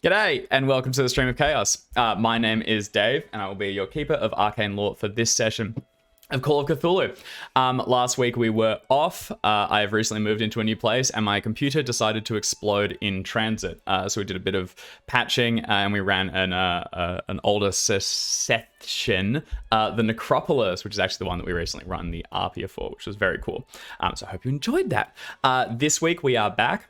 G'day, and welcome to the Stream of Chaos. My name is Dave, and I will be your keeper of arcane lore for this session of Call of Cthulhu. Last week we were off. I have recently moved into a new place, and my computer decided to explode in transit. So we did a bit of patching, and we ran an older session, the Necropolis, which is actually the one that we recently run the Arpia for, which was very cool. So I hope you enjoyed that. This week we are back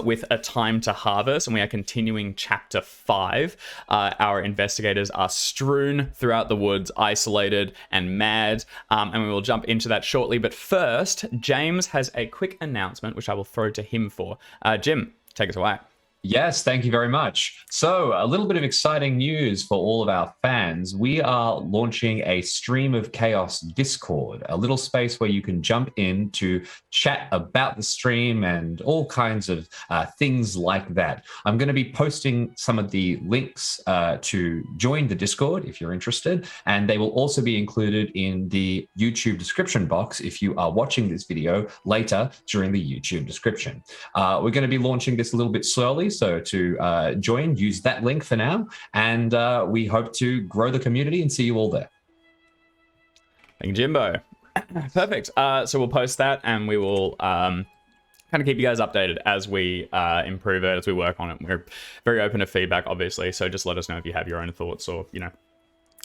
with A Time to Harvest, and we are continuing Chapter 5. Our investigators are strewn throughout the woods, isolated and mad, and we will jump into that shortly. But first, James has a quick announcement, which I will throw to him for. Jim, take us away. Yes, thank you very much. So a little bit of exciting news for all of our fans. We are launching a Stream of Chaos Discord, a little space where you can jump in to chat about the stream and all kinds of things like that. I'm going to be posting some of the links to join the Discord if you're interested, and they will also be included in the YouTube description box if you are watching this video later during the YouTube description. We're going to be launching this a little bit slowly, so to join, use that link for now, and we hope to grow the community and see you all there. Thank you, Jimbo. Perfect. So we'll post that, and we will kind of keep you guys updated as we improve it, as we work on it. We're very open to feedback, obviously, so just let us know if you have your own thoughts or,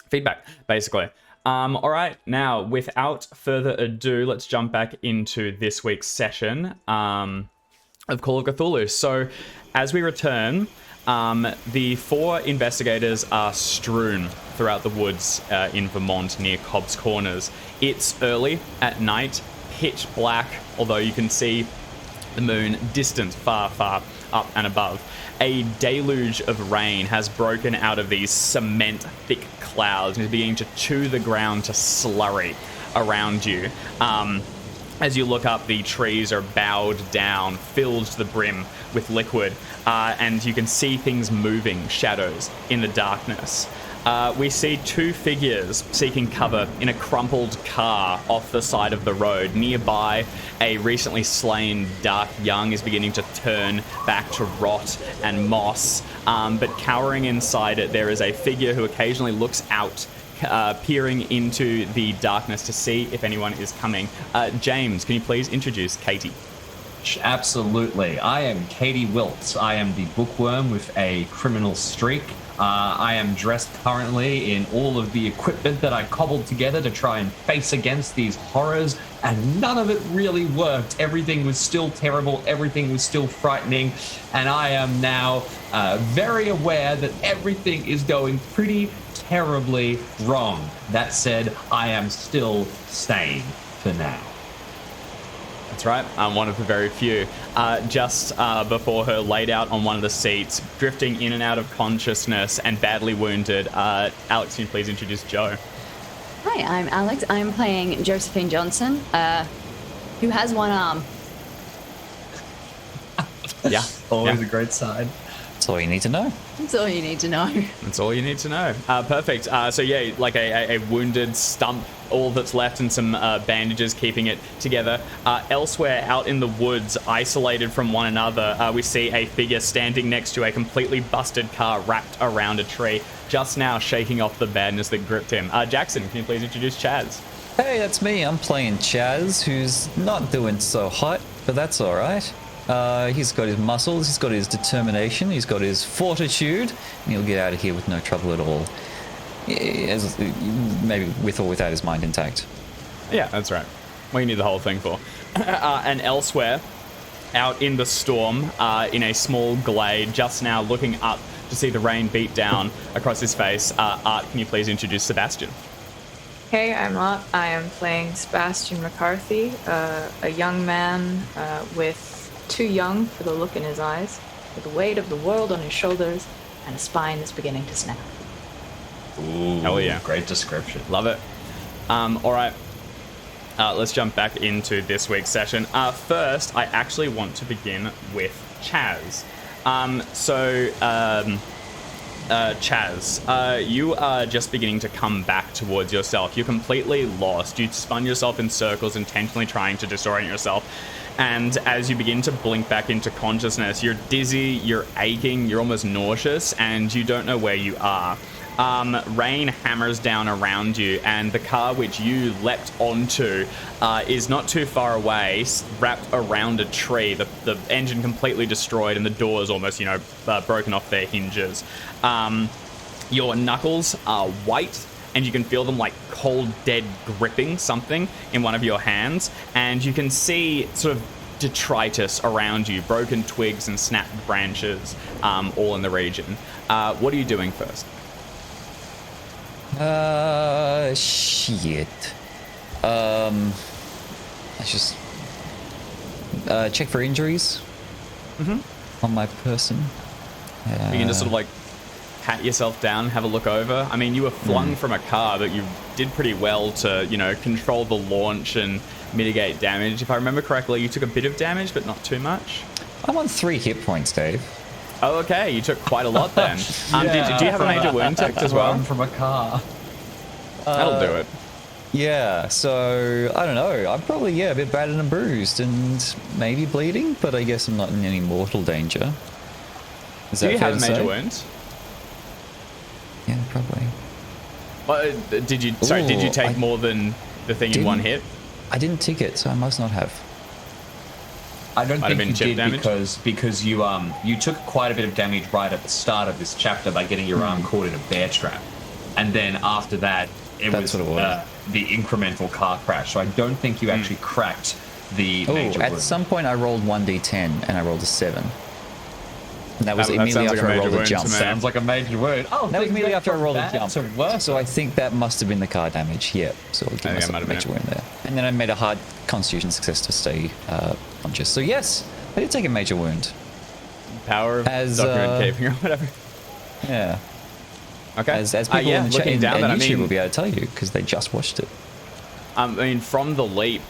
feedback, basically. All right, now, without further ado, let's jump back into this week's session of Call of Cthulhu. So, as we return, the 4 investigators are strewn throughout the woods in Vermont near Cobb's Corners. It's early at night, pitch black, although you can see the moon distant, far, far up and above. A deluge of rain has broken out of these cement-thick clouds and is beginning to chew the ground to slurry around you. As you look up, the trees are bowed down, filled to the brim with liquid, and you can see things moving, shadows, in the darkness. We see 2 figures seeking cover in a crumpled car off the side of the road. Nearby, a recently slain dark young is beginning to turn back to rot and moss, but cowering inside it, there is a figure who occasionally looks out, peering into the darkness to see if anyone is coming. James, can you please introduce Katie? Absolutely. I am Katie Wiltz. I am the bookworm with a criminal streak. I am dressed currently in all of the equipment that I cobbled together to try and face against these horrors, and none of it really worked. Everything was still terrible. Everything was still frightening, and I am now very aware that everything is going pretty terribly wrong. That said, I am still sane for now. That's right, I'm one of the very few. Just before her, laid out on one of the seats, drifting in and out of consciousness and badly wounded. Alex, can you please introduce Joe? Hi, I'm Alex. I'm playing Josephine Johnson, who has one arm. Yeah. Always a great sign. That's all you need to know. That's all you need to know. That's all you need to know. Perfect. So yeah, like a wounded stump, all that's left, and some bandages keeping it together. Elsewhere, out in the woods, isolated from one another, we see a figure standing next to a completely busted car wrapped around a tree, just now shaking off the badness that gripped him. Jackson, can you please introduce Chaz? Hey, that's me. I'm playing Chaz, who's not doing so hot, but that's all right. He's got his muscles, he's got his determination, he's got his fortitude, and he'll get out of here with no trouble at all. Maybe with or without his mind intact. Yeah, that's right. What you need the whole thing for. And elsewhere, out in the storm, in a small glade, just now looking up to see the rain beat down across his face, Art, can you please introduce Sebastian? Hey, I'm Art. I am playing Sebastian McCarthy, a young man with too young for the look in his eyes, with the weight of the world on his shoulders, and a spine that's beginning to snap. Ooh, hell yeah. Great description. Love it. All right. Let's jump back into this week's session. First, I actually want to begin with Chaz. Chaz, you are just beginning to come back towards yourself. You're completely lost. You spun yourself in circles, intentionally trying to disorient yourself. And as you begin to blink back into consciousness, you're dizzy, you're aching, you're almost nauseous, and you don't know where you are. Rain hammers down around you, and the car which you leapt onto is not too far away, wrapped around a tree. The engine completely destroyed, and the doors almost, broken off their hinges. Your knuckles are white, and you can feel them like cold, dead gripping something in one of your hands, and you can see sort of detritus around you, broken twigs and snapped branches, all in the region. What are you doing first? Shit. Let's just check for injuries on my person. You can just sort of like pat yourself down, have a look over. I mean, you were flung from a car, but you did pretty well to, control the launch and mitigate damage. If I remember correctly, you took a bit of damage, but not too much. I'm on 3 hit points, Dave. Oh, okay. You took quite a lot then. Yeah, do you have a major wound tech as well? From a car. That'll do it. Yeah, so I don't know. I'm probably a bit battered and bruised and maybe bleeding, but I guess I'm not in any mortal danger. Is Do that you fair have a to major say? wound? Yeah, probably. Did you take more than the thing in one hit? I didn't tick it, so I must not have. I don't Might have think been you chip did damage? because you took quite a bit of damage right at the start of this chapter by getting your arm caught in a bear trap, and then after that That's what it was. The incremental car crash. So I don't think you actually cracked the major At wound. some point I rolled 1d10 and I rolled a 7. And that was That immediately sounds like after a I major rolled a wound jump. to me. Sounds like a major wound. Oh, That was immediately after I rolled a bad jump. to worse. So I think that must have been the car damage. Yeah, so I'll give I think that myself might a have major been wound there. And then I made a hard constitution success to stay conscious. So yes, I did take a major wound. Power of As, document keeping or whatever. Yeah. Okay. As people in looking in down that, YouTube will be able to tell you because they just watched it. From the leap,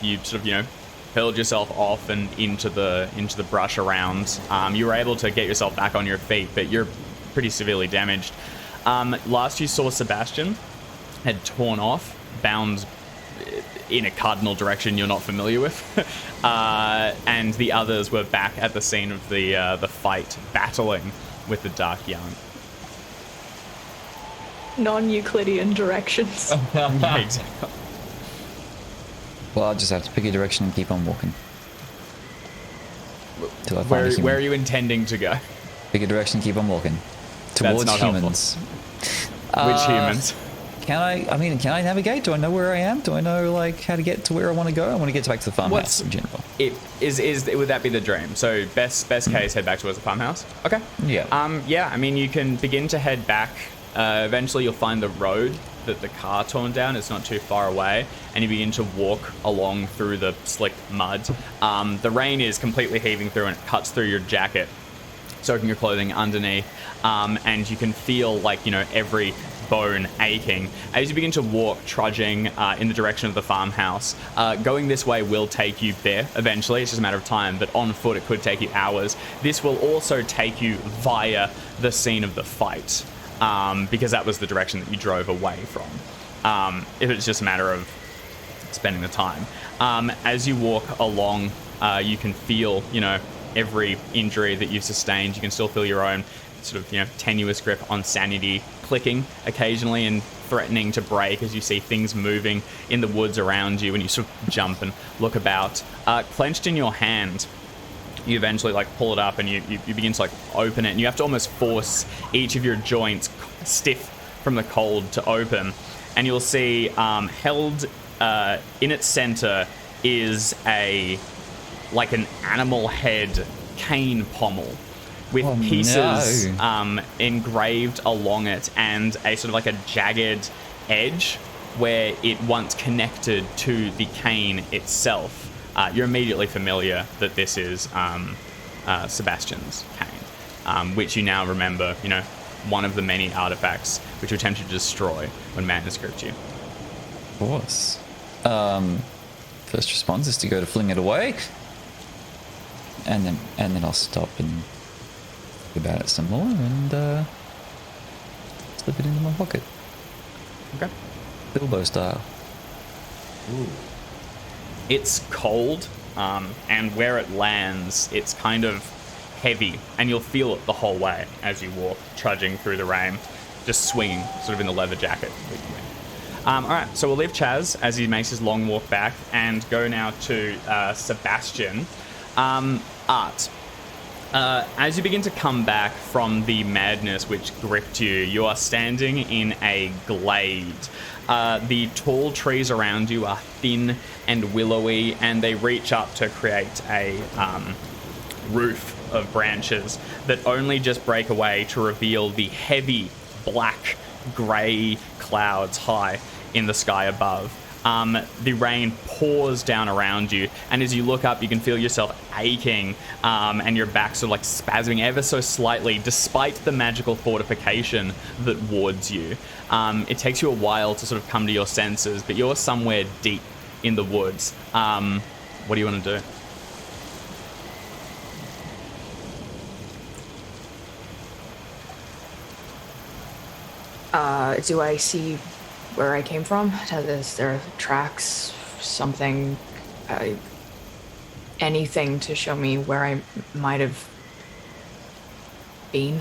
you sort of, hurled yourself off and into the brush around. You were able to get yourself back on your feet, but you're pretty severely damaged. Last you saw Sebastian had torn off, bound in a cardinal direction you're not familiar with, and the others were back at the scene of the fight, battling with the Dark Young. Non-Euclidean directions. Yeah, exactly. Well, I'll just have to pick a direction and keep on walking. Till I find a human. Where are you intending to go? Pick a direction and keep on walking. That's Towards not helpful. humans. Which humans? Can I navigate? Do I know where I am? Do I know how to get to where I want to go? I want to get back to the farmhouse in general. Would that be the dream? So best case, head back towards the farmhouse. Okay. Yeah. You can begin to head back. Eventually, you'll find the road that the car torn down. It's not too far away, and you begin to walk along through the slick mud. The rain is completely heaving through, and it cuts through your jacket, soaking your clothing underneath, and you can feel every bone aching as you begin to walk, trudging in the direction of the farmhouse. Going this way will take you there eventually. It's just a matter of time, but on foot it could take you hours. This will also take you via the scene of the fight, because that was the direction that you drove away from. If it's just a matter of spending the time. As you walk along, you can feel, every injury that you've sustained. You can still feel your own sort of, tenuous grip on sanity clicking occasionally and threatening to break as you see things moving in the woods around you and you sort of jump and look about. Clenched in your hand, you eventually pull it up and you begin to open it, and you have to almost force each of your joints stiff from the cold to open, and you'll see held in its center is an animal head cane pommel with pieces engraved along it and a sort of a jagged edge where it once connected to the cane itself. You're immediately familiar that this is Sebastian's cane, which you now remember, one of the many artifacts which you attempted to destroy when Madness gripped you. Of course. First response is to go to fling it away, and then I'll stop and think about it some more and Slip it into my pocket. Okay. Bilbo style. Ooh. It's cold, and where it lands, it's kind of heavy, and you'll feel it the whole way as you walk, trudging through the rain, just swinging, sort of in the leather jacket. All right, so we'll leave Chaz as he makes his long walk back, and go now to Sebastian. Art. As you begin to come back from the madness which gripped you, you are standing in a glade. The tall trees around you are thin and willowy, and they reach up to create a roof of branches that only just break away to reveal the heavy, black, grey clouds high in the sky above. The rain pours down around you, and as you look up, you can feel yourself aching, and your back sort of like spasming ever so slightly, despite the magical fortification that wards you. It takes you a while to sort of come to your senses, but you're somewhere deep in the woods. What do you want to do? Do I see where I came from? Is there tracks, something, anything to show me where I might have been?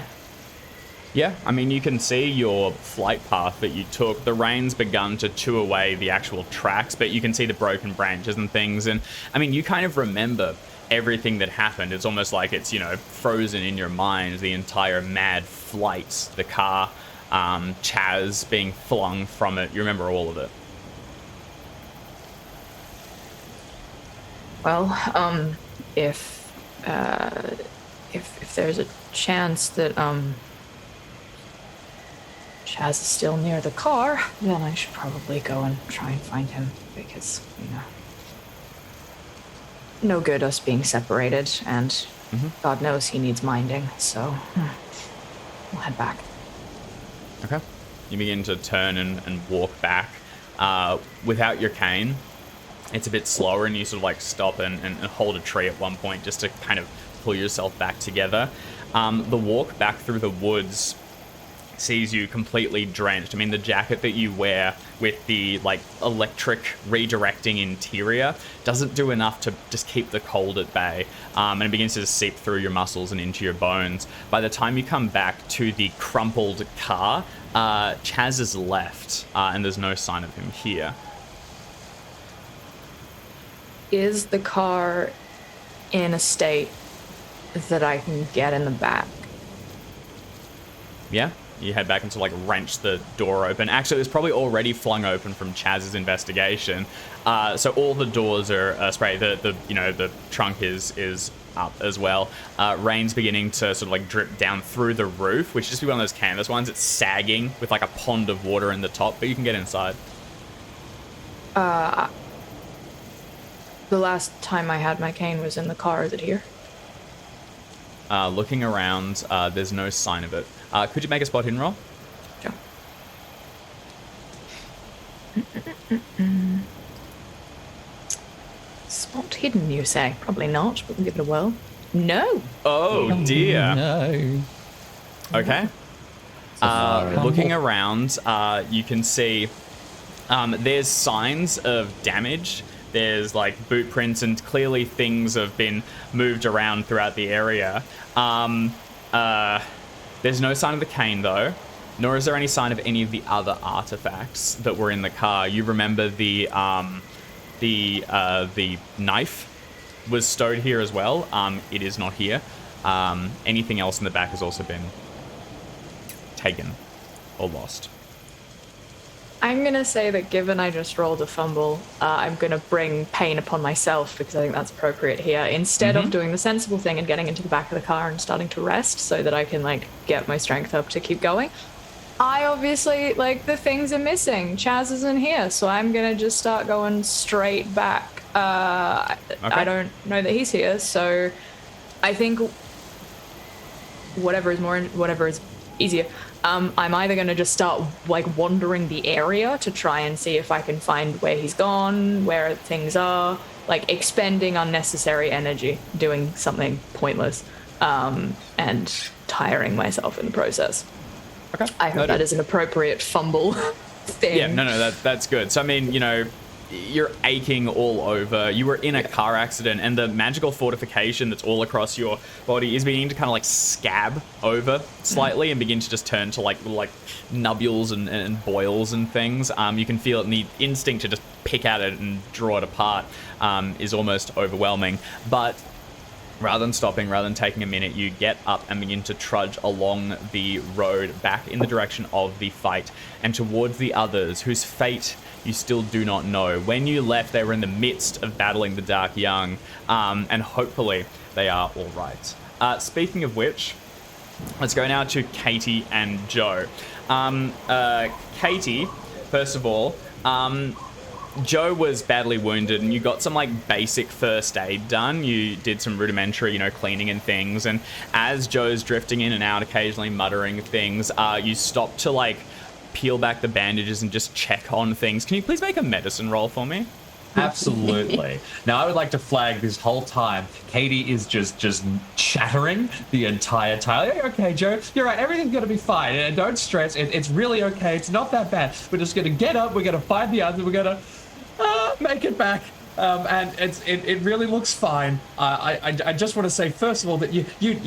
Yeah, I mean, you can see your flight path that you took. The rain's begun to chew away the actual tracks, but you can see the broken branches and things. And, I mean, you kind of remember everything that happened. It's almost like it's, frozen in your mind, the entire mad flight, the car, Chaz being flung from it. You remember all of it. Well, if there's a chance that Chaz is still near the car, then I should probably go and try and find him, because no good us being separated, and God knows he needs minding, so we'll head back. Okay. You begin to turn and walk back. Without your cane, it's a bit slower, and you sort of like stop and hold a tree at one point just to kind of pull yourself back together. The walk back through the woods sees you completely drenched. I mean, the jacket that you wear with the like electric redirecting interior doesn't do enough to just keep the cold at bay, and it begins to seep through your muscles and into your bones. By the time you come back to the crumpled car, Chaz is left, and there's no sign of him here. Is the car in a state that I can get in the back? Yeah? You head back and sort of like wrench the door open. Actually, it was probably already flung open from Chaz's investigation. So all the doors are sprayed. The trunk is up as well. Rain's beginning to sort of like drip down through the roof, which is just be one of those canvas ones. It's sagging with like a pond of water in the top, but you can get inside. The last time I had my cane was in the car. Is it here? Looking around, there's no sign of it. Could you make a spot hidden roll? Sure. Spot hidden, you say? Probably not, but we'll give it a whirl. No. Oh, dear. No. Okay. Looking around, you can see there's signs of damage. There's like boot prints, and clearly things have been moved around throughout the area. There's no sign of the cane though, nor is there any sign of any of the other artifacts that were in the car. You remember the knife was stowed here as well. It is not here. Anything else in the back has also been taken or lost. I'm going to say that given I just rolled a fumble, I'm going to bring pain upon myself, because I think that's appropriate here, instead of doing the sensible thing and getting into the back of the car and starting to rest so that I can, like, get my strength up to keep going. I obviously, like, the things are missing. Chaz isn't here, so I'm going to just start going straight back. I don't know that he's here, so I think whatever is easier. I'm either going to just start like wandering the area to try and see if I can find where he's gone, where things are, like expending unnecessary energy, doing something pointless, and tiring myself in the process. Okay. I hope Noted. that is an appropriate fumble thing. Yeah, no, that's good. So, I mean, you know, you're aching all over. You were in a car accident, and the magical fortification that's all across your body is beginning to kind of like scab over slightly and begin to just turn to like little like nubules and boils and things. You can feel it, and the instinct to just pick at it and draw it apart is almost overwhelming. But rather than stopping, rather than taking a minute, you get up and begin to trudge along the road back in the direction of the fight and towards the others whose fate you still do not know. When you left, they were in the midst of battling the Dark Young, and hopefully they are all right. Speaking of which, let's go now to Katie and Joe. Katie, first of all, Joe was badly wounded, and you got some like basic first aid done. You did some rudimentary, you know, cleaning and things. And as Joe's drifting in and out, occasionally muttering things, you stop to like peel back the bandages and just check on things. Can you please make a medicine roll for me? Absolutely. Now, I would like to flag this whole time, Katie is just chattering the entire time. Okay, Joe, you're right. Everything's going to be fine. And don't stress. It's really okay. It's not that bad. We're just going to get up. We're going to find the others. We're going to make it back. And it really looks fine. I just want to say, first of all, that you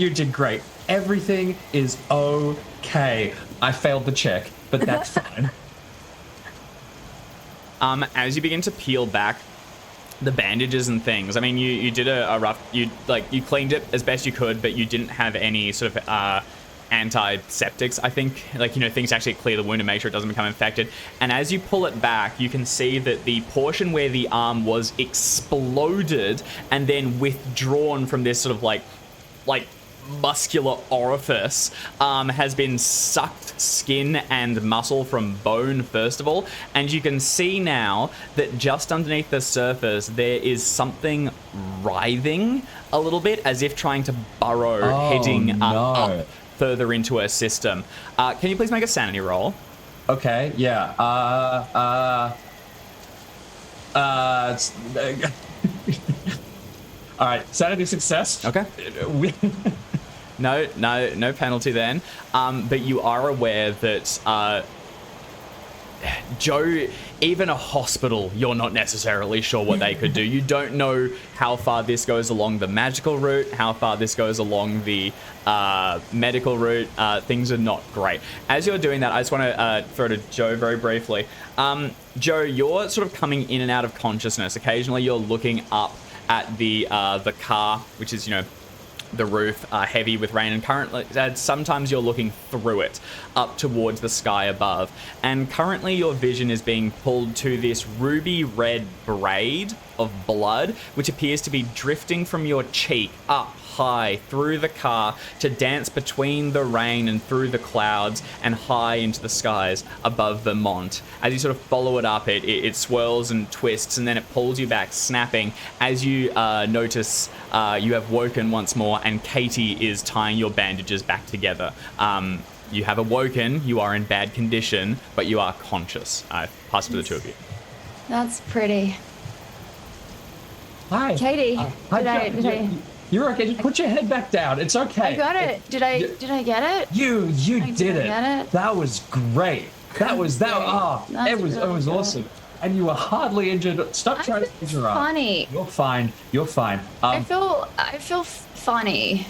did great. Everything is okay. I failed the check, but that's fine. As you begin to peel back the bandages and things, I mean, you did a rough, you cleaned it as best you could, but you didn't have any sort of antiseptics, I think, like, you know, things to actually clear the wound and make sure it doesn't become infected. And as you pull it back, you can see that the portion where the arm was exploded and then withdrawn from this sort of like muscular orifice has been sucked skin and muscle from bone, first of all, and you can see now that just underneath the surface there is something writhing a little bit, as if trying to burrow, heading up further into her system. Can you please make a sanity roll? Okay, yeah. All right, sanity success. Okay. No penalty then. But you are aware that Joe, even a hospital, you're not necessarily sure what they could do. You don't know how far this goes along the magical route, how far this goes along the medical route. Things are not great. As you're doing that, I just want to throw to Joe very briefly. Joe, you're sort of coming in and out of consciousness. Occasionally you're looking up at the car, which is, you know, the roof, heavy with rain, and currently sometimes you're looking through it up towards the sky above, and currently your vision is being pulled to this ruby red braid of blood which appears to be drifting from your cheek up high through the car to dance between the rain and through the clouds and high into the skies above Vermont. As you sort of follow it up, it swirls and twists, and then it pulls you back, snapping, as you notice you have woken once more, and Katie is tying your bandages back together. You have awoken, you are in bad condition, but you are conscious. I pass it to the two of you. That's pretty. Hi. Katie, Hi, did I... You're okay. Just put your head back down. It's okay. I got it. Did I get it? You did it. Get it? That was great. That was it was awesome. And you were hardly injured. Stop trying to injure us. Funny. You're fine. You're fine. I feel funny.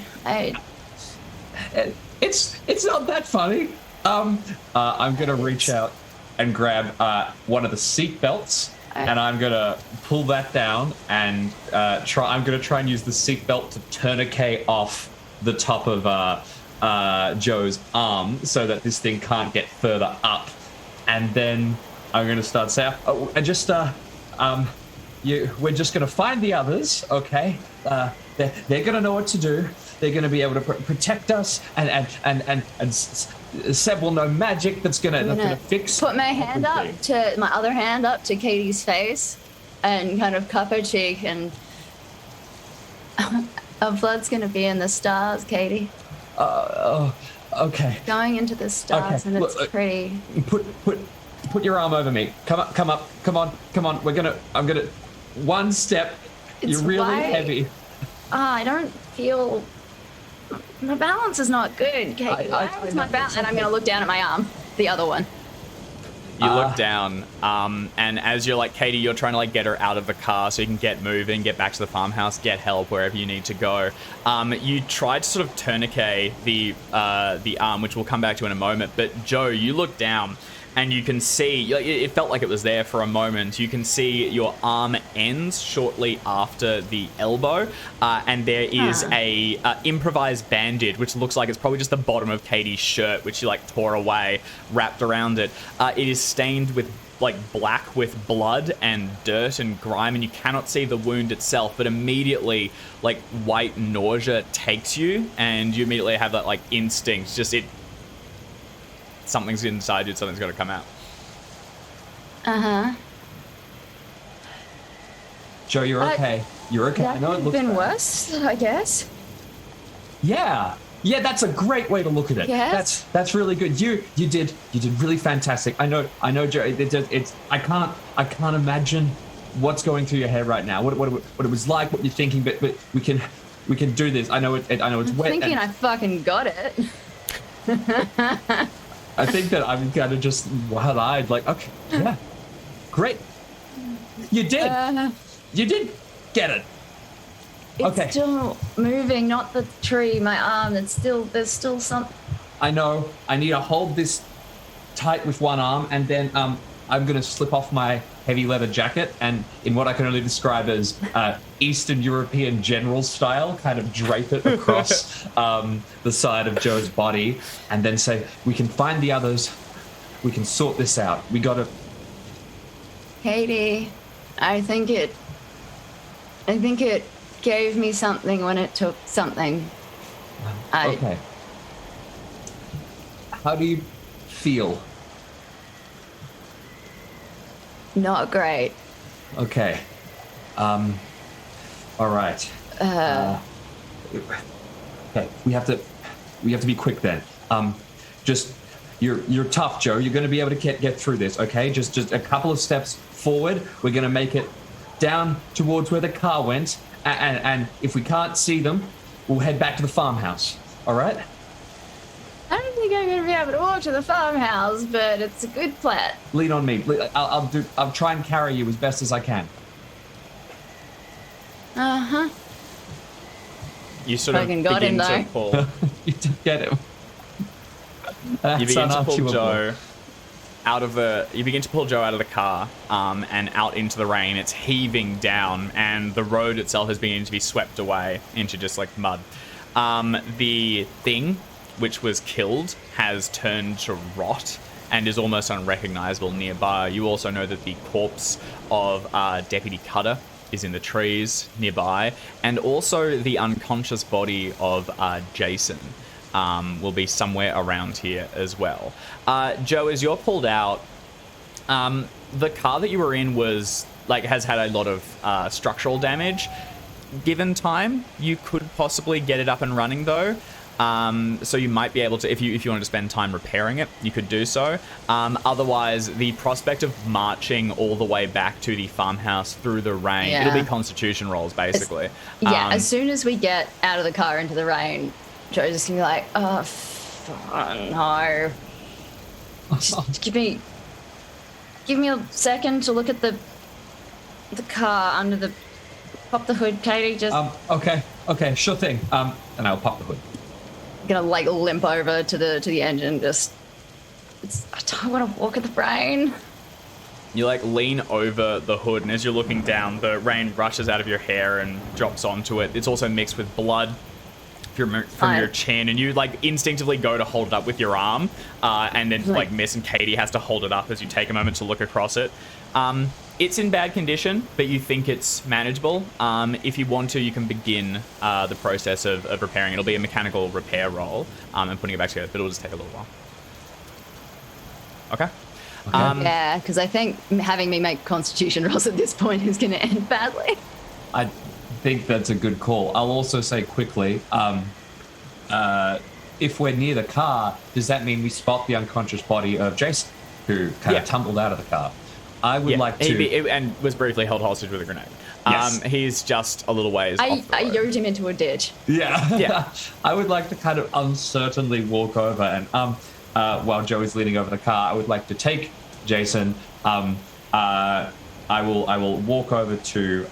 It's not that funny. I'm gonna reach out and grab one of the seat belts. And I'm gonna pull that down and I'm gonna try and use the seatbelt to tourniquet off the top of Joe's arm so that this thing can't get further up. And then I'm gonna start saying, we're just gonna find the others, okay? They're gonna know what to do. They're gonna be able to protect us, and Seb will know magic that's gonna fix. Put my other hand up to Katie's face, and kind of cup her cheek, and our blood's gonna be in the stars, Katie. Okay. Going into the stars, okay. And it's pretty. Put your arm over me. Come up. Come on. I'm gonna. One step. You're really heavy. I don't feel My balance is not good. Okay, where is my balance? And I'm going to look down at my arm, the other one. You look down, and as you're like, Katie, you're trying to like get her out of the car so you can get moving, get back to the farmhouse, get help wherever you need to go. You tried to sort of tourniquet the arm, which we'll come back to in a moment. But Joe, you look down, and you can see, it felt like it was there for a moment. You can see your arm ends shortly after the elbow, and there is a improvised bandage, which looks like it's probably just the bottom of Katie's shirt, which she like tore away, wrapped around it. It is stained with like black with blood and dirt and grime, and you cannot see the wound itself, but immediately like white nausea takes you, and you immediately have that like instinct, just something's inside you, something's got to come out. Joe, you're okay. You're okay. I know it looks been bad. worse, I guess. Yeah, that's a great way to look at it. Yes. That's really good. You did really fantastic. I know, Joe. I can't imagine what's going through your head right now. What it was like, what you're thinking, but we can do this. I know it's wet. Thinking I fucking got it. I think that I'm kind of just wild-eyed, like, okay, yeah, great. You did. You did get it. It's still moving, not the tree, my arm. There's still some. I know. I need to hold this tight with one arm, and then I'm going to slip off my heavy leather jacket, and in what I can only describe as Eastern European general style, kind of drape it across the side of Joe's body, and then say, we can find the others. We can sort this out. We got to... Katie, I think it gave me something when it took something. Okay. How do you feel? Not great. Okay. All right. Okay. We have to be quick then. Just you're tough, Joe. You're going to be able to get through this. Okay. Just a couple of steps forward. We're going to make it down towards where the car went, and if we can't see them, we'll head back to the farmhouse. All right. I don't think I'm going to be able to walk to the farmhouse, but it's a good plan. Lean on me. I'll try and carry you as best as I can. Uh-huh. You sort of Fucking got him, begin to though. pull. You did get him. You begin to pull Joe out of the. You begin to pull Joe out of the car, and out into the rain. It's heaving down, and the road itself is beginning to be swept away into just like mud. The thing which was killed has turned to rot and is almost unrecognizable nearby. You also know that the corpse of Deputy Cutter is in the trees nearby, and also the unconscious body of Jason will be somewhere around here as well. Joe, as you're pulled out, the car that you were in has had a lot of structural damage. Given time, you could possibly get it up and running though. So you might be able to, if you wanted to spend time repairing it, you could do so. Otherwise, the prospect of marching all the way back to the farmhouse through the rain, it'll be constitution rolls, basically. As soon as we get out of the car into the rain, Joe's just going to be like, oh, no. Just give me a second to look at the car under the... Pop the hood, Katie, just... Okay, sure thing. And I'll pop the hood. Gonna like limp over to the engine. I don't want to walk in the rain. You like lean over the hood, and as you're looking down, the rain rushes out of your hair and drops onto it. It's also mixed with blood from your chin, and you like instinctively go to hold it up with your arm, and then like miss, and Katie has to hold it up as you take a moment to look across it. It's in bad condition, but you think it's manageable. If you want to, you can begin the process of repairing. It'll be a mechanical repair roll and putting it back together, but it'll just take a little while. Okay? Yeah, because I think having me make constitution rolls at this point is going to end badly. I think that's a good call. I'll also say quickly, if we're near the car, does that mean we spot the unconscious body of Jason, who kind of tumbled out of the car? I would like to. And was briefly held hostage with a grenade. Yes. He's just a little ways off the I road. yoked him into a ditch. Yeah. Yeah. I would like to kind of uncertainly walk over and while Joe is leaning over the car, I would like to take Jason. I will walk over to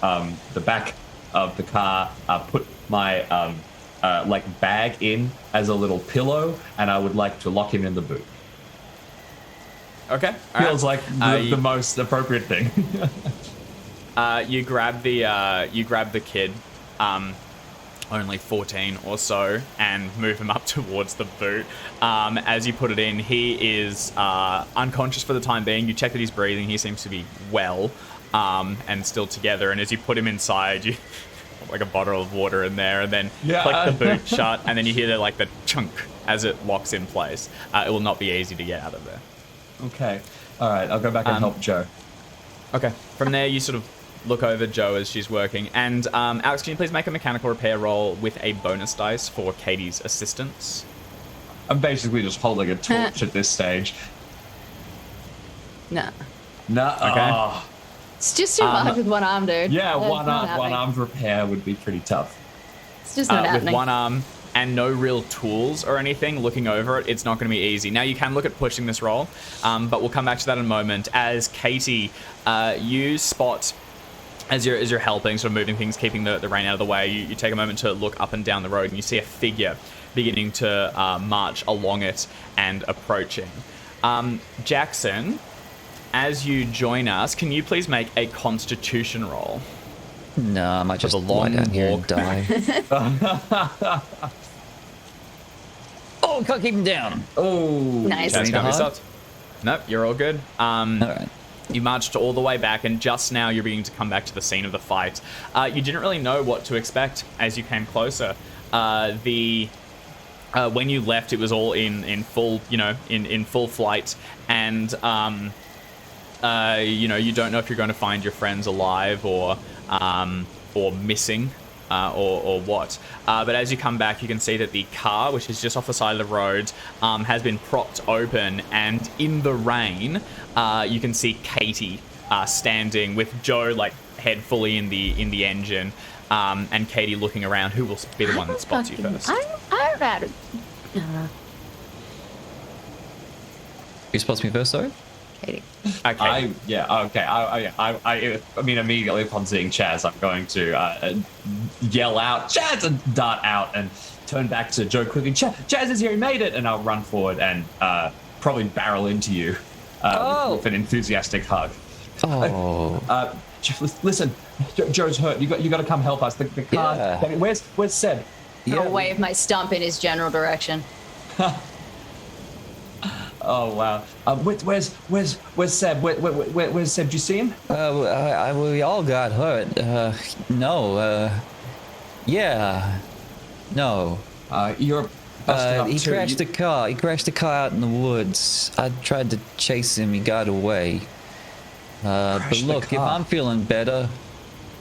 the back of the car, put my like bag in as a little pillow, and I would like to lock him in the boot. Okay. Feels like the most appropriate thing. You grab the kid, only 14 or so, and move him up towards the boot. As you put it in, he is unconscious for the time being. You check that he's breathing. He seems to be well and still together. And as you put him inside, you like a bottle of water in there, and then click the boot shut, and then you hear the chunk as it locks in place. It will not be easy to get out of there. Okay. All right. I'll go back and help Joe. Okay. From there, you sort of look over Joe as she's working. And Alex, can you please make a mechanical repair roll with a bonus dice for Katie's assistance? I'm basically just holding a torch at this stage. No. No. Okay. Oh. It's just too hard with one arm, dude. Yeah, That's one not happening. armed repair would be pretty tough. It's just not With happening. one arm and no real tools or anything, looking over it, it's not going to be easy. Now, you can look at pushing this roll, but we'll come back to that in a moment. As Katie, you spot, as you're helping, sort of moving things, keeping the rain out of the way, you take a moment to look up and down the road, and you see a figure beginning to march along it and approaching. Jackson, as you join us, can you please make a Constitution roll? No, I might just a long lie down here and walk. die. Oh, can't keep him down. Oh. Nice. Chaz, need can't a be hug? stopped. Nope, you're all good. All right. You marched all the way back, and just now you're beginning to come back to the scene of the fight. You didn't really know what to expect as you came closer. When you left, it was all in full, in full flight, and you don't know if you're going to find your friends alive or missing. Or what. But as you come back, you can see that the car, which is just off the side of the road, has been propped open, and in the rain, you can see Katie standing with Joe head fully in the engine, and Katie looking around. Who will be the one that spots you first? I'm rather. Who spots me first, sorry? Katie. Okay. I mean, immediately upon seeing Chaz, I'm going to yell out, Chaz, and dart out and turn back to Joe quickly. Chaz is here, he made it! And I'll run forward and probably barrel into you with an enthusiastic hug. Oh. Listen, Joe's hurt. You got to come help us. The car. Yeah. Where's Seb? I'll wave my stump in his general direction. Oh wow. Where's Seb? Where's Seb? Did you see him? We all got hurt. No. Yeah. No. You're busted up He too. crashed the car. He crashed the car out in the woods. I tried to chase him. He got away. But Crashed the look, if car. I'm feeling better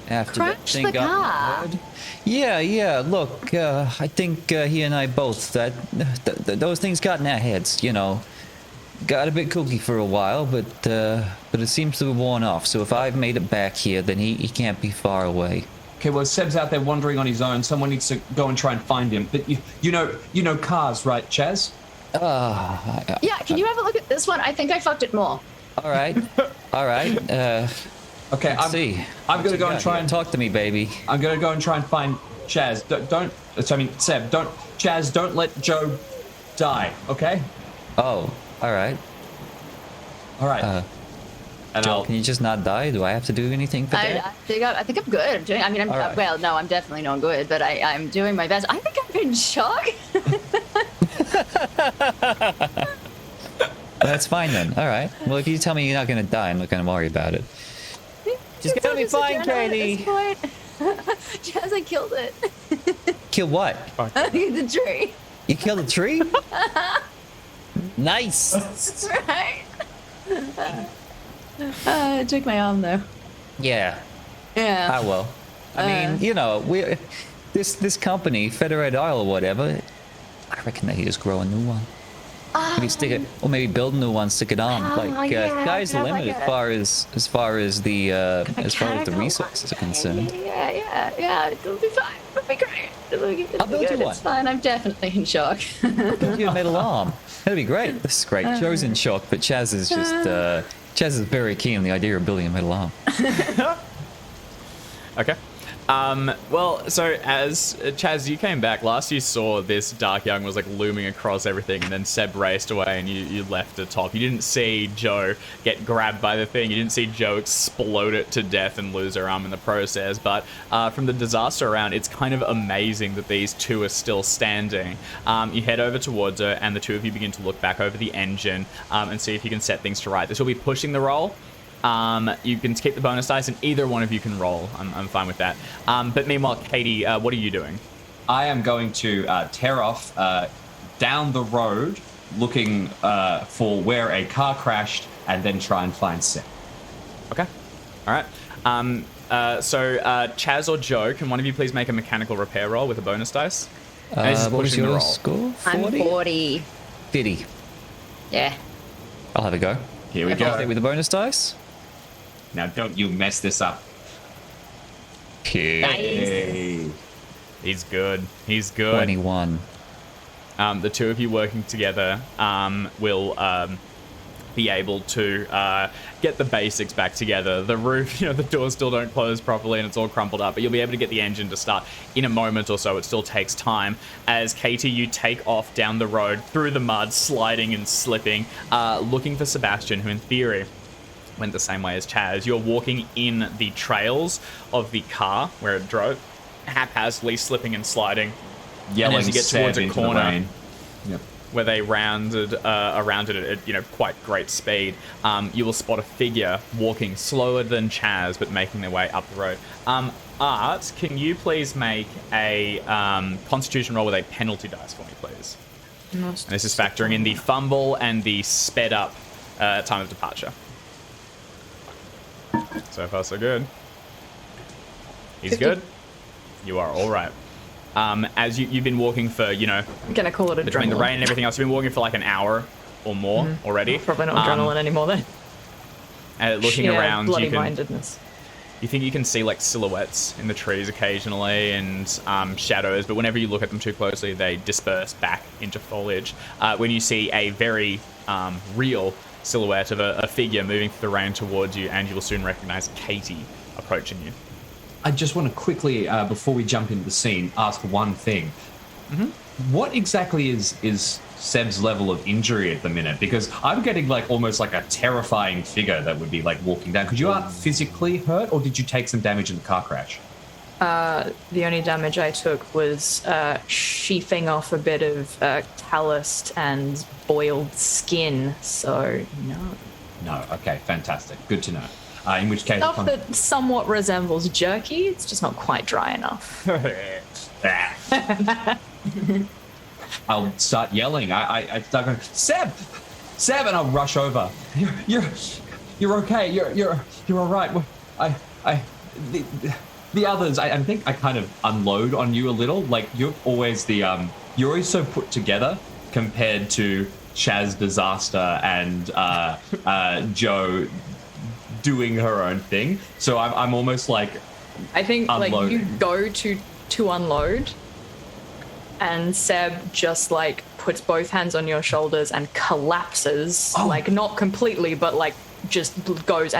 after that Crashed thing the got in car? the wood. Yeah. Look, I think he and I both those things got in our heads. Got a bit kooky for a while, but it seems to have worn off. So if I've made it back here, then he can't be far away. Okay, well, Seb's out there wandering on his own. Someone needs to go and try and find him. But you know cars, right, Chaz? Yeah, can you have a look at this one? I think I fucked it more. All right. Okay, I'm gonna go and try and talk to me, baby. I'm gonna go and try and find Chaz. Seb, don't let Joe die. Okay. Oh, all right. All right. And Joel, can you just not die? Do I have to do anything for that? I think I'm good. I'm right. well, no, I'm definitely not good, but I'm doing my best. I think I'm in shock. That's fine then. All right. Well, if you tell me you're not going to die, I'm not going to worry about it. She's going to be fine, Katie. Chaz, I killed it. Kill what? The tree. You killed a tree? Nice. That's right. It took my arm though. Yeah. Yeah. I will. I mean, we this company, Federated Isle or whatever, I reckon they just grow a new one. Maybe stick it, or maybe build a new one, stick it on. Like yeah, sky's the yeah, limit like as far as the resources are concerned. Yeah. It'll be fine. It'll be great. I'll build you one. It's fine. I'm definitely in shock. Build you a metal arm. That'd be great. This is great. Joe's in shock, but Chaz is just Chaz is very keen on the idea of building a metal arm. Okay. Well, so as Chaz, you came back last, you saw this Dark Young was like looming across everything, and then Seb raced away, and you left atop. You didn't see Joe get grabbed by the thing. You didn't see Joe explode it to death and lose her arm in the process. But from the disaster around, it's kind of amazing that these two are still standing. You head over towards her, and the two of you begin to look back over the engine and see if you can set things to right. This will be pushing the roll. You can keep the bonus dice, and either one of you can roll. I'm fine with that. But meanwhile, Katie, what are you doing? I am going to tear off down the road, looking for where a car crashed, and then try and find Seb. Okay. All right. So Chaz or Joe, can one of you please make a mechanical repair roll with a bonus dice? What was your score? 40? I'm 40. 50. Yeah. I'll have a go. Here we I'll go. take with the bonus dice. Now, don't you mess this up. Okay. Hey. He's good. He's good. 21. The two of you working together will be able to get the basics back together. The roof, the doors still don't close properly and it's all crumpled up, but you'll be able to get the engine to start in a moment or so. It still takes time. As Katie, you take off down the road through the mud, sliding and slipping, looking for Sebastian, who in theory went the same way as Chaz. You're walking in the trails of the car where it drove, haphazardly slipping and sliding. Yelling and as you get towards a into the corner rain. Yep. where they rounded around it at quite great speed, you will spot a figure walking slower than Chaz but making their way up the road. Art, can you please make a Constitution roll with a penalty dice for me, please? And this is factoring in the fumble and the sped up time of departure. So far, so good. He's 50. good. You are all right. As you've been walking for, I'm gonna call it between the adrenaline. rain and everything else, you've been walking for like an hour or more already. Probably not adrenaline anymore then. Looking Sheer around, bloody-mindedness. you think you can see like silhouettes in the trees occasionally and shadows, but whenever you look at them too closely, they disperse back into foliage. When you see a very real silhouette of a figure moving through the rain towards you, and you will soon recognize Katie approaching you. I just want to quickly, before we jump into the scene, ask one thing. Mm-hmm. What exactly is Seb's level of injury at the minute? Because I'm getting almost like a terrifying figure that would be walking down. Because you aren't physically hurt, or did you take some damage in the car crash? The only damage I took was sheathing off a bit of calloused and boiled skin, so no. No. Okay, fantastic. Good to know. In which case... Stuff that somewhat resembles jerky, it's just not quite dry enough. I'll start yelling. I start going, Seb! Seb! And I'll rush over. You're okay. You're all right. The others, I think I kind of unload on you a little. You're always you're always so put together compared to Chaz Disaster and Joe doing her own thing. So I'm almost I think unloading. You go to unload, and Seb just puts both hands on your shoulders and collapses, not completely, but just goes.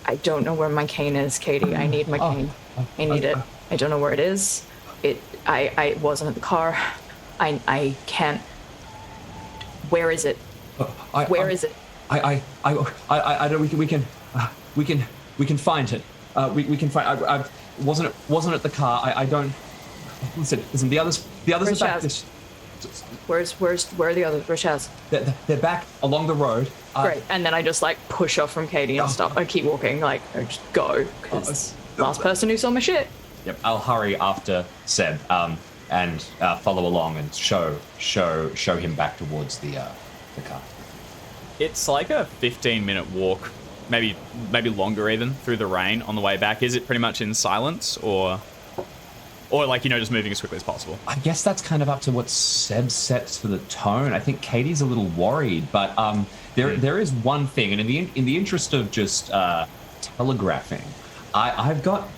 I don't know where my cane is, Katie. I need my cane. I need it. I don't know where it is. I wasn't at the car. I can't. Where is it? Where is it? I don't. We can find it. We can find. I wasn't at the car. I don't. Listen. The others Where's are back. Chaz? Where are the others? Where's Chaz? They're back along the road. Great. And then I just push off from Katie and stop. I keep walking. I just go because last person who saw my shit. Yep. I'll hurry after Seb. And follow along and show him back towards the car. It's like a 15-minute walk, maybe longer even, through the rain on the way back. Is it pretty much in silence, or? Or like, you know, just moving as quickly as possible. I guess that's kind of up to what Seb sets for the tone. I think Katie's a little worried, but there is one thing, and in the interest of just telegraphing, I've got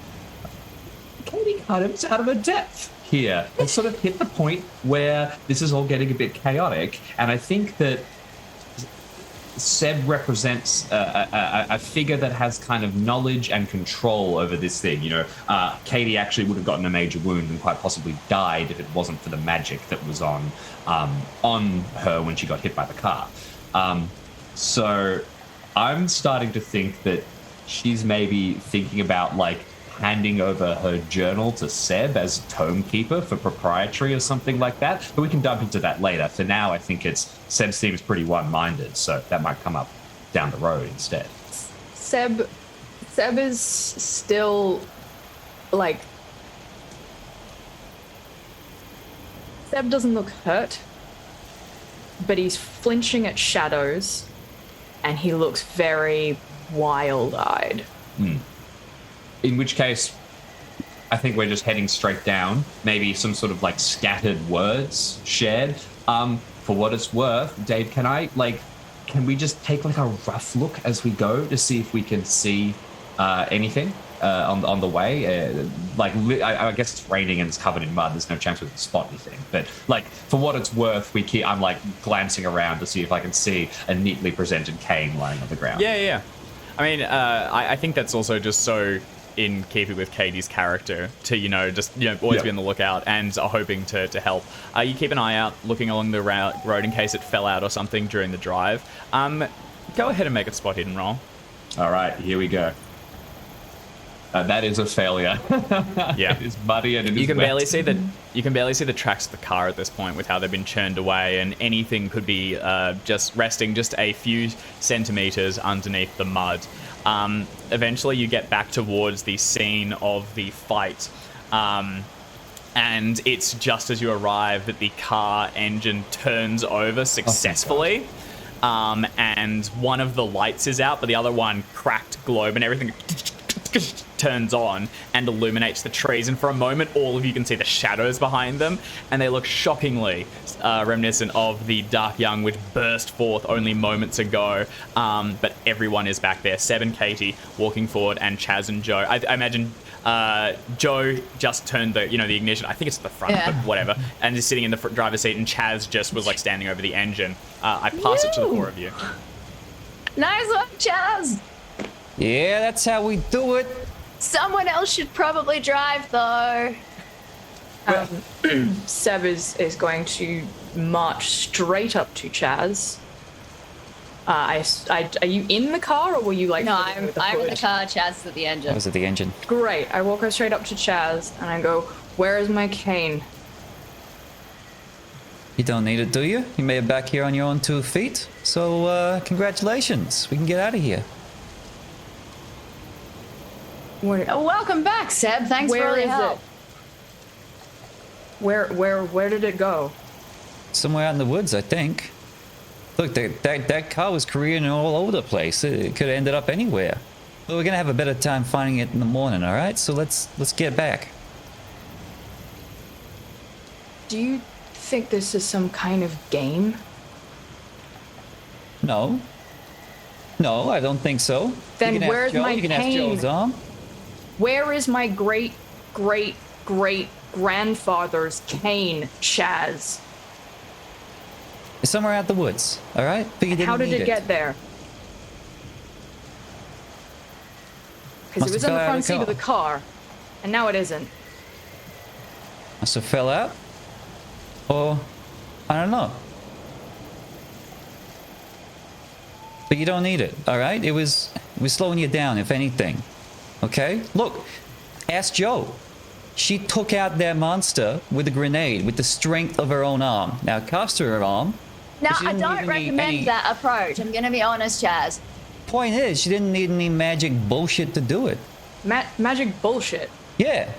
Katie kind of out of her depth here. It's sort of hit the point where this is all getting a bit chaotic, and I think that Seb represents a figure that has kind of knowledge and control over this thing. You know, Katie actually would have gotten a major wound and quite possibly died if it wasn't for the magic that was on her when she got hit by the car. So I'm starting to think that she's maybe thinking about like handing over her journal to Seb as tome keeper for proprietary or something like that. But we can dump into that later. For now, I think Seb seems pretty one-minded, so that might come up down the road instead. Seb is still like. Seb doesn't look hurt, but he's flinching at shadows, and he looks very wild-eyed. In which case, I think we're just heading straight down. Maybe some sort of like scattered words shared. For what it's worth, Dave, can we just take like a rough look as we go to see if we can see anything on the way? I guess it's raining and it's covered in mud. There's no chance we can spot anything. But like, for what it's worth, I'm like glancing around to see if I can see a neatly presented cane lying on the ground. Yeah. I mean, I think that's also just so in keeping with Katie's character to, always be on the lookout and are hoping to help. You keep an eye out, looking along the road in case it fell out or something during the drive. Go ahead and make a spot hidden roll. All right, here we go. That is a failure. Yeah, it is muddy and it is you can wet. barely see the tracks of the car at this point with how they've been churned away, and anything could be just resting just a few centimeters underneath the mud. Eventually, you get back towards the scene of the fight, and it's just as you arrive that the car engine turns over successfully. And one of the lights is out, but the other one, cracked globe and everything, turns on and illuminates the trees, and for a moment all of you can see the shadows behind them, and they look shockingly reminiscent of the Dark Young which burst forth only moments ago. But everyone is back there. Seb and Katie walking forward, and Chaz and Joe. I imagine Joe just turned the ignition, I think it's at the front, but whatever, and is sitting in the driver's seat, and Chaz just was like standing over the engine. I pass it to the four of you. Nice one, Chaz. Yeah, that's how we do it. Someone else should probably drive, though. Seb is going to march straight up to Chaz. Are you in the car, or were you like? No, I'm in the car. Chaz is at the engine. I was at the engine. Great. I walk straight up to Chaz and I go, "Where is my cane?" You don't need it, do you? You made it back here on your own 2 feet. So, congratulations. We can get out of here. Welcome back, Seb. Thanks for all your help. Where did it go? Somewhere out in the woods, I think. Look, that car was careening all over the place. It could have ended up anywhere. But we're gonna have a better time finding it in the morning, all right? So let's get back. Do you think this is some kind of game? No, I don't think so. Then where's my You can ask cane? Joe's arm. Where is my great grandfather's cane, Chaz? It's somewhere out the woods, all right? But you didn't How did need it get there? Because it was in the front seat of the car, and now it isn't. Must have fell out, or I don't know. But you don't need it, all right? It was slowing you down, if anything. Okay? Look, ask Joe. She took out that monster with a grenade, with the strength of her own arm. Now, it cost her arm. No, she I didn't don't even need recommend that approach. I'm going to be honest, Chaz. Point is, she didn't need any magic bullshit to do it. Magic bullshit. Yeah.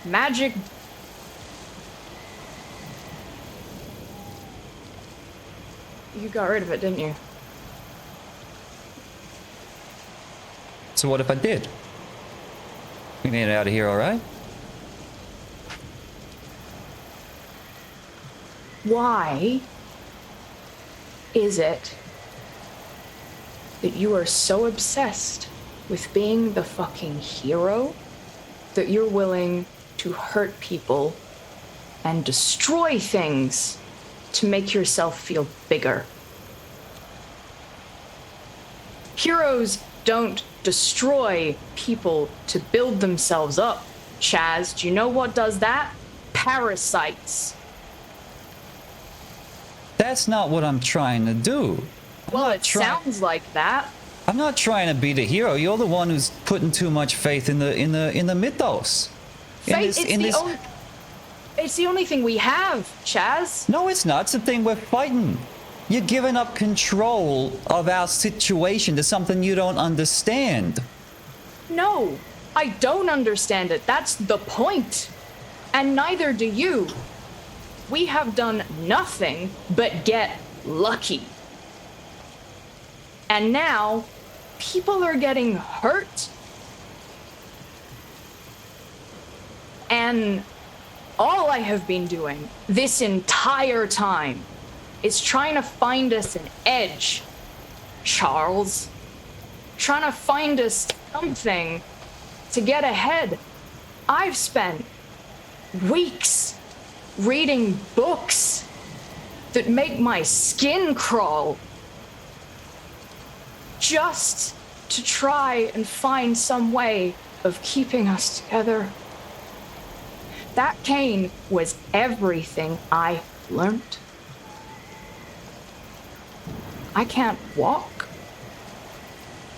Magic. You got rid of it, didn't you? So what if I did? We made it out of here all right? Why is it that you are so obsessed with being the fucking hero that you're willing to hurt people and destroy things to make yourself feel bigger? Heroes don't destroy people to build themselves up, Chaz. Do you know what does that? Parasites. That's not what I'm trying to do. Well, it sounds like that. I'm not trying to be the hero. You're the one who's putting too much faith in the mythos. Faith, it's the only thing we have, Chaz. No, it's not. It's the thing we're fighting. You're giving up control of our situation to something you don't understand. No, I don't understand it. That's the point. And neither do you. We have done nothing but get lucky. And now, people are getting hurt. And all I have been doing this entire time is trying to find us an edge, Charles. Trying to find us something to get ahead. I've spent weeks reading books that make my skin crawl just to try and find some way of keeping us together. That cane was everything I learned. I can't walk.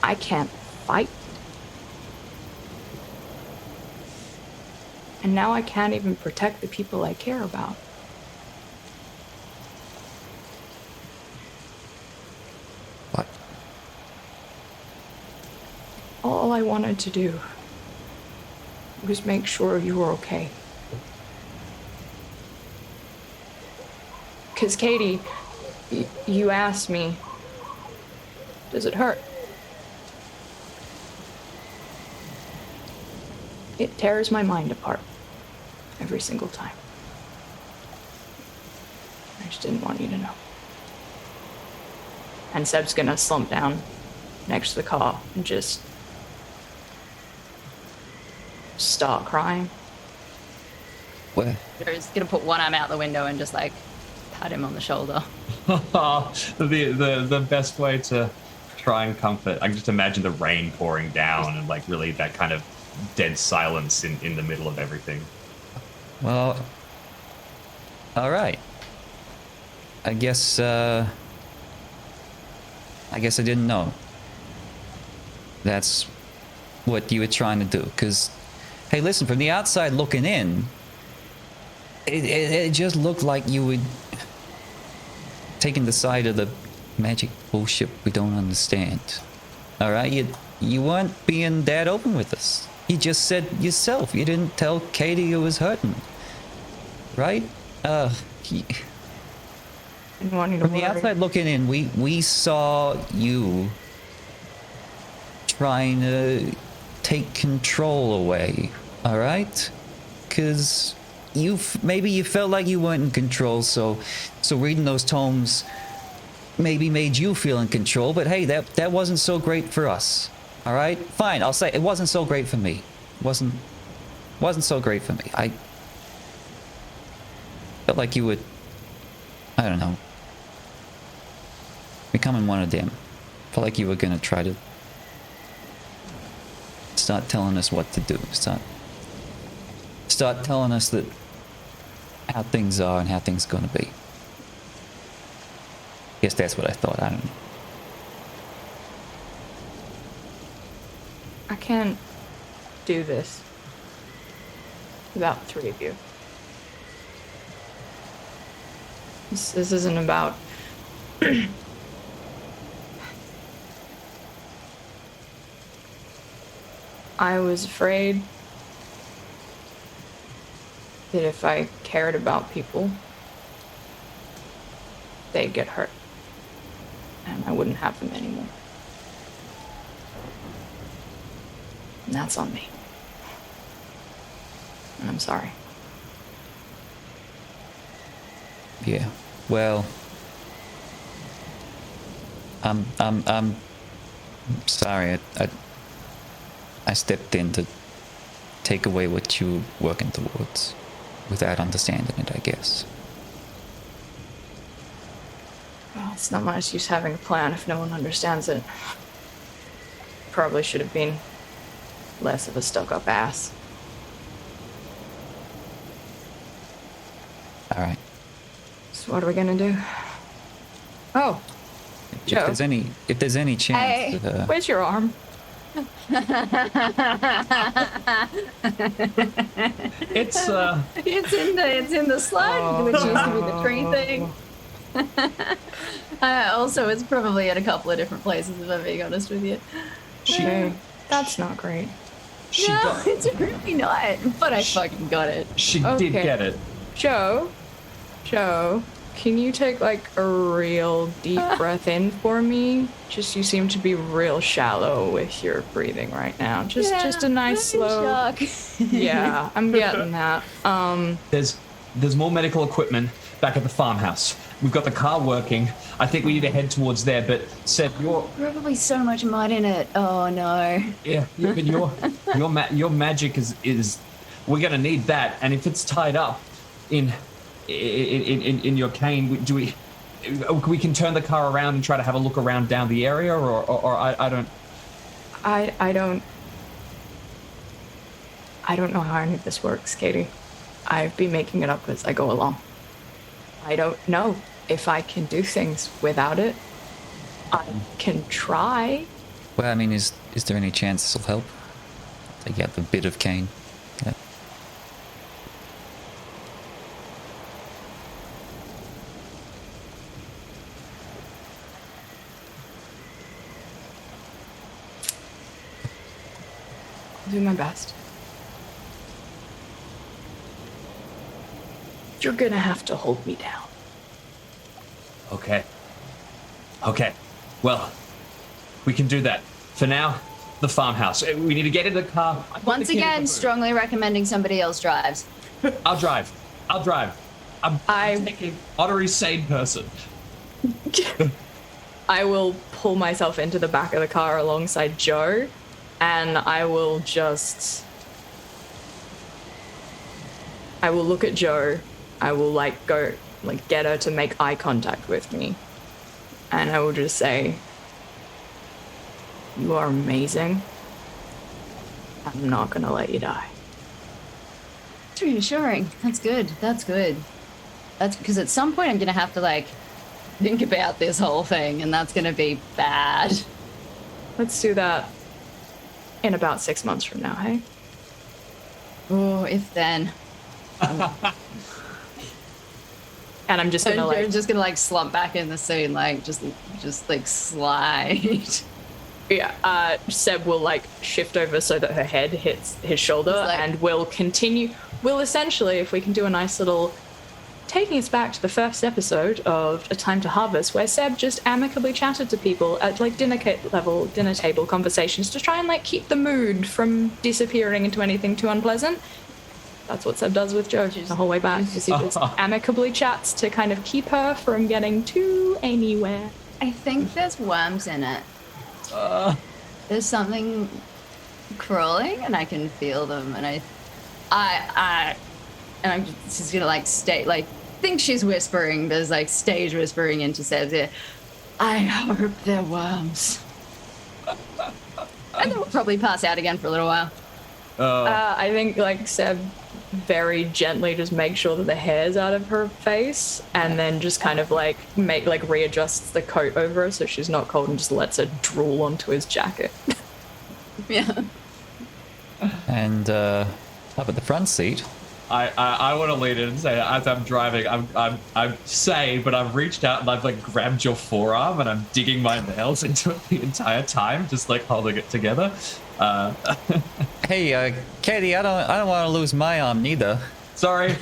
I can't fight. And now I can't even protect the people I care about. What? All I wanted to do was make sure you were okay. Because Katie, you asked me, does it hurt? It tears my mind apart every single time. I just didn't want you to know. And Seb's gonna slump down next to the car and just start crying. Where? Joe's gonna put one arm out the window and just like pat him on the shoulder. The best way to try and comfort. I can just imagine the rain pouring down and like really that kind of dead silence in the middle of everything. Well, all right. I guess I didn't know. That's what you were trying to do. Because, hey, listen, from the outside looking in, it just looked like you would taking the side of the magic bullshit we don't understand. All right, you weren't being that open with us. You just said yourself you didn't tell Katie you was hurting, right? I didn't want you to From the outside looking in, we saw you trying to take control away. All right, because maybe you felt like you weren't in control, so reading those tomes maybe made you feel in control. But hey, that wasn't so great for us. All right, fine. I'll say it wasn't so great for me. Wasn't so great for me. I felt like you would, I don't know, becoming one of them. Felt like you were gonna try to start telling us what to do. Start telling us that how things are and how things gonna be. Guess that's what I thought. I don't know. I can't do this without the three of you. This isn't about I was afraid that if I cared about people, they'd get hurt. And I wouldn't have them anymore. And that's on me. And I'm sorry. Yeah. Well, I'm sorry. I stepped in to take away what you were working towards without understanding it, I guess. Well, it's not much use having a plan if no one understands it. Probably should have been less of a stuck-up ass. All right. So what are we gonna do? Oh, Joe. If there's any chance, that, Where's your arm? It's It's in the slide, which used to be the tree thing. Also, it's probably at a couple of different places, if I'm being honest with you. Okay, that's not great. No, it's really not. But I fucking got it. She did Okay. get it. Joe, can you take like a real deep breath in for me? Just you seem to be real shallow with your breathing right now. Just a nice slow. Yeah, I'm getting that. There's more medical equipment back at the farmhouse. We've got the car working. I think we need to head towards there. But Seb, Probably so much mud in it. Oh no. but your magic is we're gonna need that. And if it's tied up in your cane, we can turn the car around and try to have a look around down the area, or I don't. I don't know how any of this works, Katie. I've been making it up as I go along. I don't know if I can do things without it. I can try. well, I mean, is there any chance this will help? Take out the bit of cane. Yeah. I'll do my best. You're gonna have to hold me down. Okay. Well, we can do that. For now, the farmhouse. We need to get in the car. Once again, strongly recommending somebody else drives. I'll drive. I'm taking honorary sane person. I will pull myself into the back of the car alongside Joe, and I will look at Joe. I will get her to make eye contact with me. And I will just say, "You are amazing. I'm not gonna let you die." It's reassuring. That's good. That's because at some point I'm gonna have to think about this whole thing, and that's gonna be bad. Let's do that in about 6 months from now, hey? Oh, if then. And I'm just gonna You're just gonna slump back in the seat, just slide. Yeah, Seb will shift over so that her head hits his shoulder, and we'll continue. We'll essentially, if we can do a nice little, taking us back to the first episode of A Time to Harvest, where Seb just amicably chatted to people at dinner table conversations to try and keep the mood from disappearing into anything too unpleasant. That's what Seb does with Jo the whole way back. He just amicably chats to kind of keep her from getting too anywhere. I think there's worms in it. There's something crawling, and I can feel them, and I'm just gonna think she's whispering. There's stage whispering into Seb's ear. I hope they're worms. And then we'll probably pass out again for a little while. I think Seb very gently just makes sure that the hair's out of her face, and then just kind of readjusts the coat over her so she's not cold, and just lets her drool onto his jacket. Yeah. And up at the front seat. I want to lean in and say, as I'm driving, I'm saying, but I've reached out and I've grabbed your forearm and I'm digging my nails into it the entire time, just holding it together. Hey, Katie, I don't want to lose my arm neither. Sorry,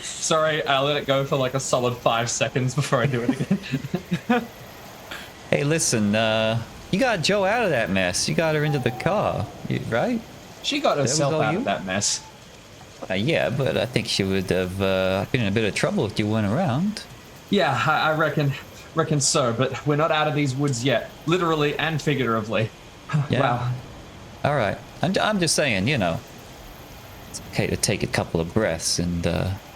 I let it go for a solid 5 seconds before I do it again. Hey, listen, you got Jo out of that mess. You got her into the car, right? She got herself all out you? of that mess. Yeah, but I think she would have been in a bit of trouble if you weren't around. Yeah, I reckon so. But we're not out of these woods yet, literally and figuratively. Yeah. Wow. All right. I'm just saying, you know, it's okay to take a couple of breaths and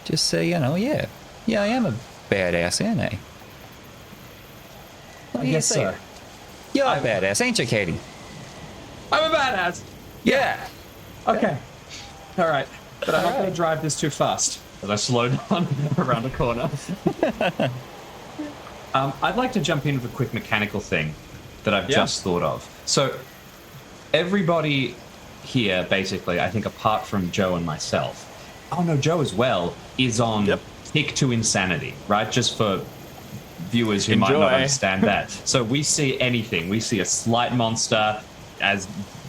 just say, you know, yeah, I am a badass, ain't I? What do you guess say? so. You're a badass, ain't you, Katie? I'm a badass. Yeah. Okay. All right. But I'm not going to drive this too fast as I slow down around a corner. I'd like to jump in with a quick mechanical thing that I've just thought of. So everybody here, basically, I think apart from Joe and myself, oh no, Joe as well, is on tick to insanity, right? Just for viewers who might not understand that. So we see anything. We see a slight monster, as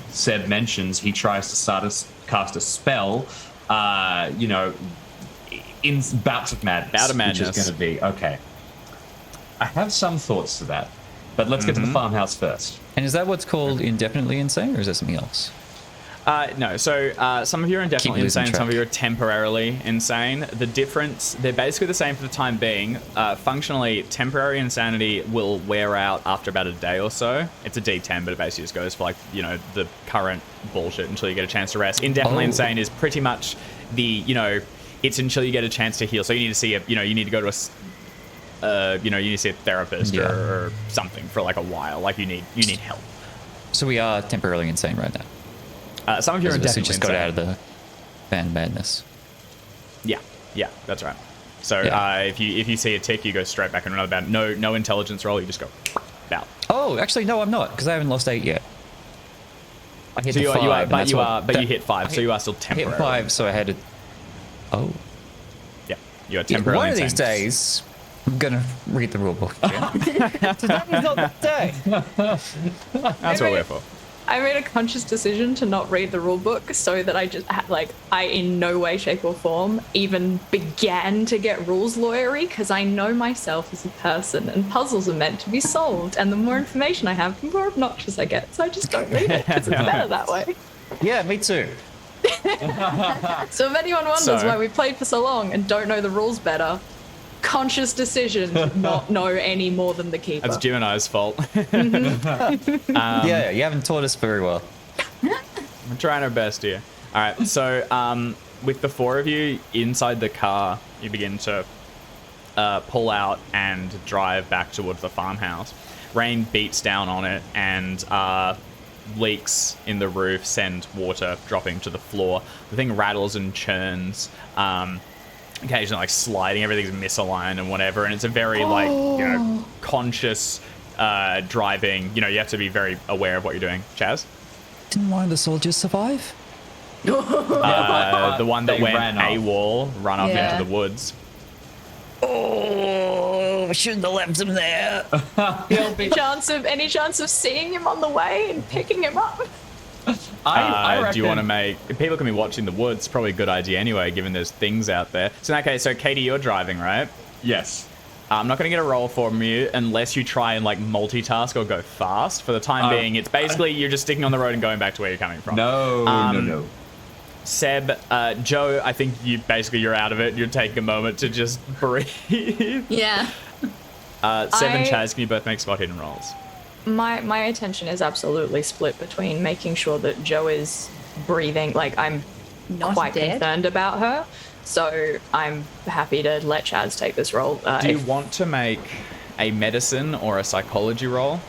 Seb mentions, he tries to cast a spell, you know, in bouts of madness. Bout of madness. Which is going to be, okay. I have some thoughts to that, but let's get to the farmhouse first. And is that what's called indefinitely insane, or is that something else? No, so some of you are indefinitely losing insane, some of track. you are temporarily insane. The difference, they're basically the same for the time being. Functionally, temporary insanity will wear out after about a day or so. It's a D10, but it basically just goes for, like, you know, the current bullshit until you get a chance to rest. Indefinitely insane is pretty much the, you know, it's until you get a chance to heal. So you need to see you need to go to you need to see a therapist or something for like a while. Like you need help. So we are temporarily insane right now. Some of you are We indefinitely just insane. got out of the fan madness. Yeah, that's right. So Yeah. if you see a tick, you go straight back into another bout. No intelligence roll. You just go bout. Oh, actually, no, I'm not, because I haven't lost 8 yet. I hit So the you 5, are, and but that's you what- are, but you hit 5. So you are still I temporary. hit 5, so I had to. Oh. Yeah, you are Yeah, temporarily one of these insane. days, I'm gonna read the rule book again. Today's not the day. That's what we're for. I made a conscious decision to not read the rule book so that I just I in no way, shape, or form even began to get rules lawyery, because I know myself as a person and puzzles are meant to be solved, and the more information I have, the more obnoxious I get. So I just don't read it because it's better that way. Yeah, me too. So if anyone wonders So- why we played for so long and don't know the rules better, conscious decision to not know any more than the keeper. That's Jim and I's fault. Yeah, you haven't taught us very well. We're trying our best here. All right, so with the 4 of you inside the car, you begin to pull out and drive back towards the farmhouse. Rain beats down on it, and leaks in the roof send water dropping to the floor. The thing rattles and churns, occasionally like sliding. Everything's misaligned and whatever, and it's a very like, you know, conscious driving. You know, you have to be very aware of what you're doing. Chaz? Didn't one of the soldiers survive? The one that They went ran off. AWOL, run off Yeah. into the woods. Oh, shouldn't have left him there. Any chance of seeing him on the way and picking him up? I reckon, Do you want to make... If people can be watching the woods, probably a good idea anyway, given there's things out there. So in that case, so Katie, you're driving, right? Yes. I'm not going to get a roll from you unless you try and like multitask or go fast. For the time being, it's basically you're just sticking on the road and going back to where you're coming from. No. Seb, Joe, I think you're out of it. You're taking a moment to just breathe. Yeah. Seb and Chaz, can you both make spot hidden rolls? My attention is absolutely split between making sure that Joe is breathing. Like, I'm Not quite dead. concerned about her, so I'm happy to let Chaz take this role. Do you want to make a medicine or a psychology roll?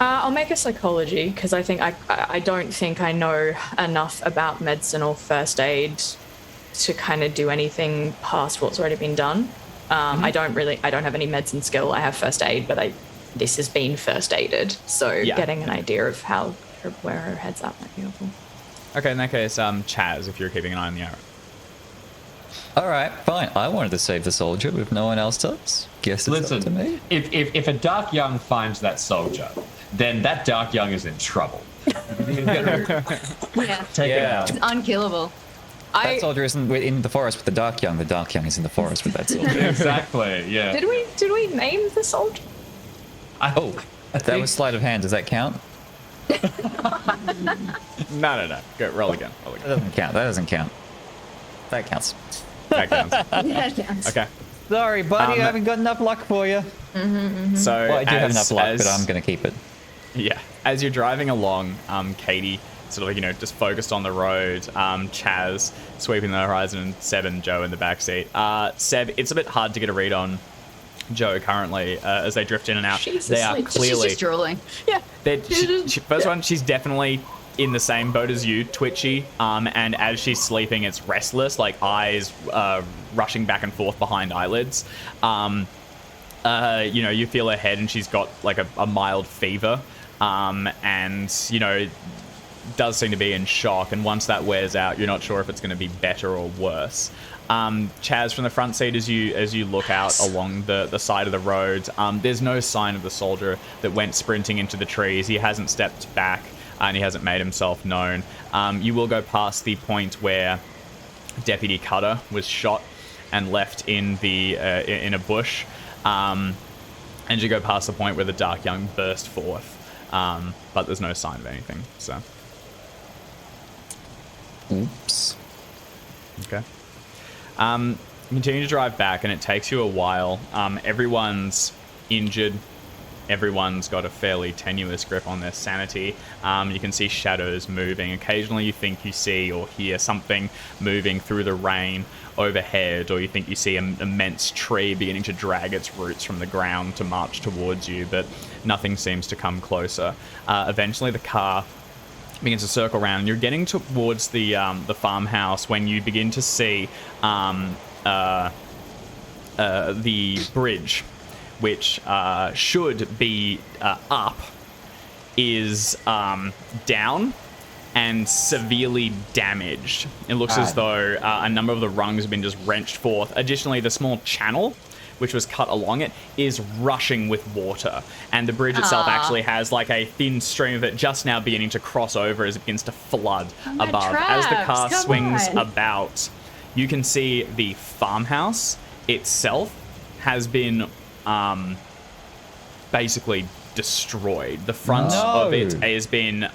I'll make a psychology, because I think I don't think I know enough about medicine or first aid to kind of do anything past what's already been done. I don't have any medicine skill. I have first aid, but this has been first aided, so getting an idea of where her head's at might be helpful. Okay, in that case, Chaz, if you're keeping an eye on the arrow. All right, fine. I wanted to save the soldier, but if no one else does, guess it's up to me. If a Dark Young finds that soldier, then that Dark Young is in trouble. Yeah. Take it out. It's unkillable. That soldier isn't in the forest with the Dark Young. The Dark Young is in the forest with that soldier. Exactly. Yeah. Did we name the soldier? Oh, that was sleight of hand. Does that count? No. Go, roll again. That doesn't count. That doesn't count. That counts. That counts. Yeah, it counts. Okay. Sorry, buddy, I haven't got enough luck for you. So Well, I do have enough luck, but as- I'm going to keep it. Yeah, as you're driving along, Katie sort of like, you know, just focused on the road. Chaz sweeping the horizon, and Seb and Joe in the backseat. Seb, it's a bit hard to get a read on Joe currently as they drift in and out. She's They are asleep. She's clearly. just drooling. Yeah. First one, she's definitely in the same boat as you, twitchy. And as she's sleeping, it's restless, like eyes rushing back and forth behind eyelids. You know, you feel her head, and she's got like a mild fever. And you know, does seem to be in shock. And once that wears out, you're not sure if it's going to be better or worse. Chaz, from the front seat, as you look out along the side of the road, there's no sign of the soldier that went sprinting into the trees. He hasn't stepped back, and he hasn't made himself known. You will go past the point where Deputy Cutter was shot and left in a bush, and you go past the point where the Dark Young burst forth, but there's no sign of anything. So, Oops. okay. Continue to drive back, and it takes you a while. Everyone's injured. Everyone's got a fairly tenuous grip on their sanity. You can see shadows moving. Occasionally you think you see or hear something moving through the rain overhead, or you think you see an immense tree beginning to drag its roots from the ground to march towards you, but nothing seems to come closer. Eventually the car begins to circle around, and you're getting towards the farmhouse when you begin to see the bridge, which should be up, is down and severely damaged. It looks as though a number of the rungs have been just wrenched forth. Additionally, the small channel which was cut along it is rushing with water, and the bridge itself actually has like a thin stream of it just now beginning to cross over as it begins to flood above. As the car traps, come swings on. about, you can see the farmhouse itself has been basically destroyed. The front of it has been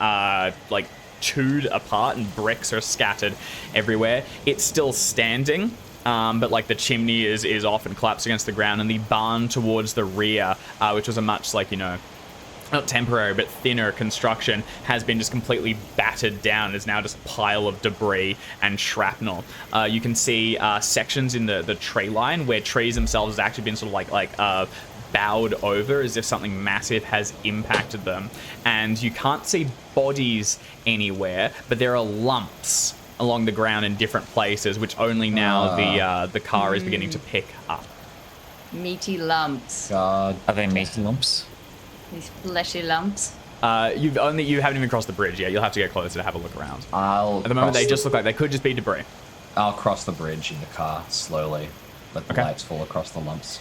like chewed apart, and bricks are scattered everywhere. It's still standing, but like the chimney is off and collapsed against the ground, and the barn towards the rear, which was a much like, you know, not temporary but thinner construction, has been just completely battered down. Is now just a pile of debris and shrapnel. You can see sections in the tree line where trees themselves have actually been sort of like bowed over as if something massive has impacted them, and you can't see bodies anywhere, but there are lumps along the ground in different places, which only now the car is beginning to pick up. Meaty lumps. God. Are they meaty lumps? These fleshy lumps. You haven't even crossed the bridge yet. You'll have to get closer to have a look around. At the moment, cross they just look like they could just be debris. I'll cross the bridge in the car slowly. Let the lights fall across the lumps.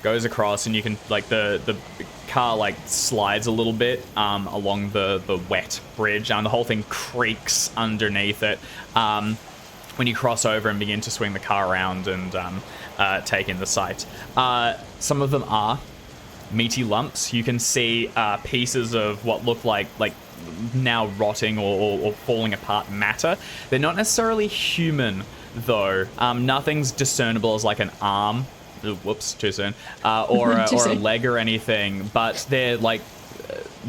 Goes across, and you can like the car like slides a little bit along the wet bridge, and the whole thing creaks underneath it. When you cross over and begin to swing the car around and take in the sight, some of them are meaty lumps. You can see pieces of what look like now rotting or falling apart matter. They're not necessarily human though. Nothing's discernible as like an arm. Ooh, whoops, too soon. Or a leg or anything, but they're like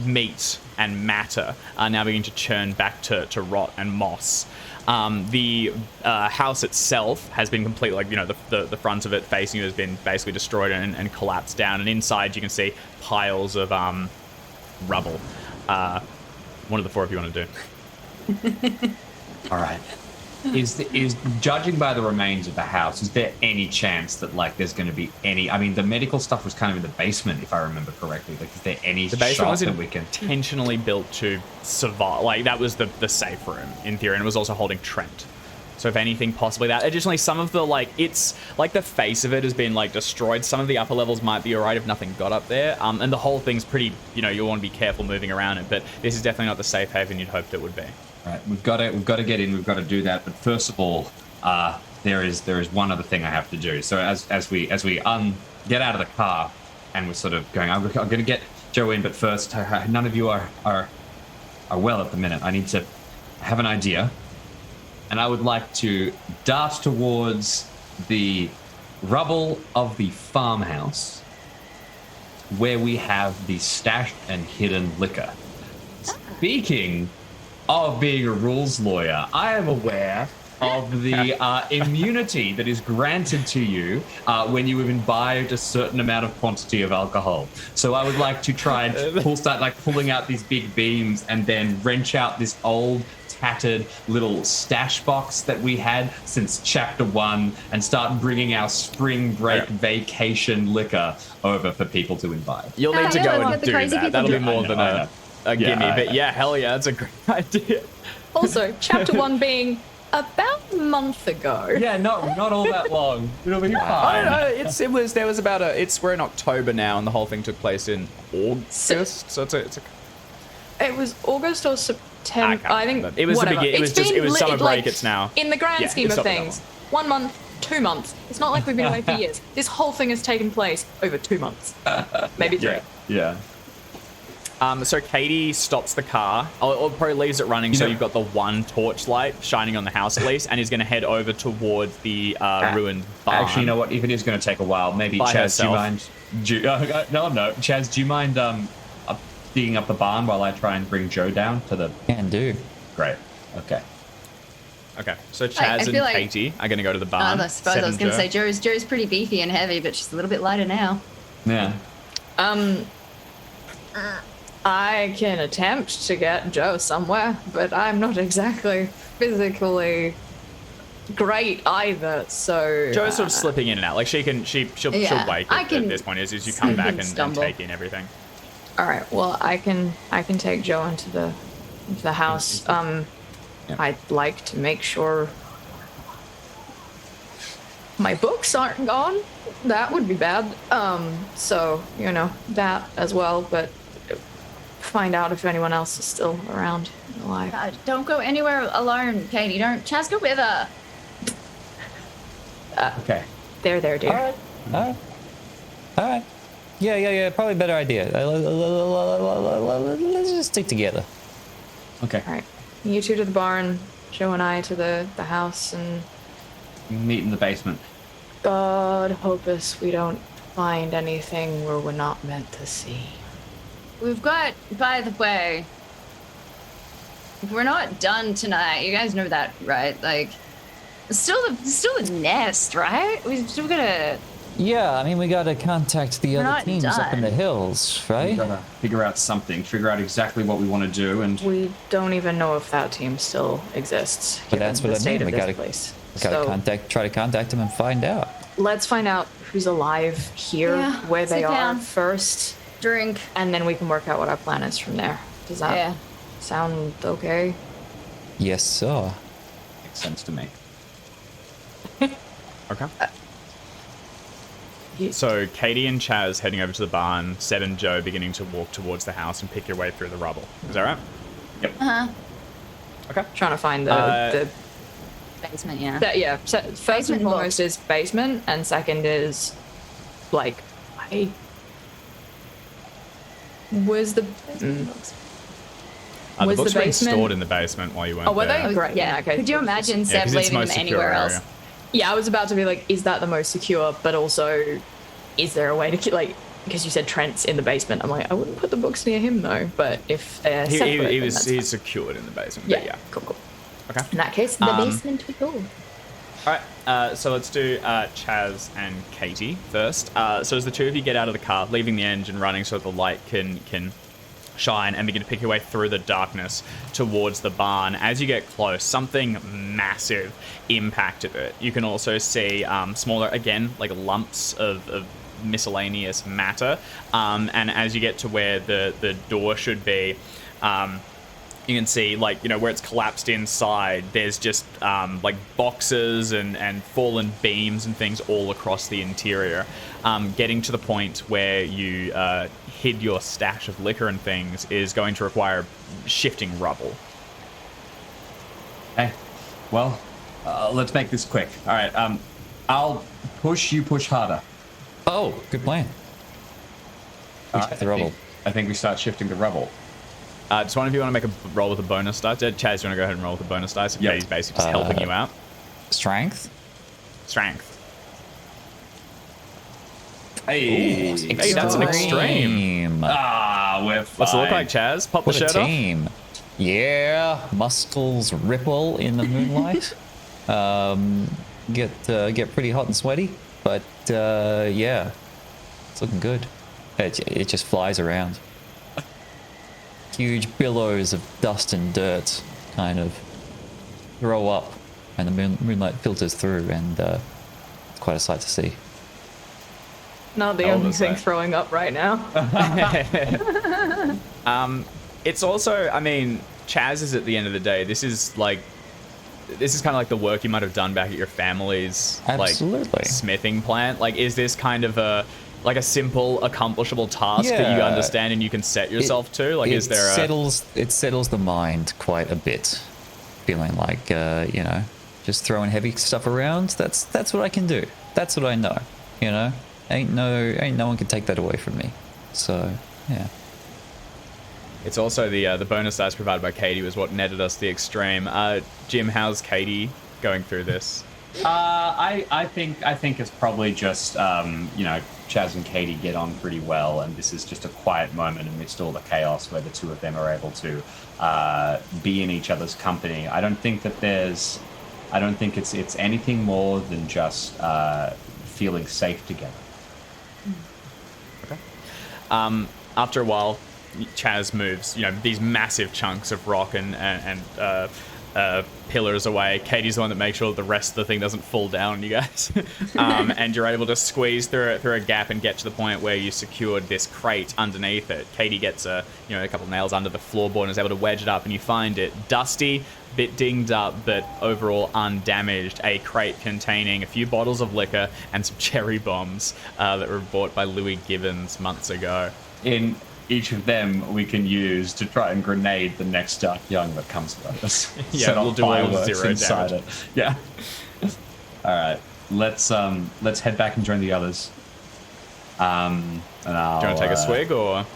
meat and matter are now beginning to churn back to rot and moss. The house itself has been completely, like, you know, the front of it facing you has been basically destroyed and collapsed down, and inside you can see piles of rubble. One of the four if you want to do. All right. Is judging by the remains of the house, is there any chance that like there's going to be any? I mean, the medical stuff was kind of in the basement, if I remember correctly. Like, is there any The basement shot was that we can? intentionally built to survive. Like, that was the safe room in theory, and it was also holding Trent. So if anything, possibly that. Additionally, some of the it's like the face of it has been like destroyed. Some of the upper levels might be alright if nothing got up there. And the whole thing's pretty. You know, you'll want to be careful moving around it. But this is definitely not the safe haven you'd hoped it would be. Right, we've got to get in. We've got to do that. But first of all, there is one other thing I have to do. So as we get out of the car, and we're sort of going, I'm going to get Joe in. But first, none of you are well at the minute. I need to have an idea, and I would like to dart towards the rubble of the farmhouse where we have the stashed and hidden liquor. Speaking of being a rules lawyer, I am aware of the immunity that is granted to you when you have imbibed a certain amount of quantity of alcohol. So I would like to try and start like pulling out these big beams and then wrench out this old tattered little stash box that we had since chapter 1 and start bringing our spring break vacation liquor over for people to imbibe. You'll need to yeah, go let's and get the do crazy that. people That'll be do- more than a gimme. I But know. yeah, hell yeah, that's a great idea. Also, chapter 1 being about a month ago. Yeah, not all that long. It'll be I fine. don't know. We're in October now, and the whole thing took place in August. So it's a It was August or September. I think it was whatever. the beginning. It was summer break. It's now. In the grand Yeah, scheme it's of not that things, 1 month, 2 months. It's not like we've been away for years. This whole thing has taken place over 2 months, maybe 3. Yeah. So Katie stops the car, or probably leaves it running, so know- you've got the one torchlight shining on the house at least, and he's going to head over towards the ruined barn. Actually, you know what? Even it's going to take a while. Maybe By Chaz, do you herself. mind? No. Chaz, do you mind digging up the barn while I try and bring Joe down to the? Can do. Great. Okay. Okay, so I Chaz feel and like- Katie are going to go to the barn. I suppose I was going to say Joe's pretty beefy and heavy, but she's a little bit lighter now. Yeah. I can attempt to get Joe somewhere, but I'm not exactly physically great either. So Joe's sort of slipping in and out. Like she'll Yeah, wake I at can- this point as you come back and stumble. take in everything. all right. Well, I can take Joe into the house. I'd like to make sure my books aren't gone. That would be bad. So that as well, but find out if anyone else is still around and alive. Don't go anywhere alone, Katie. Don't. Chaz, go with her. Okay. There, dear. All right. Yeah. Probably a better idea. Let's just stick together. Okay. All right. You two to the barn, Joe and I to the house, and Meet in the basement. God help us we don't find anything where we're not meant to see. We've got, by the way, we're not done tonight. You guys know that, right? Like, it's still the nest, right? We've still gotta. Yeah, I mean, we gotta contact the We're other not teams up in done. the hills, We right? gotta figure out something. Figure out exactly what we want to do, and We don't even know if that team still exists. But that's given what the I state mean. of We this gotta place. try to contact them and find out. Let's find out who's alive here, Yeah, where they sit are down. first, Drink. and then we can work out what our plan is from there. Does that Yeah. sound okay? Yes, sir. makes sense to me. Okay. So Katie and Chaz heading over to the barn, Seb and Joe beginning to walk towards the house and pick your way through the rubble. Is that right? Okay. Trying to find Uh, the Basement, yeah. first and Basement foremost books. is basement, and second is like was the The Was the books were basement- stored in the basement while you weren't Oh, were there. they? Great, Yeah. in that case. Could you imagine Yeah, Seb 'cause it's leaving them most secure anywhere else? area. Yeah, I was about to be like, is that the most secure? But also, is there a way to keep because you said Trent's in the basement. I'm like, I wouldn't put the books near him though. But if they're separate, then that's He's secured in the basement. fine. But yeah. Cool. Okay. In that case, the basement we go. All right, so let's do Chaz and Katie first. So as the two of you get out of the car, leaving the engine running so the light can shine and begin to pick your way through the darkness towards the barn. As you get close, something massive impacted it. You can also see smaller, again, like lumps of miscellaneous matter. And as you get to where the door should be, you can see, where it's collapsed inside, there's just, boxes and fallen beams and things all across the interior. Getting to the point where you hid your stash of liquor and things is going to require shifting rubble. Hey, well, let's make this quick. All right, I'll push, you push harder. Oh, good plan. The rubble. I think we start shifting the rubble. Just one of you want to make a roll with a bonus dice? Chaz, you want to go ahead and roll with a bonus dice? Yep. Katie's basically just helping you out. Strength. Strength. Hey, Hey, that's an extreme. Ah, we're fine. What's it look like, Chaz? Pop the What a shirt off. team. Yeah, muscles ripple in the moonlight. Get pretty hot and sweaty, but yeah, it's looking good. It just flies around. Huge billows of dust and dirt kind of throw up, and the moonlight filters through, and it's quite a sight to see. Not the How old only is thing that? throwing up right now. It's also, I mean, Chaz is at the end of the day. This is kind of like the work you might have done back at your family's Absolutely. like smithing plant. Like, is this kind of a simple, accomplishable task that you Yeah. understand and you can set yourself to? Like, is there it settles the mind quite a bit, feeling like just throwing heavy stuff around. That's what I can do. That's what I know. Ain't no one can take that away from me. So yeah. It's also the bonus dice provided by Katie was what netted us the extreme. Jim, how's Katie going through this? I think it's probably just Chaz and Katie get on pretty well, and this is just a quiet moment amidst all the chaos where the two of them are able to be in each other's company. I don't think it's anything more than just feeling safe together. Okay. After a while, Chaz moves, these massive chunks of rock and pillars away. Katie's the one that makes sure that the rest of the thing doesn't fall down on you guys. And you're able to squeeze through a gap and get to the point where you secured this crate underneath it. Katie gets a couple nails under the floorboard and is able to wedge it up, and you find it dusty, bit dinged up, but overall undamaged. A crate containing a few bottles of liquor and some cherry bombs that were bought by Louis Gibbons months ago. In each of them we can use to try and grenade the next Dark Young that comes with us. Yeah, Set we'll off do all fireworks 0 inside damage. it. Yeah. All right. Let's head back and join the others. And I'll, Do you want to take a swig or?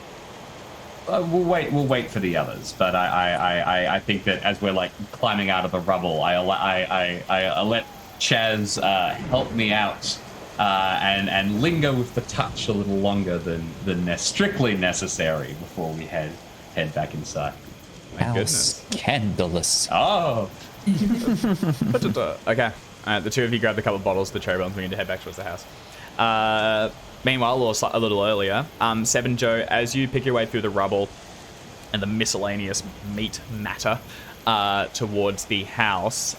We'll wait for the others. But I think that as we're like climbing out of the rubble, I let Chaz help me out. And linger with the touch a little longer than strictly necessary before we head back inside. My How goodness. scandalous. Oh, Okay. The two of you grab the couple of bottles, the cherry bombs, we need to head back towards the house. Meanwhile, a little earlier, Seven Joe, as you pick your way through the rubble and the miscellaneous meat matter towards the house,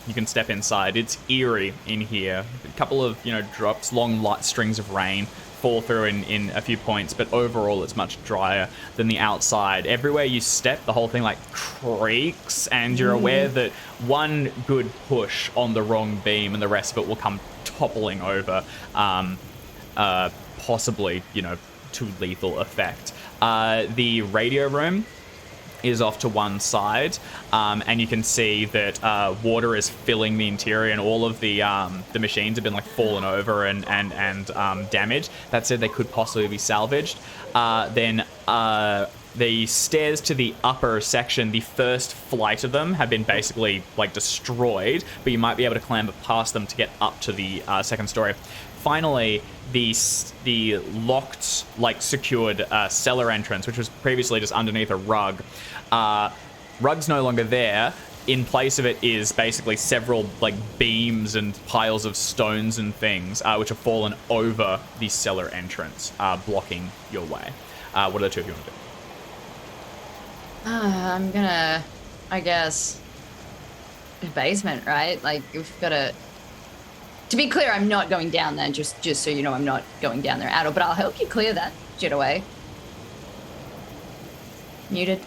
you can step inside. It's eerie in here. A couple of drops, long light strings of rain fall through in a few points, but overall it's much drier than the outside. Everywhere you step, the whole thing like creaks, and you're aware that one good push on the wrong beam and the rest of it will come toppling over, possibly to lethal effect. The radio room is off to one side, and you can see that water is filling the interior, and all of the machines have been like fallen over and damaged. That said, they could possibly be salvaged. Then the stairs to the upper section, the first flight of them have been basically like destroyed, but you might be able to clamber past them to get up to the second story. Finally, the locked, like secured cellar entrance, which was previously just underneath a rug. Rug's no longer there. In place of it is basically several like beams and piles of stones and things, which have fallen over the cellar entrance, blocking your way. What are the two of you want to do? I'm gonna, I guess, basement, right? Like, we've got to... To be clear, I'm not going down there, just so you know, I'm not going down there at all, but I'll help you clear that shit away. Muted.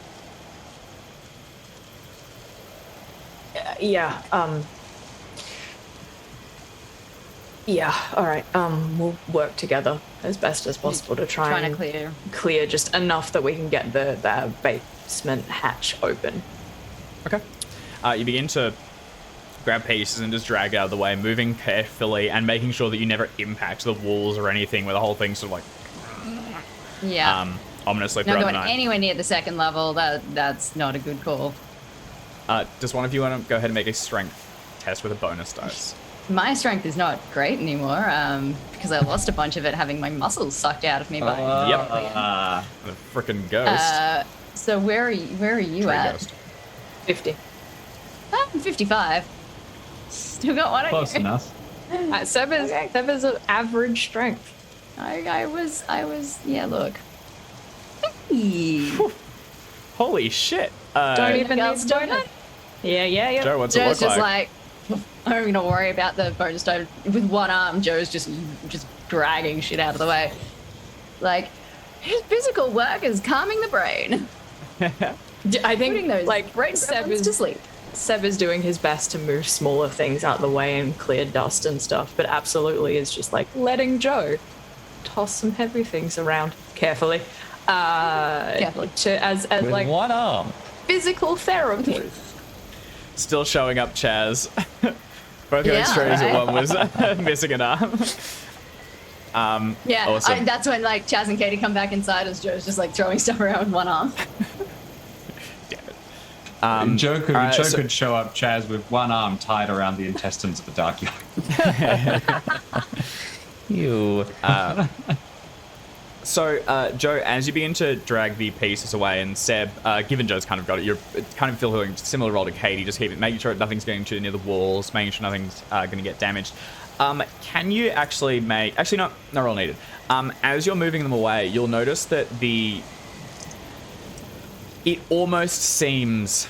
Yeah, all right. We'll work together as best as possible to try Trying and to clear just enough that we can get the basement hatch open. Okay. You begin to grab pieces and just drag it out of the way, moving carefully and making sure that you never impact the walls or anything, where the whole thing's sort of like Yeah. ominously Not throughout the going night. anywhere near the second level. That's not a good call. Does one of you want to go ahead and make a strength test with a bonus dice? my strength is not great anymore because I lost a bunch of it having my muscles sucked out of me by The frickin' ghost. So where are you Tree at? ghost. 50. I'm 55. Still got one. Close enough. Seb is an average strength. I was. Yeah, look. Hey. Holy shit. Don't even Look need out, to join it. Yeah. Joe, what's it Joe's look just like? I'm not gonna worry about the bonus stone. With one arm, Joe's just dragging shit out of the way. Like, his physical work is calming the brain. I think Putting those like brain Seb cells to sleep. Seb is doing his best to move smaller things out of the way and clear dust and stuff, but absolutely is just like letting Joe toss some heavy things around carefully. Carefully. As With like one arm. physical therapy. Still showing up, Chaz. Both got Yeah, extremes, right. and one was missing an arm. Yeah, Awesome. that's when like Chaz and Katie come back inside as Joe's just like throwing stuff around with one arm. Damn it. Joe could alright, so- could show up, Chaz, with one arm tied around the intestines of the dark yard. You. So, Joe, as you begin to drag the pieces away, and Seb, given Joe's kind of got it, you're kind of feeling similar role to Katie, just making sure nothing's going too near the walls, making sure nothing's going to get damaged. Can you actually make... Actually, no roll needed. As you're moving them away, you'll notice that it almost seems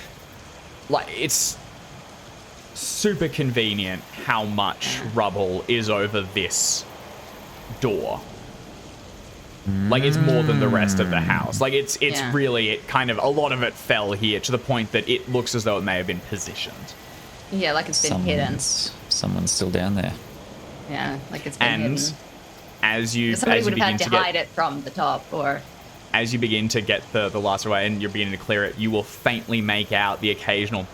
like it's super convenient how much rubble is over this door. Like, it's more than the rest of the house. Like, it's Yeah. really, it kind of, a lot of it fell here to the point that it looks as though it may have been positioned. Yeah, like it's been hidden. Someone's still down there. Yeah, like it's been And hidden. as you Somebody would have begin had to to hide get, it from the top, or as you begin to get the last away and you're beginning to clear it, you will faintly make out the occasional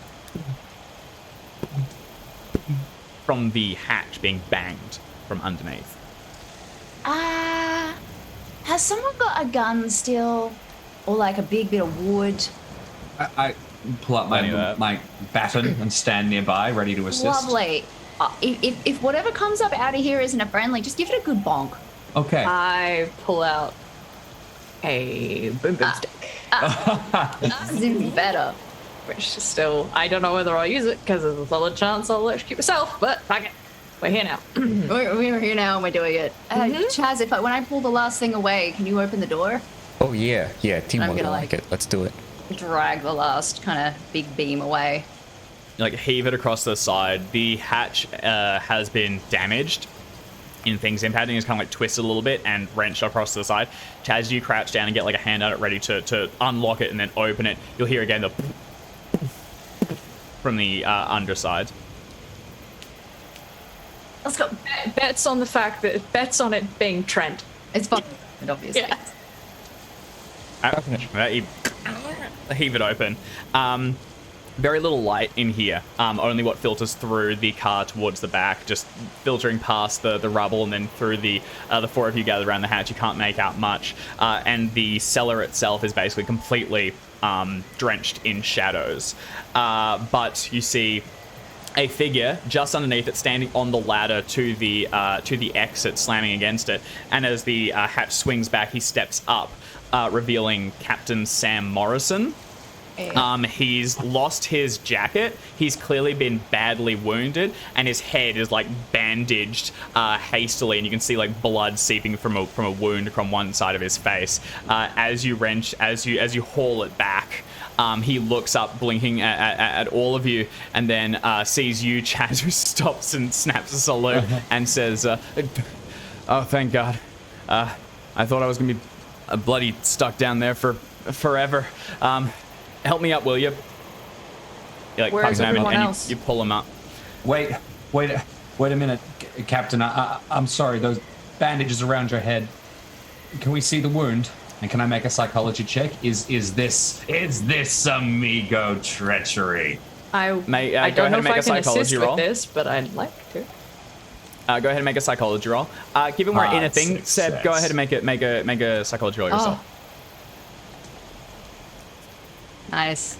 from the hatch being banged from underneath. has someone got a gun still, or like a big bit of wood? I pull up Plenty of that. my baton and stand nearby, ready to assist. Lovely. If whatever comes up out of here isn't a friendly, just give it a good bonk. Okay. I pull out a boom stick, This is even better. which is still, I don't know whether I'll use it because there's a solid chance I'll electrocute myself, but fuck it. We're here now. We're here now and we're doing it. Chaz, when I pull the last thing away, can you open the door? Oh, yeah. Teamwork, gonna, I like it. Let's do it. Drag the last kind of big beam away. Like, heave it across the side. The hatch has been damaged in things impacting. It's kind of like twisted a little bit and wrenched across to the side. Chaz, you crouch down and get like a hand at it ready to unlock it and then open it. You'll hear again the from the underside. Let's go. Bets on on it being Trent. It's fun, obviously. Yeah. Heave it open. Very little light in here. Only what filters through the car towards the back, just filtering past the rubble and then through the four of you gathered around the hatch. You can't make out much. And the cellar itself is basically completely drenched in shadows. But you see a figure just underneath it, standing on the ladder to the exit, slamming against it. And as the hatch swings back, he steps up, revealing Captain Sam Morrison. He's lost his jacket. He's clearly been badly wounded, and his head is like bandaged hastily, and you can see like blood seeping from a wound from one side of his face. As you haul it back, he looks up, blinking at all of you, and then sees you, Chaz, who stops and snaps a salute and says, "Oh, thank God! I thought I was gonna be bloody stuck down there for forever. Help me up, will you?" He like Where's comes down everyone and else? you pull him up. Wait a minute, Captain. I'm sorry. Those bandages around your head. Can we see the wound? And can I make a psychology check? Is this amigo treachery? I Go don't ahead know and if make I a can psychology assist roll. with this, but I'd like to. Go ahead and make a psychology roll. Given we're in a thing, Success. Seb, go ahead and make a psychology roll yourself. Nice.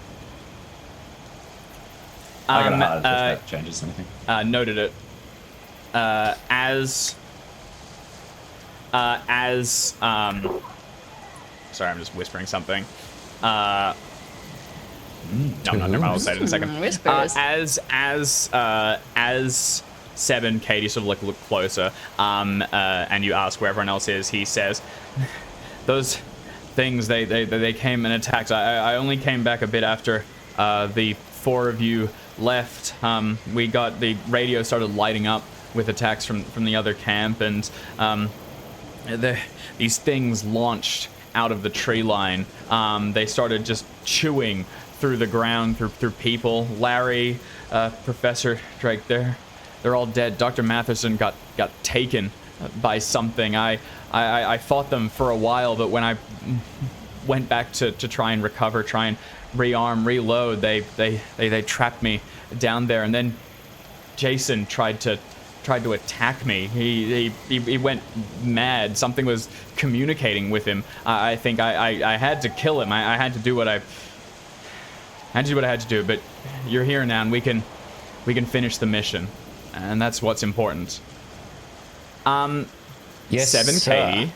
I got a hard if that changes anything. Noted it. sorry, I'm just whispering something. No, I'm not. Never mind. I'll say it in a second. Whispers. As Seb and Katie sort of like look closer, and you ask where everyone else is, he says, "Those things they came and attacked. I only came back a bit after the 4 of you left. We got the radio started lighting up with attacks from the other camp, and these things launched out of the tree line. They started just chewing through the ground, through people. Larry, Professor Drake, they're all dead. Dr. Matheson got taken by something. I fought them for a while, but when I went back to try and recover, try and rearm, reload, they trapped me down there, and then Jason tried to attack me. He went mad. Something was communicating with him. I think I had to kill him. I had to do what I had to do. But you're here now, and we can finish the mission, and that's what's important. Yes, 7 sir. Katie.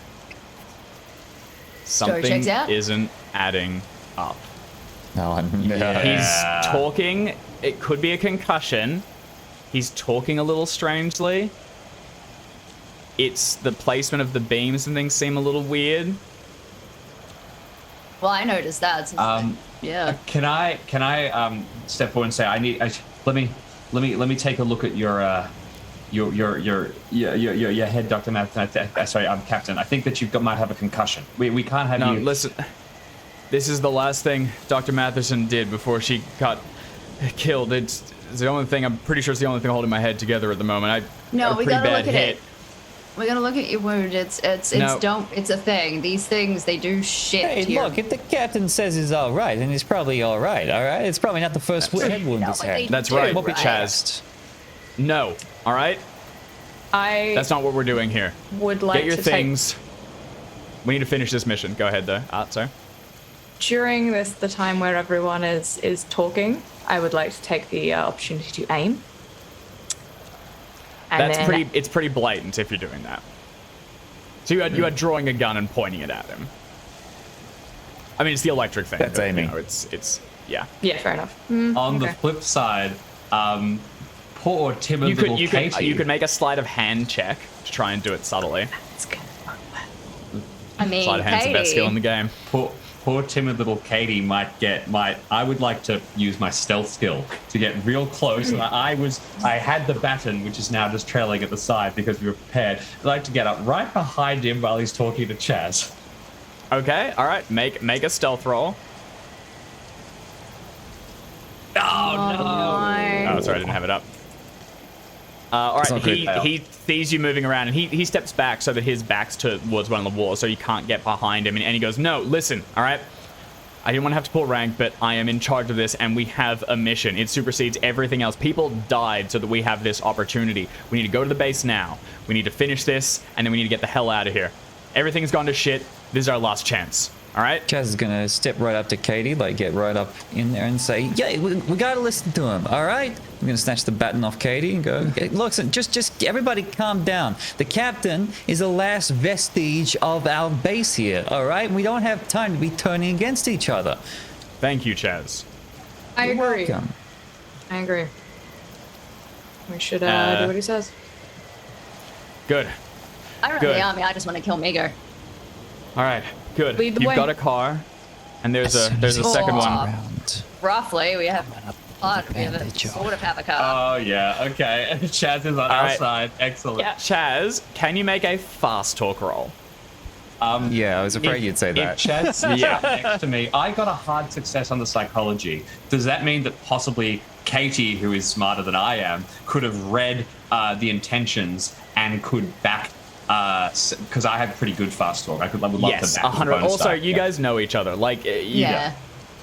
Something checks out. isn't adding up. Oh, no. He's talking. It could be a concussion. He's talking a little strangely. It's the placement of the beams and things seem a little weird. Well, I noticed that. Yeah. Can I step forward and say let me take a look at your head, Dr. Matheson. Sorry, I'm Captain. I think that might have a concussion. We can't have you. No, listen. This is the last thing Dr. Matheson did before she got killed. It's the only thing. I'm pretty sure it's the only thing holding my head together at the moment. We pretty gotta bad look at hit. it. We're gonna look at your wound. It's No. it's a thing. These things, they do shit. Hey, to your- look, if the captain says he's all right, then he's probably all right, all right? It's probably not the first head wound No, he's but had. they That's do, right, Won't be right? Chaz. No. All right. That's not what we're doing here. would like Get your to things. We need to finish this mission. Go ahead, though. Sorry. during the time where everyone is talking, I would like to take the opportunity to aim. And It's pretty blatant if you're doing that. So you are drawing a gun and pointing it at him. I mean, it's the electric thing. That's but, aiming. You know, it's yeah. Yeah, fair enough. On the Okay. flip side, poor timid You little could Katie. you could make a sleight of hand check to try and do it subtly. That's good. I mean, Sleight of hand's the best skill in the Katie. game. Poor timid little Katie I would like to use my stealth skill to get real close. And I had the baton, which is now just trailing at the side because we were prepared. I'd like to get up right behind him while he's talking to Chaz. Okay. All right. Make a stealth roll. Oh, sorry, I didn't have it up. All right, not great. he sees you moving around, and he steps back so that his back's towards one of the walls, so you can't get behind him. And he goes, "No, listen, all right? I didn't want to have to pull rank, but I am in charge of this, and we have a mission. It supersedes everything else. People died so that we have this opportunity. We need to go to the base now. We need to finish this, and then we need to get the hell out of here. Everything's gone to shit. This is our last chance. All right?" Chaz is gonna step right up to Katie, like get right up in there and say, "Yeah, we gotta listen to him. All right." I'm gonna snatch the baton off Katie and go, "Hey, look, just everybody calm down. The captain is the last vestige of our base here. All right, we don't have time to be turning against each other." Thank you, Chaz. I agree. Welcome. I agree. We should do what he says. Good. I don't know Good. the army. I just want to kill Migo. All right. Good. Lead the You've way. got a car, and there's a second one. Around. Roughly, we have bandage sort of have a car. Oh, yeah. Okay. Chaz is on our right. side. Excellent. Yeah. Chaz, can you make a fast talk roll? Yeah, I was afraid you'd say If that. Chaz sat next to me, I got a hard success on the psychology. Does that mean that possibly Katie, who is smarter than I am, could have read the intentions and could back? Because I have pretty good fast talk. I would love Yes, to back 100. the bonus Also, die. you Yeah. guys know each other, like Yeah.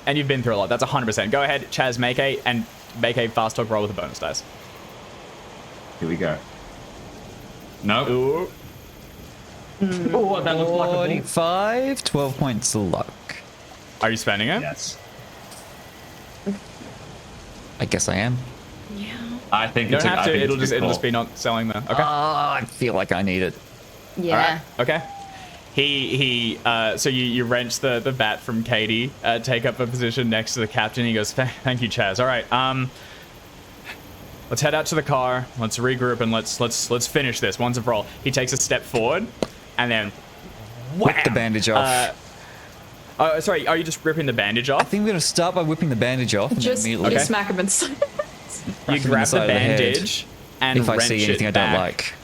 and you've been through a lot. That's 100%. Go ahead, Chaz, make a fast talk roll with a bonus dice. Here we go. No. Ooh. Oh, that looks like a ball. 45, 12 points of luck. Are you spending it? Yes. I guess I am. Yeah. I think You it's don't a, have I to. think It'll it's a just good be call. not selling the. Okay. I feel like I need it. Yeah. All right. Okay. So you wrench the bat from Katie, take up a position next to the captain. He goes, "Thank you, Chaz. All right. Let's head out to the car. Let's regroup and let's finish this once and for all." He takes a step forward, and then Whip the bandage off. Sorry, are you just ripping the bandage I off? think we're going to start by whipping the bandage off and Just then immediately smack him in the side. You him in grab the side the of the head bandage and if I wrench see anything I it don't back. like.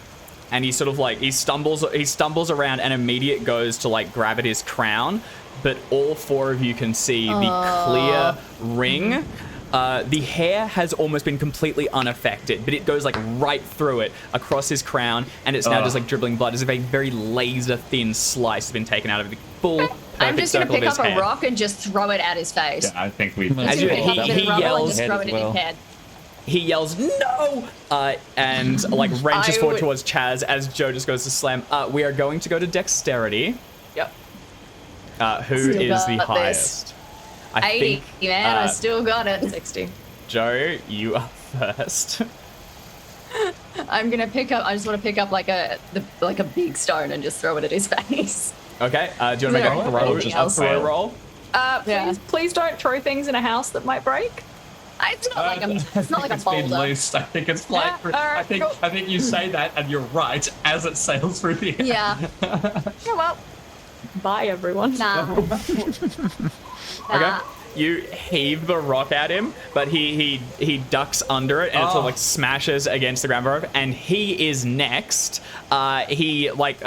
And he sort of like he stumbles around and immediate goes to like grab at his crown, but all four of you can see the clear ring. The hair has almost been completely unaffected, but it goes like right through it across his crown, and it's now just like dribbling blood as if a very laser thin slice has been taken out of the full I'm perfect just gonna circle of pick his up a head. rock and just throw it at his face. Yeah, I think we. I'm As just you- gonna pick up a bit he of rubble and yells- just throw it Head at as his well. head. He yells no, and like wrenches I forward would- towards Chaz as Joe just goes to slam. We are going to go to dexterity. Yep. Who Still is the got this. highest? I 80, think, man. I still got it. 60. Joe, you are first. I'm gonna pick up. I just want to pick up like a big stone and just throw it at his face. Okay. Do you want to make There, a throw, anything else? roll? Yeah. Please don't throw things in a house that might break. It's not like it's not like a It's been boulder. loose. I think it's flying Yeah, through. alright, cool. I think you say that and you're right as it sails through the air. Yeah. Yeah, well, bye everyone. Nah. Okay. Nah. You heave the rock at him, but he ducks under it and it sort of like smashes against the ground above, and he is next. He like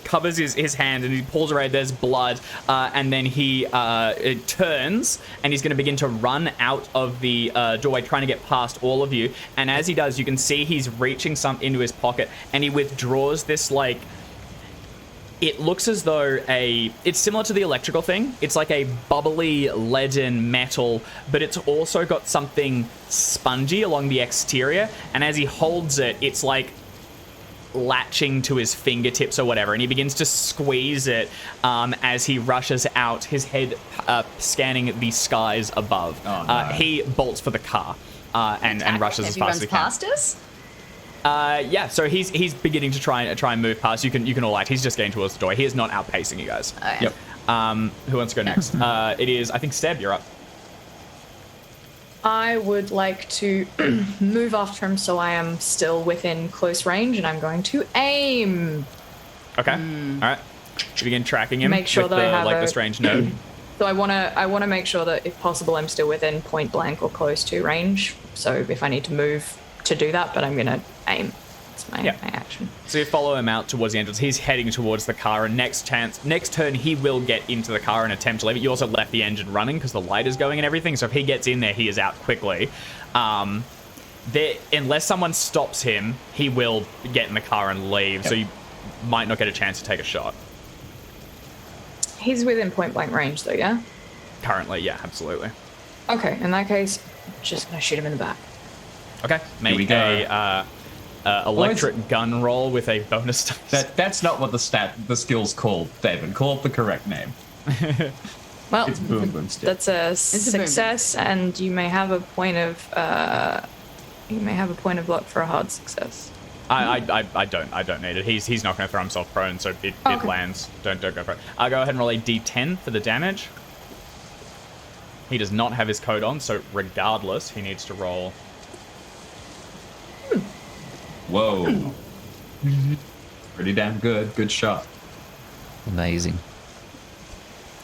covers his hand and he pulls away. There's blood, and then he it turns and he's going to begin to run out of the doorway, trying to get past all of you. And as he does, you can see he's reaching some into his pocket, and he withdraws this like. It looks as though it's similar to the electrical thing. It's like a bubbly leaden metal, but it's also got something spongy along the exterior. And as he holds it, it's like latching to his fingertips or whatever. And he begins to squeeze it as he rushes out, his head scanning the skies above. Oh, no. He bolts for the car and rushes as He fast runs as he can. past us. Yeah, so he's beginning to try and move past. You can all act. He's just getting towards the door. He is not outpacing you guys. Okay. Yep. Who wants to go next? It is, I think, Seb, you're up. I would like to move after him so I am still within close range, and I'm going to aim. Okay. All right. You begin tracking him. Make sure with that I the, have like a- the strange note. So I wanna make sure that if possible I'm still within point blank or close to range. So if I need to move to do that, but I'm gonna aim. It's my action. So you follow him out towards the entrance. He's heading towards the car, and next turn he will get into the car and attempt to leave it. You also left the engine running because the light is going and everything. So if he gets in there, he is out quickly. Unless someone stops him, he will get in the car and leave. So you might not get a chance to take a shot. He's within point blank range though, yeah? Currently, yeah, absolutely. Okay, in that case, just gonna shoot him in the back. Okay, make we go. a electric gun roll with a bonus dice. That's not what the skill's called, David. Call it the correct name. Well, It's boom boom still. that's a a boom. success, and you may have a point of luck for a hard success. I don't need it. He's not going to throw himself prone, so it Okay. lands. Don't go for it. I'll go ahead and roll a d10 for the damage. He does not have his coat on, so regardless, he needs to roll. Whoa. Pretty damn good. Good shot. Amazing.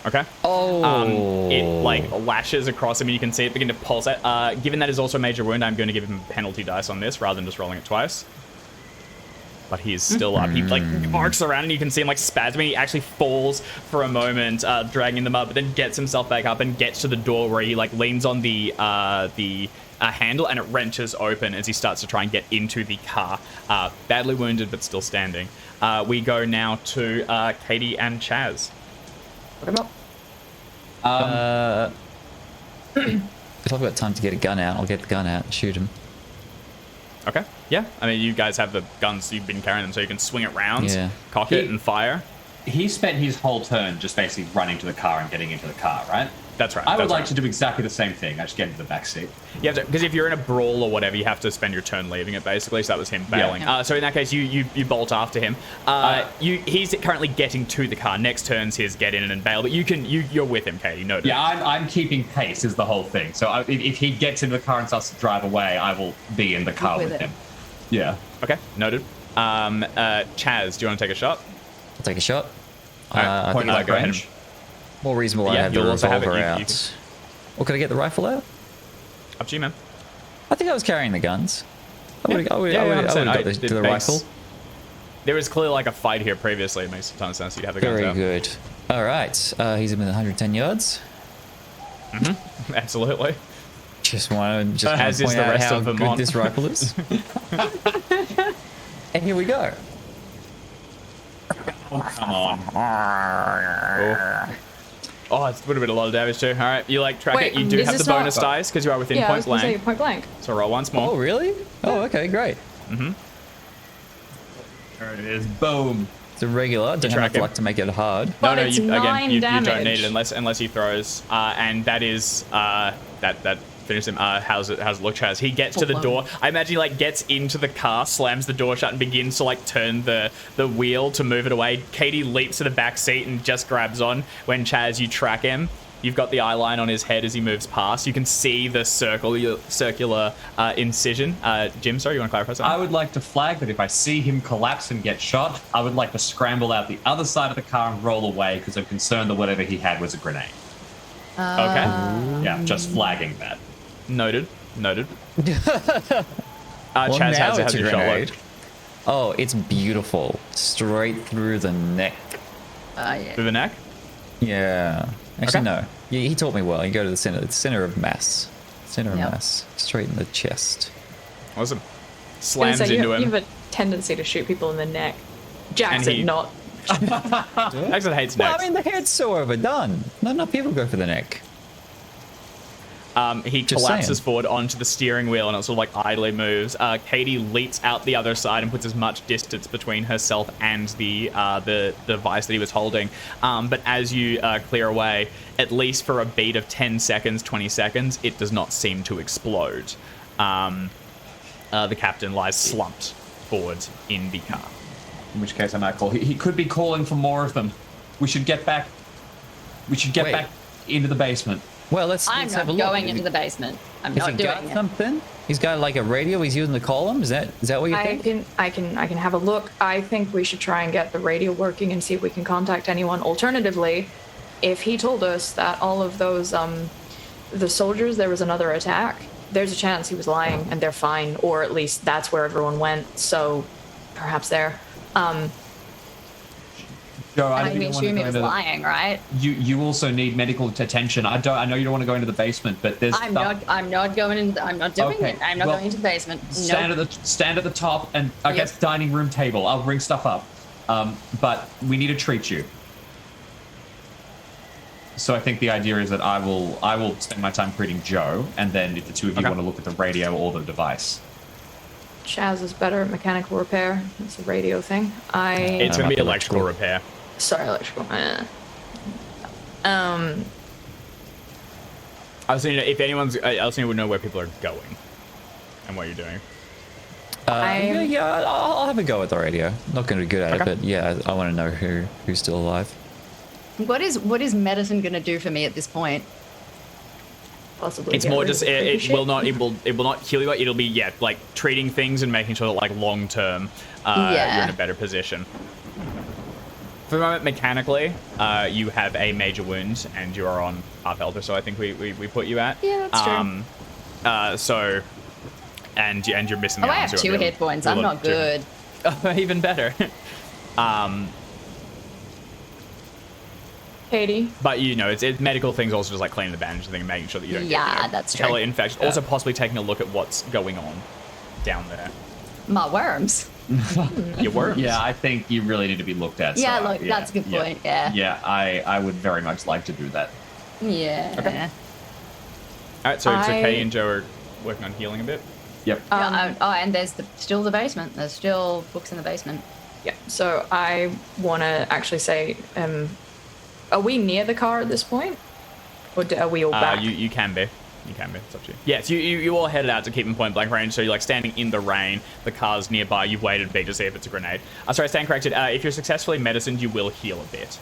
Okay. Oh. It like lashes across him, and you can see it begin to pulsate. Given that is also a major wound, I'm going to give him penalty dice on this rather than just rolling it twice. But he is still up. He like arcs around, and you can see him like spasming. He actually falls for a moment, dragging them up, but then gets himself back up and gets to the door where he like leans on the handle, and it wrenches open as he starts to try and get into the car. Badly wounded, but still standing. We go now to Katie and Chaz. Put him up. If I've got time to get a gun out, I'll get the gun out and shoot him. Okay. Yeah. I mean, you guys have the guns. You've been carrying them, so you can swing it round, Yeah. cock it, and fire. He spent his whole turn just basically running to the car and getting into the car, right? That's right. I would that's like right. to do exactly the same thing. I just get into the back seat. Yeah, because if you're in a brawl or whatever, you have to spend your turn leaving it, basically. So that was him bailing. Yeah. So in that case, you bolt after him. He's currently getting to the car. Next turn's his get in and bail, but you're with him, Katie. Noted. Yeah, I'm keeping pace is the whole thing. So if he gets into the car and starts to drive away, I will be in the car with him. Yeah. Okay, noted. Chaz, do you want to take a shot? I'll take a shot. Alright, Point blank go ahead. range. More reasonable I Yeah, have the you'll also have it. revolver You- out. you- Or could I get the rifle out? Up to you, man. I think I was carrying the guns. I would have Yeah, got 100%. the rifle. There was clearly like a fight here previously. It makes a ton of sense. You'd have the guns Very out. good. All right. He's within 110 yards. Absolutely. Just want to As is point the out rest how of good Vermont. this rifle is. And here we go. Come on. Oh, it would have been a lot of damage too. All right, you like track Wait, it. You do is have the this not- bonus dice because you are within Yeah, I point was gonna say blank. point blank. So roll once more. Oh, really? Oh, okay, great. There it is. Boom. It's a regular. Don't have track enough him. luck to make it hard. But no, it's you, again, 9 you don't damage. need it unless he throws. And that is that finishes him. How's it look, Chaz? He gets to the door. I imagine he like gets into the car, slams the door shut, and begins to like turn the wheel to move it away. Katie leaps to the back seat and just grabs on. When Chaz, you track him. You've got the eye line on his head as he moves past. You can see the circular incision. Jim, sorry, you want to clarify something? I would like to flag that if I see him collapse and get shot, I would like to scramble out the other side of the car and roll away because I'm concerned that whatever he had was a grenade. Okay. Yeah, just flagging that. Noted. Well, Chaz, now how's it's a your shot grenade. look? Oh, it's beautiful. Straight through the neck. Yeah. Through the neck? Yeah. Actually, Okay. no. He taught me well. You go to the center of mass. Center of Yep. mass. Straight in the chest. Awesome. I was Slams gonna say, into you him. have a tendency to shoot people in the neck. Jackson, he- not. Jackson hates Well, necks. I mean, the head's so overdone. Not enough people go for the neck. He Just collapses saying. forward onto the steering wheel and it sort of like idly moves. Katie leaps out the other side and puts as much distance between herself and the device that he was holding. But as you clear away, at least for a beat of 10 seconds, 20 seconds, it does not seem to explode. The captain lies slumped forward in the car. In which case I might call. He could be calling for more of them. We should get back. We should get Wait. back into the basement. Well, let's I'm have not a look. going into the basement. I'm Has he not got doing it. something? He's got like a radio. He's using the column. Is that what you think? I can have a look. I think we should try and get the radio working and see if we can contact anyone. Alternatively, if he told us that all of those the soldiers, there was another attack, there's a chance he was lying and they're fine, or at least that's where everyone went. So perhaps there. Joe, I I don't can even want to assume go he was into the, lying, right? you also need medical attention. I know you don't want to go into the basement, but there's I'm not going into. I'm not doing Okay, it. I'm not well, going into the basement. stand Nope. at the top and I guess dining room table. I'll bring stuff up. But we need to treat you. So I think the idea is that I will spend my time treating Joe, and then if the two of you Okay. want to look at the radio or the device. Chaz is better at mechanical repair. It's a radio thing. It's I'm going to be up electrical repair. Sorry, electrical. I was thinking if anyone's, I also would know where people are going and what you're doing. Yeah, I'll have a go at the radio. Not going to be good at it, but yeah, I want to know who's still alive. What is medicine going to do for me at this point? Possibly. It's get more rid of just the creepy it shit. will not heal you. It'll be like treating things and making sure that like long term Yeah. you're in a better position. For the moment, mechanically, you have a major wound and you are on half health, so I think we put you at. Yeah, that's true. So, and you're missing Oh, the I arms. have so 2 it'll- hit points. it'll I'm look not good. different. Even better. Katie. But it's medical things, also just like cleaning the bandage thing and making sure that you don't Yeah, get that's true. hella infection. Also, possibly taking a look at what's going on down there. My worms. Your worms. Yeah, I think you really need to be looked at. Yeah, so, look, that's a good point, yeah. Yeah, I would very much like to do that. Yeah. All right, so I- Kay and Joe are working on healing a bit. Yep. And there's still the basement. There's still books in the basement. Yeah. So I want to actually say, are we near the car at this point? Or are we all back? You can be. You can be. It's up to you. Yes, you all headed out to keep in point blank range. So you're like standing in the rain. The car's nearby. You've waited a bit to see if it's a grenade. Sorry, I stand corrected. If you're successfully medicined, you will heal a bit.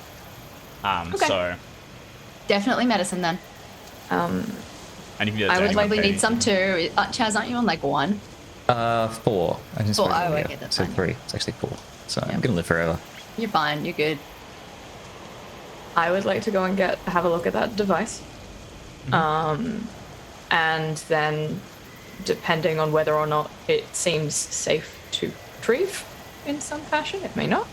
Okay. So. Definitely medicine then. And you can do that I to would anyone, likely Katie. need some too. Chaz, aren't you on like 1? 4. I just 4, wrote it oh, earlier. okay, that's So fine. 3. It's actually 4. So I'm gonna live forever. You're fine. You're good. I would like to go and have a look at that device. And then, depending on whether or not it seems safe to retrieve in some fashion, it may not.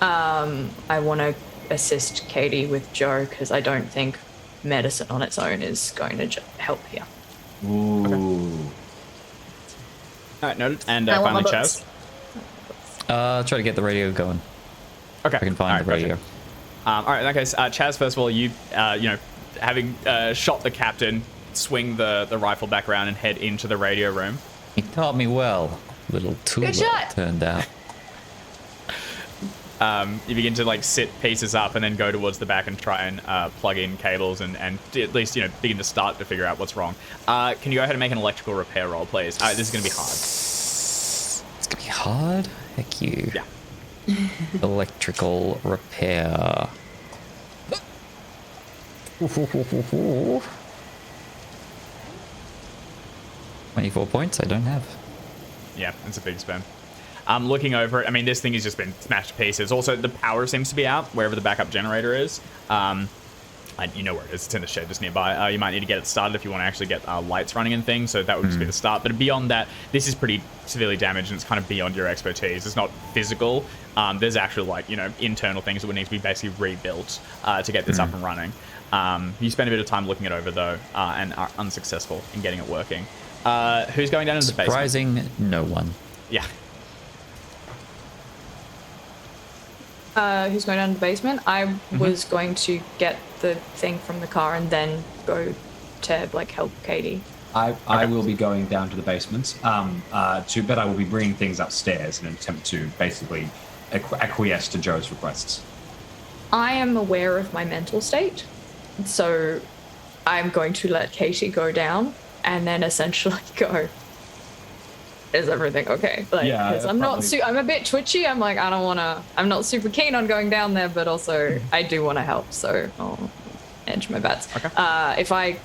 I want to assist Katie with Joe because I don't think medicine on its own is going to help here. Ooh. All right, noted. And I want my finally, books. Chaz. Try to get the radio going. Okay. I can find All right, the radio. gotcha. All right, in that case, Chaz, first of all, you know, having shot the captain, swing the rifle back around and head into the radio room. He taught me well. Little tool Good shot. turned out. You begin to like sit pieces up and then go towards the back and try and plug in cables and at least, you know, begin to start to figure out what's wrong. Can you go ahead and make an electrical repair roll, please? This is going to be hard. It's gonna be hard. Heck you. Yeah. Electrical repair. 24 points I don't have. Yeah, it's a big spin. Looking over it, I mean, this thing has just been smashed to pieces. Also, the power seems to be out wherever the backup generator is. And you know where it is. It's in the shed just nearby. You might need to get it started if you want to actually get lights running and things. So that would just be the start. But beyond that, this is pretty severely damaged and it's kind of beyond your expertise. It's not physical. There's actual, like, you know, internal things that would need to be basically rebuilt to get this up and running. You spend a bit of time looking it over, though, and are unsuccessful in getting it working. Who's going down into the basement? Surprising no one. Yeah. Who's going down to the basement? I was going to get the thing from the car and then go to like help Katie. I will be going down to the basement. But I will be bringing things upstairs in an attempt to basically acquiesce to Joe's requests. I am aware of my mental state, so I'm going to let Katie go down and then essentially go, is everything okay? Like, Yeah, 'cause I'm I'm a bit twitchy. I'm like, I'm not super keen on going down there, but also I do want to help, so I'll edge my bets. Okay. If I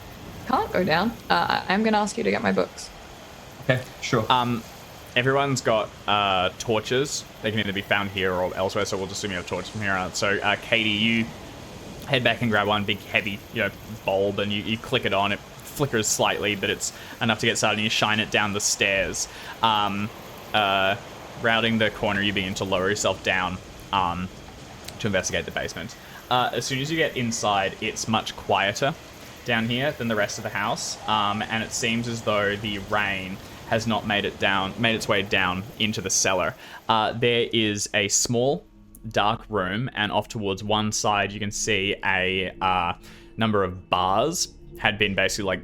can't go down, I'm going to ask you to get my books. Okay, sure. Everyone's got torches. They can either be found here or elsewhere, so we'll just assume you have torches from here on out. So, Katie, you head back and grab one big, heavy, you know, bulb, and you click it on. It flickers slightly, but it's enough to get started, and you shine it down the stairs. Rounding the corner, you begin to lower yourself down to investigate the basement. As soon as you get inside, it's much quieter down here than the rest of the house, and it seems as though the rain has not made its way down into the cellar. There is a small, dark room, and off towards one side, you can see a number of bars had been basically like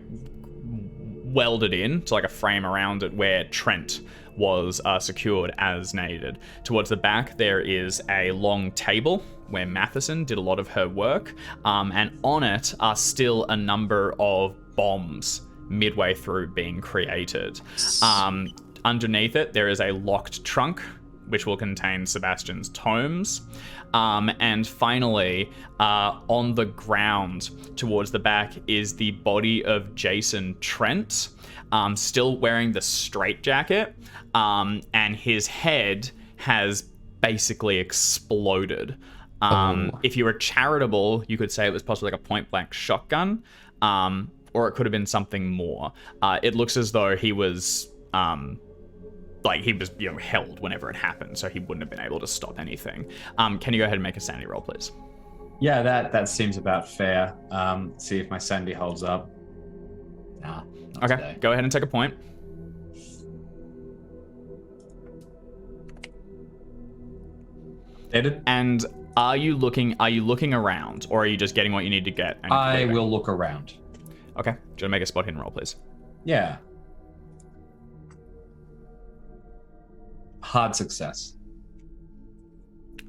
welded in to like a frame around it where Trent was secured as needed. Towards the back, there is a long table where Matheson did a lot of her work, and on it are still a number of bombs midway through being created. Underneath it, there is a locked trunk, which will contain Sebastian's tomes. And finally, on the ground towards the back is the body of Jason Trent, still wearing the straitjacket, and his head has basically exploded. If you were charitable, you could say it was possibly like a point-blank shotgun, or it could have been something more. It looks as though he was... you know, held whenever it happened, so he wouldn't have been able to stop anything. Can you go ahead and make a sanity roll, please? Yeah, that seems about fair. See if my sanity holds up. Nah. not Okay, today. go ahead and take a point. Edit. And are you looking around, or are you just getting what you need to get? And I leaving? will look around. Okay, do you want to make a spot hidden roll, please? Yeah. Hard success.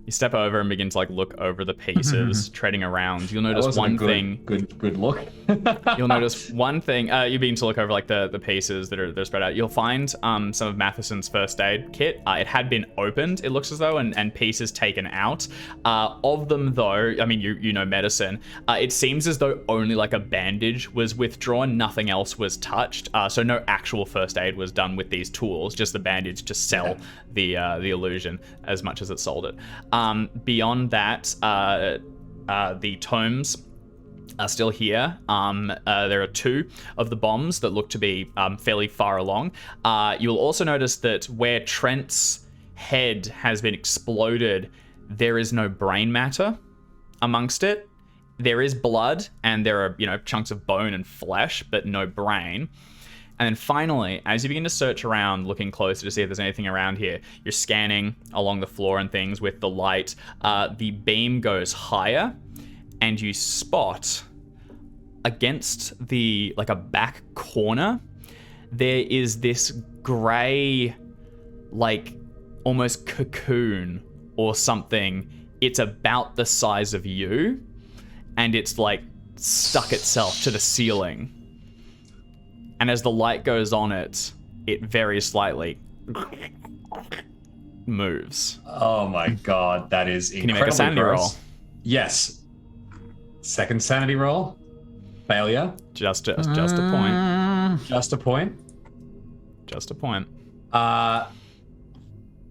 You step over and begin to like look over the pieces, treading around. You'll That notice wasn't one a thing. Good look. You'll notice one thing. You begin to look over like the pieces that are spread out. You'll find some of Matheson's first aid kit. It had been opened, it looks as though, and pieces taken out. Of them though, I mean you know medicine. It seems as though only like a bandage was withdrawn. Nothing else was touched. So no actual first aid was done with these tools. Just the bandage to sell the illusion as much as it sold it. Beyond that, the tomes are still here. There are 2 of the bombs that look to be fairly far along. You'll also notice that where Trent's head has been exploded, there is no brain matter amongst it. There is blood and there are, chunks of bone and flesh, but no brain. And then finally, as you begin to search around, looking closer to see if there's anything around here, you're scanning along the floor and things with the light. The beam goes higher, and you spot against like a back corner, there is this gray, like almost cocoon or something. It's about the size of you, and it's like stuck itself to the ceiling. And as the light goes on it, it very slightly moves. Oh my god, that is incredibly Can you make a sanity gross. roll? Yes. Second sanity roll. Failure. Just a point. Just a point. Just a point. I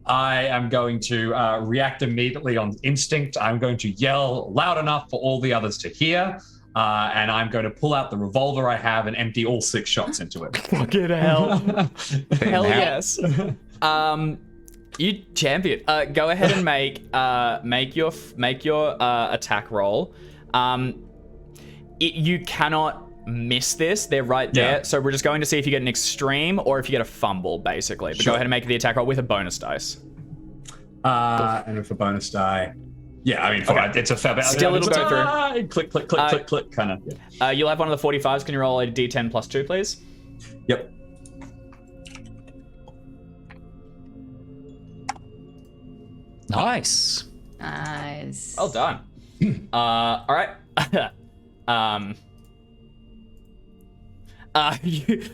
am going to react immediately on instinct. I'm going to yell loud enough for all the others to hear. And I'm going to pull out the revolver I have and empty all 6 shots into it. Fucking hell. Hell yes. You champion. Go ahead and make your attack roll. You cannot miss this. They're right there. Yeah. So we're just going to see if you get an extreme or if you get a fumble, basically. But Sure. Go ahead and make the attack roll with a bonus dice. And with a bonus die. Yeah, I mean, it's a fair bit. Still it'll go through. Click, kind of. Yeah. You'll have one of the 45s. Can you roll a d10 plus 2, please? Yep. Nice. Nice. Well done. All right. You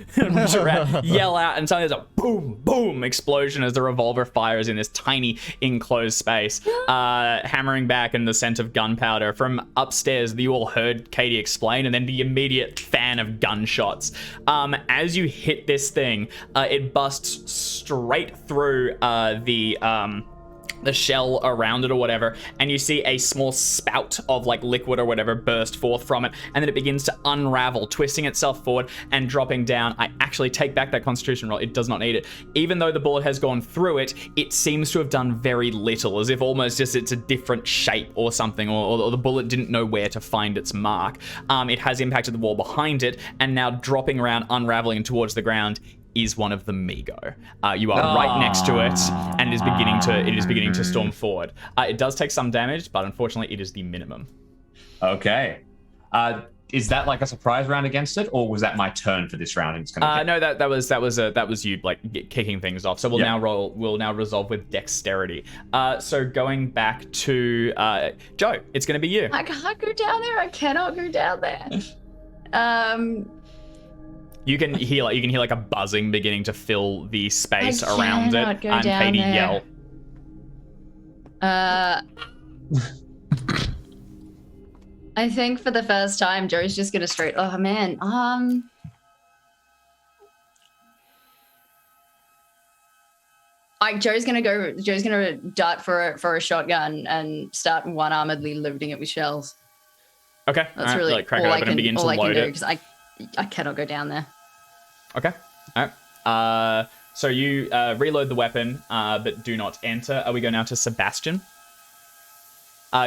yell out, and suddenly there's a boom, boom explosion as the revolver fires in this tiny enclosed space, hammering back in the scent of gunpowder. From upstairs, you all heard Katie explain, and then the immediate fan of gunshots. As you hit this thing, it busts straight through the shell around it or whatever, and you see a small spout of like liquid or whatever burst forth from it, and then it begins to unravel, twisting itself forward and dropping down. I actually take back that constitution roll. It does not need it. Even though the bullet has gone through it, it seems to have done very little, as if almost just it's a different shape or something, or the bullet didn't know where to find its mark. It has impacted the wall behind it, and now dropping around, unraveling towards the ground, is one of the Migo. You are right next to it, and it is beginning to storm forward. It does take some damage, but unfortunately, it is the minimum. Okay. Is that like a surprise round against it, or was that my turn for this round? And it's gonna No, that was you like kicking things off. So we'll now resolve with dexterity. So going back to Joe, it's going to be you. I can't go down there. I cannot go down there. You can hear like a buzzing beginning to fill the space I around it, cannot go and down Katie there. yell. I think for the first time, Joe's just gonna straight. Oh man. Like Joe's gonna dart for a shotgun and start one-armedly loading it with shells. Okay, That's really like crack it all open and begin to all I can load do it. because I cannot go down there. Okay. All right. So you reload the weapon, but do not enter. We go now to Sebastian.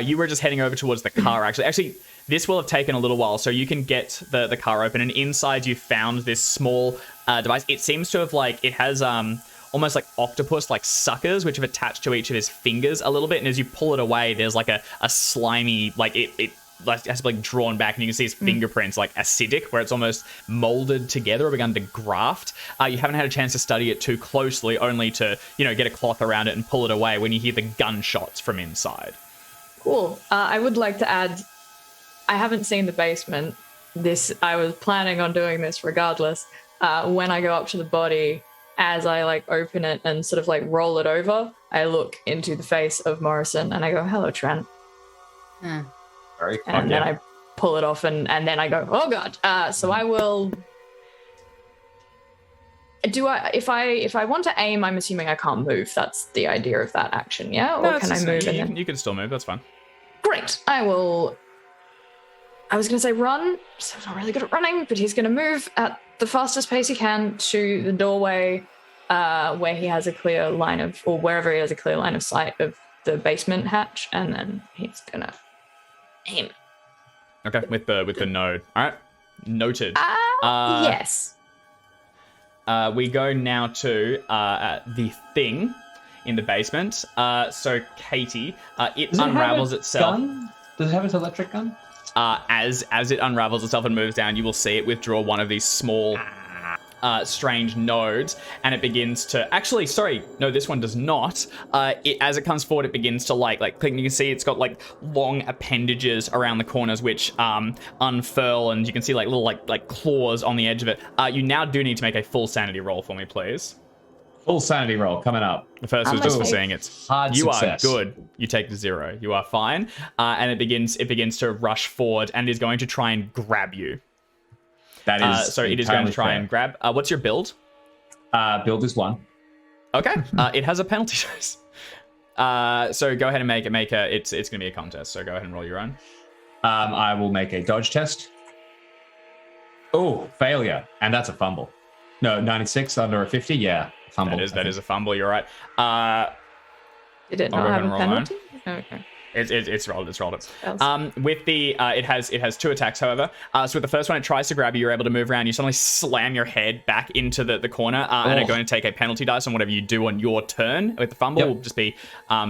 You were just heading over towards the car, actually. Actually, this will have taken a little while, so you can get the car open, and inside you found this small device. It seems to have, it has almost like octopus-like suckers, which have attached to each of his fingers a little bit, and as you pull it away, there's like a slimy, it has to be like drawn back, and you can see his fingerprints like acidic, where it's almost molded together or begun to graft. You haven't had a chance to study it too closely, only to, you know, get a cloth around it and pull it away when you hear the gunshots from inside. Cool. I would like to add, I haven't seen the basement. I was planning on doing this regardless. When I go up to the body, as I like open it and sort of like roll it over, I look into the face of Morrison and I go, "Hello, Trent." Very fun. And then I pull it off and then I go, "Oh God." So I will. If I want to aim, I'm assuming I can't move. That's the idea of that action, yeah? Or can I move? You can still move. That's fine. Great. I will. I was going to say run, so I'm not really good at running, but he's going to move at the fastest pace he can to the doorway where he has a clear line of, or wherever he has a clear line of sight of the basement hatch, and then he's going to aim. Okay, with the node. All right, noted. Yes. We go now to the thing in the basement. So Katie, it unravels itself. Gun? Does it have its electric gun? As it unravels itself and moves down, you will see it withdraw one of these small, strange nodes, and it begins to. Actually, sorry, no, this one does not. As it comes forward, it begins to like click. You can see it's got like long appendages around the corners, which unfurl, and you can see like little like claws on the edge of it. You now do need to make a full sanity roll for me, please. Full sanity roll coming up. The first was just for seeing it. Hard you success. are good. You take 0. You are fine. And it begins to rush forward and is going to try and grab you. That is so it is going to try and grab. What's your build? Build is 1. Okay. It has a penalty choice. So go ahead and make a. It's going to be a contest. So go ahead and roll your own. I will make a dodge test. Oh, failure, and that's a fumble. No, 96 under a 50. Yeah. Fumble, that is a fumble. You're right. Did it I'll not go have ahead and a roll penalty? Okay. It's rolled it. With the it has 2 attacks, however. So with the first one, it tries to grab you. You're able to move around. You suddenly slam your head back into the corner, and are going to take a penalty dice on whatever you do on your turn. With the fumble, will just be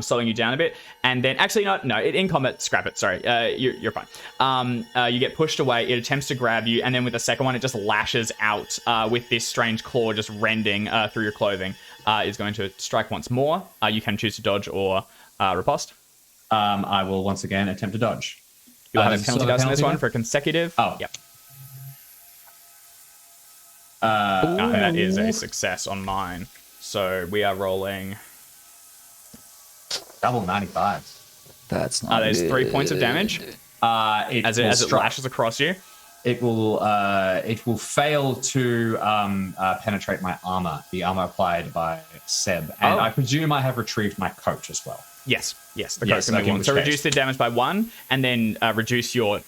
slowing you down a bit. And then actually no, in combat, scrap it. Sorry, you're fine. You get pushed away. It attempts to grab you, and then with the second one, it just lashes out with this strange claw just rending through your clothing. Is going to strike once more. You can choose to dodge or riposte. I will once again attempt to dodge. You'll have a penalty dice on this one for consecutive. Oh. Yep. That is a success on mine. So we are rolling. Double 95. That's not There's good. 3 points of damage as it lashes across you. It will fail to penetrate my armor, the armor applied by Seb, and I presume I have retrieved my coat as well. Yes, the coat can be 1. So reduce the damage by 1, and then reduce your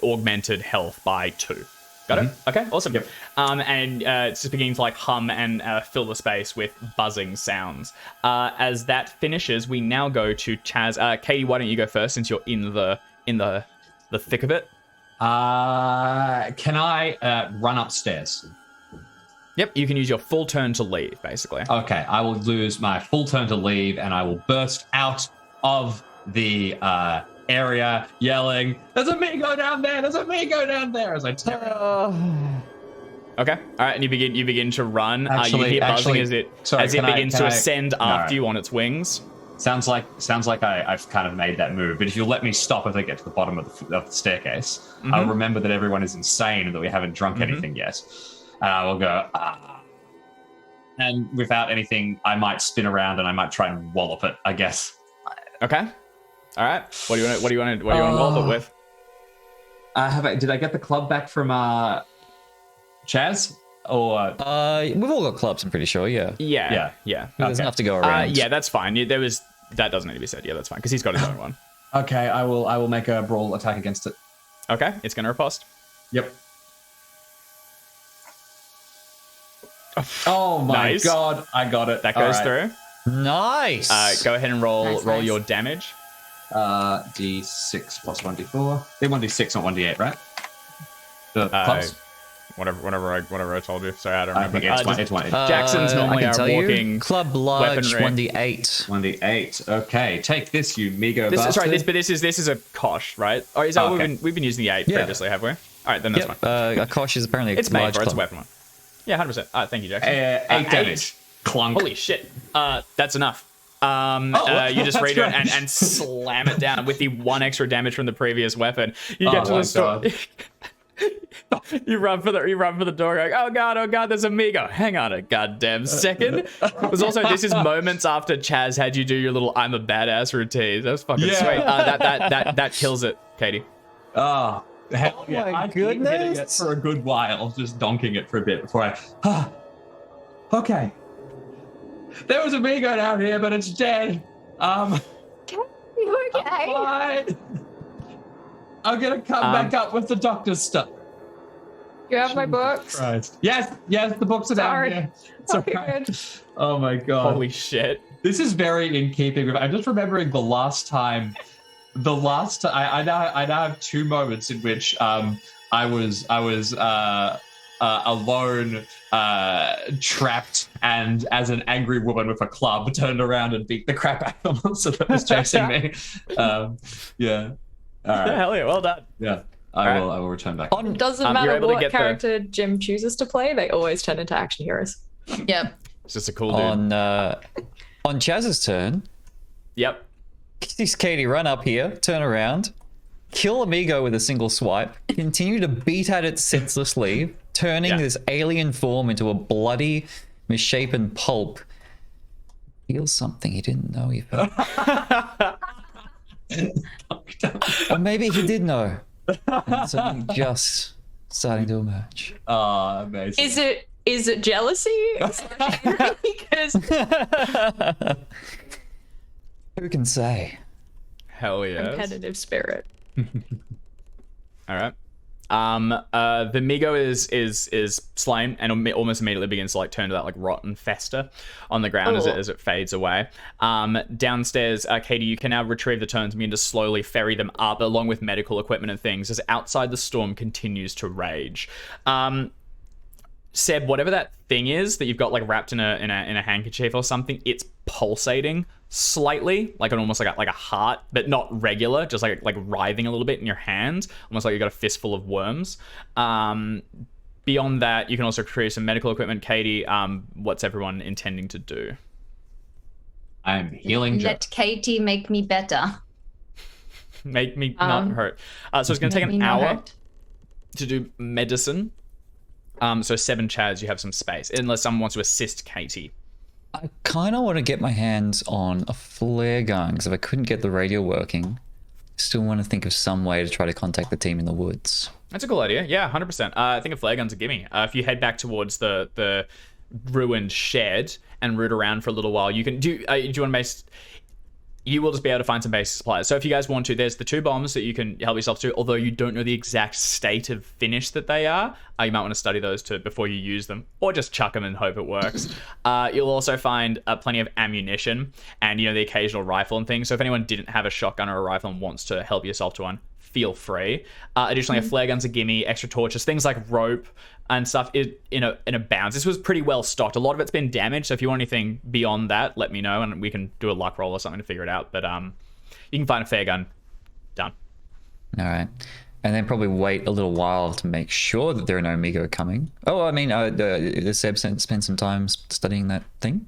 augmented health by 2. Got it? Okay, awesome. Yep. And it's just beginning to like hum and fill the space with buzzing sounds. As that finishes, we now go to Chaz. Katie, why don't you go first since you're in the thick of it? Can I run upstairs? Yep, you can use your full turn to leave, basically. Okay, I will lose my full turn to leave, and I will burst out of the area yelling, "There's a Migo down there! There's a Migo down there!" as I tear it. Okay, all right, and you begin to run. You hear buzzing actually, as it sorry, begins to ascend after No. you on its wings. Sounds like I've kind of made that move, but if you'll let me stop as I get to the bottom of the staircase, I'll remember that everyone is insane and that we haven't drunk anything yet. And I will go, and without anything, I might spin around and I might try and wallop it, I guess. Okay, all right. What do you want to wallop it with? Did I get the club back from Chaz? Or We've all got clubs, I'm pretty sure, yeah. Yeah. There's enough to go around. Yeah, that's fine. That doesn't need to be said. Yeah, that's fine because he's got his own one. okay, I will make a brawl attack against it. Okay, it's going to riposte. Yep. Oh my god, I got it. That goes through. Nice. Go ahead and roll Nice. your damage. D6 plus 1d4. They're 1d6, not 1d8, right? The plus? whatever I told you. Sorry, I don't I remember. think it's one. Jackson's normally I our can tell walking you, Club Large weaponry. 1d8. 1d8. Okay, take this, you Migo bastard. Sorry, this is a kosh, right? Or is that Okay. we've been using the 8 Yeah. previously, have we? All right, then that's Yep, fine. a Kosh is apparently a It's made large for it, it's a club. weapon one. Yeah, 100%. Thank you, Jackson. 8 damage. Clunk. Holy shit. That's enough. You just that's read it right. and slam it down with the 1 extra damage from the previous weapon. You Oh get to my the store. God. You run for the door going, oh god, there's Amigo. Hang on a goddamn second. There's also, this is moments after Chaz had you do your little I'm a badass routine. That was fucking Yeah. sweet. That kills it, Katie. Oh, hell yeah. my I've been hitting it goodness. for a good while, just donking it for a bit before I... Okay. There was a Migo down here, but it's dead. You okay? Fine. I'm gonna come back up with the doctor's stuff. You have my books. Christ. Yes, the books are Sorry. down here. It's Okay, alright. good. Oh my god. Holy shit. This is very in keeping with. I'm just remembering the last time. I now have 2 moments in which I was alone, trapped, and as an angry woman with a club turned around and beat the crap out of the monster that was chasing me. Yeah. All right. Hell yeah, well done. Yeah. All I will return back. It doesn't you're matter able to what get the- character Jim chooses to play, they always turn into action heroes. Yep. It's just a cool dude. On Chaz's turn, Yep. sees Katie run up here, turn around, kill Amigo with a single swipe, continue to beat at it senselessly, turning Yeah. this alien form into a bloody, misshapen pulp. Feels something he didn't know he felt. Or maybe he did know. And something just starting to emerge. Oh, amazing. Is it jealousy? Because Who can say? Hell yeah. competitive spirit. All right. The Migo is slain and almost immediately begins to like turn to that like rot and fester on the ground as it fades away. Downstairs, Katie, you can now retrieve the turns and begin to slowly ferry them up along with medical equipment and things as outside the storm continues to rage. Seb, whatever that thing is that you've got like wrapped in a handkerchief or something, it's pulsating slightly, like almost like a heart, but not regular, just like writhing a little bit in your hand, almost like you got a fistful of worms. Beyond that, you can also create some medical equipment. Katie, what's everyone intending to do? I'm healing Joe. Let Katie make me better. Make me not hurt. So it's going to take Make an me not hour hurt. to do medicine. So 7 Chads, you have some space, unless someone wants to assist Katie. I kind of want to get my hands on a flare gun because if I couldn't get the radio working, still want to think of some way to try to contact the team in the woods. That's a cool idea. Yeah, 100%. I think a flare gun's a gimme. If you head back towards the ruined shed and root around for a little while, you can do. Do you want to you will just be able to find some basic supplies. So if you guys want to, there's the 2 bombs that you can help yourself to, although you don't know the exact state of finish that they are. You might want to study those before you use them, or just chuck them and hope it works. You'll also find plenty of ammunition and, the occasional rifle and things. So if anyone didn't have a shotgun or a rifle and wants to help yourself to one, feel free. Additionally, a flare gun's a gimme, extra torches, things like rope and stuff in a bounds. This was pretty well stocked. A lot of it's been damaged, so if you want anything beyond that, let me know and we can do a luck roll or something to figure it out. But you can find a flare gun. Done. All right. And then probably wait a little while to make sure that there are no Migo coming. Oh, I mean, does Seb spend some time studying that thing?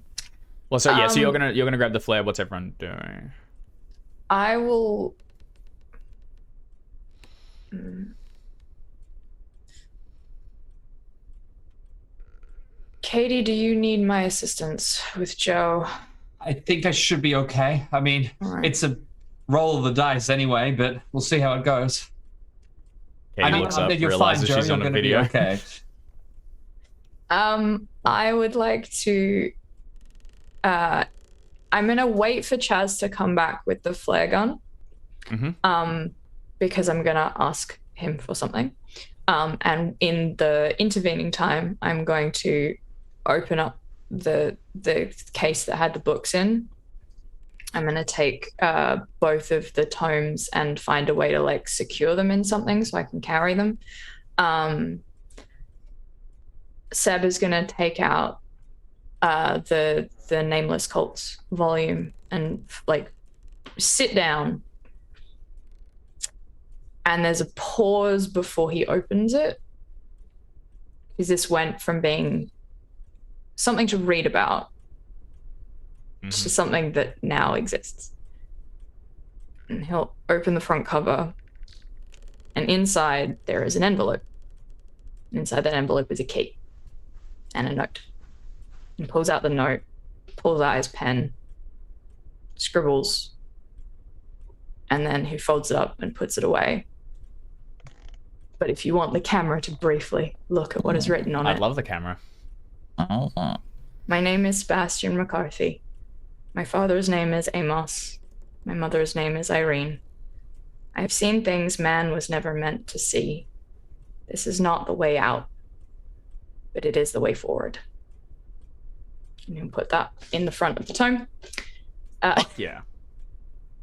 Well, so yeah, so you're gonna grab the flare. What's everyone doing? I will. Katie, do you need my assistance with Joe? I think I should be okay. I mean, Alright. it's a roll of the dice anyway, but we'll see how it goes. Katie looks up, realizes Joe. she's You're on a gonna video. Be okay. I would like to. I'm gonna wait for Chaz to come back with the flare gun. Because I'm gonna ask him for something. And in the intervening time, I'm going to open up the case that had the books in. I'm gonna take both of the tomes and find a way to like secure them in something so I can carry them. Seb is gonna take out the Nameless Cults volume and like sit down. And there's a pause before he opens it, because this went from being something to read about to something that now exists. And he'll open the front cover, and inside there is an envelope. Inside that envelope is a key and a note. He pulls out the note, pulls out his pen, scribbles, and then he folds it up and puts it away. But if you want the camera to briefly look at what is written on it. I'd love the camera. My name is Sebastian McCarthy. My father's name is Amos. My mother's name is Irene. I have seen things man was never meant to see. This is not the way out, but it is the way forward. And you'll put that in the front of the tome. Yeah.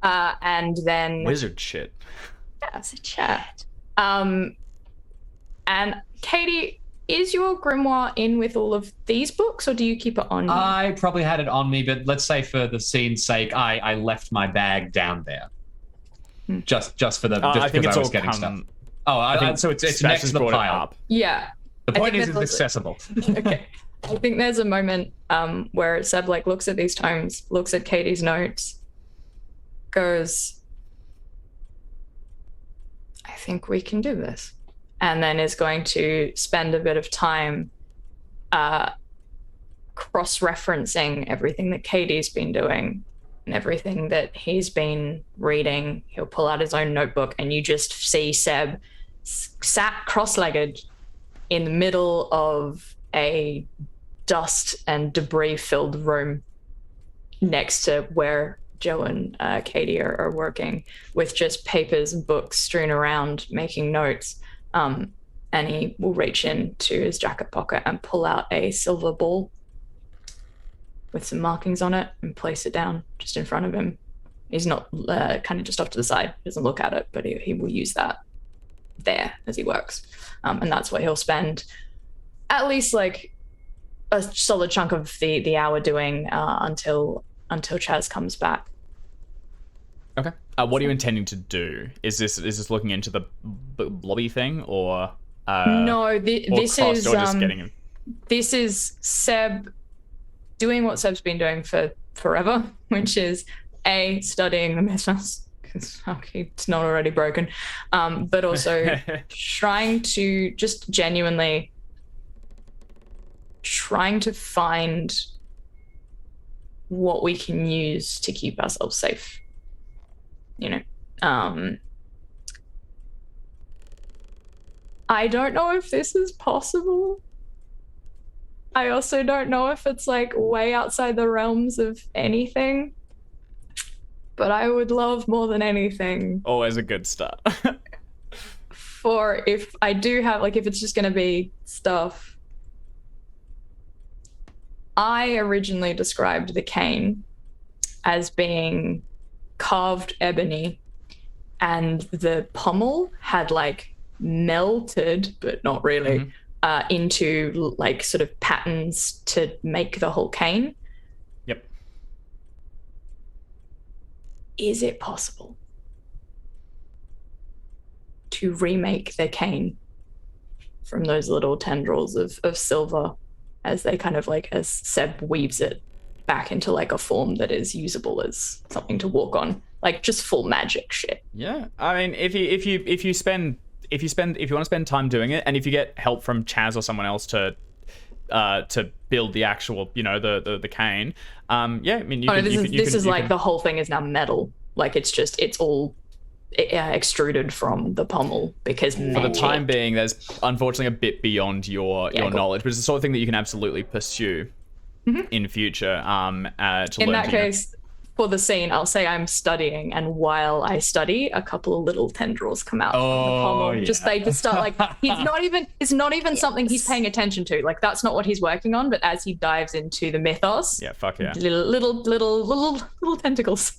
And then... Wizard shit. Yeah, it's a chat. And Katie, is your grimoire in with all of these books, or do you keep it on you? I probably had it on me, but let's say for the scene's sake, I left my bag down there. Just for the just I think because it's I was all getting come, stuff. Oh, I think so it's Sebastian's next to the brought it pile. up. Yeah. The point is, it's accessible. Okay. I think there's a moment where Seb like looks at these tomes, looks at Katie's notes, goes, I think we can do this. And then is going to spend a bit of time cross-referencing everything that Katie's been doing and everything that he's been reading. He'll pull out his own notebook, and you just see Seb sat cross-legged in the middle of a dust and debris-filled room next to where Joe and Katie are working, with just papers and books strewn around, making notes. And he will reach into his jacket pocket and pull out a silver ball with some markings on it and place it down just in front of him. He's not kind of just off to the side, he doesn't look at it, but he will use that there as he works. And that's where he'll spend at least like a solid chunk of the hour doing until Chaz comes back. Okay. What are you intending to do? Is this looking into the lobby thing, or no? This is just getting him? This is Seb doing what Seb's been doing for forever, which is studying the Mythos, because it's not already broken, but also trying to just genuinely trying to find what we can use to keep ourselves safe. You know, I don't know if this is possible. I also don't know if it's like way outside the realms of anything, but I would love more than anything. Always a good start. For if I do have, like, if it's just going to be stuff. I originally described the cane as being carved ebony, and the pommel had like melted, but not really, into like sort of patterns to make the whole cane. Yep. Is it possible to remake the cane from those little tendrils of silver as they kind of like, as Seb weaves it back into like a form that is usable as something to walk on, like just full magic shit? Yeah, I mean, if you want to spend time doing it, and if you get help from Chaz or someone else to build the actual, you know, the cane, yeah, I mean, this is like the whole thing is now metal, like it's all extruded from the pommel, because for the time being, there's unfortunately a bit beyond your knowledge, but it's the sort of thing that you can absolutely pursue in future. In that case, for the scene, I'll say I'm studying, and while I study, a couple of little tendrils come out from the pommel. Yeah. They just start like, it's not even something he's paying attention to. Like, that's not what he's working on. But as he dives into the mythos, little tentacles,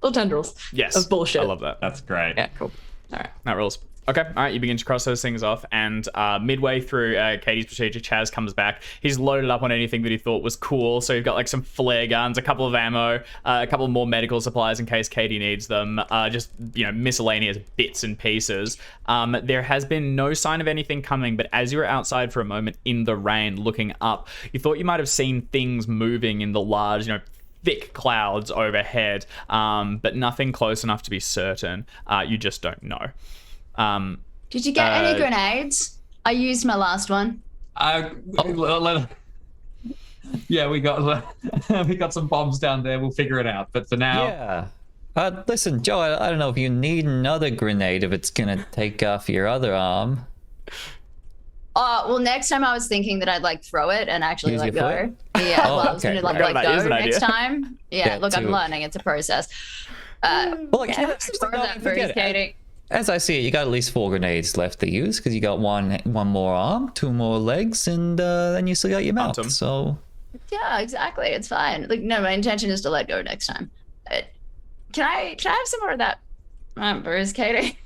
little tendrils, yes, of bullshit. I love that. That's great. Yeah, cool. All right, that rules. Okay, all right, you begin to cross those things off, and midway through Katie's procedure, Chaz comes back. He's loaded up on anything that he thought was cool, so you've got like some flare guns, a couple of ammo, a couple more medical supplies in case Katie needs them, just, you know, miscellaneous bits and pieces. There has been no sign of anything coming, but as you were outside for a moment in the rain looking up, you thought you might have seen things moving in the large, you know, thick clouds overhead, but nothing close enough to be certain. You just don't know. Did you get any grenades? I used my last one. Yeah, we got some bombs down there. We'll figure it out. But for now, yeah. Listen, Joe, I don't know if you need another grenade if it's gonna take off your other arm. Well, next time I was thinking that I'd like throw it and actually Use let your go. foot? Yeah, Oh, well, I was okay. gonna Yeah, let that is go an idea. next time. Yeah, Yeah, look, I'm to- learning. It's a process. Well, look, Can I have some more of that forget bruise, it. Katie? As I see it, you got at least 4 grenades left to use because you got one more arm, 2 more legs, and then you still got your mouth. Awesome. So Yeah, exactly. It's fine. Like, no, my intention is to let go next time. Can I have some more of that bruise, Katie?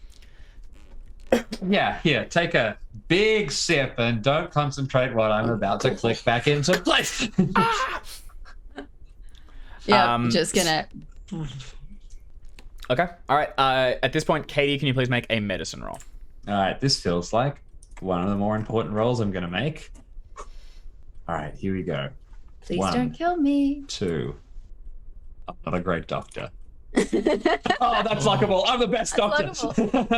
yeah, here, take a big sip and don't concentrate what I'm about to click back into place. Yeah, just gonna. Okay, all right. At this point, Katie, can you please make a medicine roll? All right, this feels like one of the more important rolls I'm going to make. All right, here we go. Please 1, don't kill me. 2. I'm not a great doctor. Oh, that's luckable. I'm the best doctor.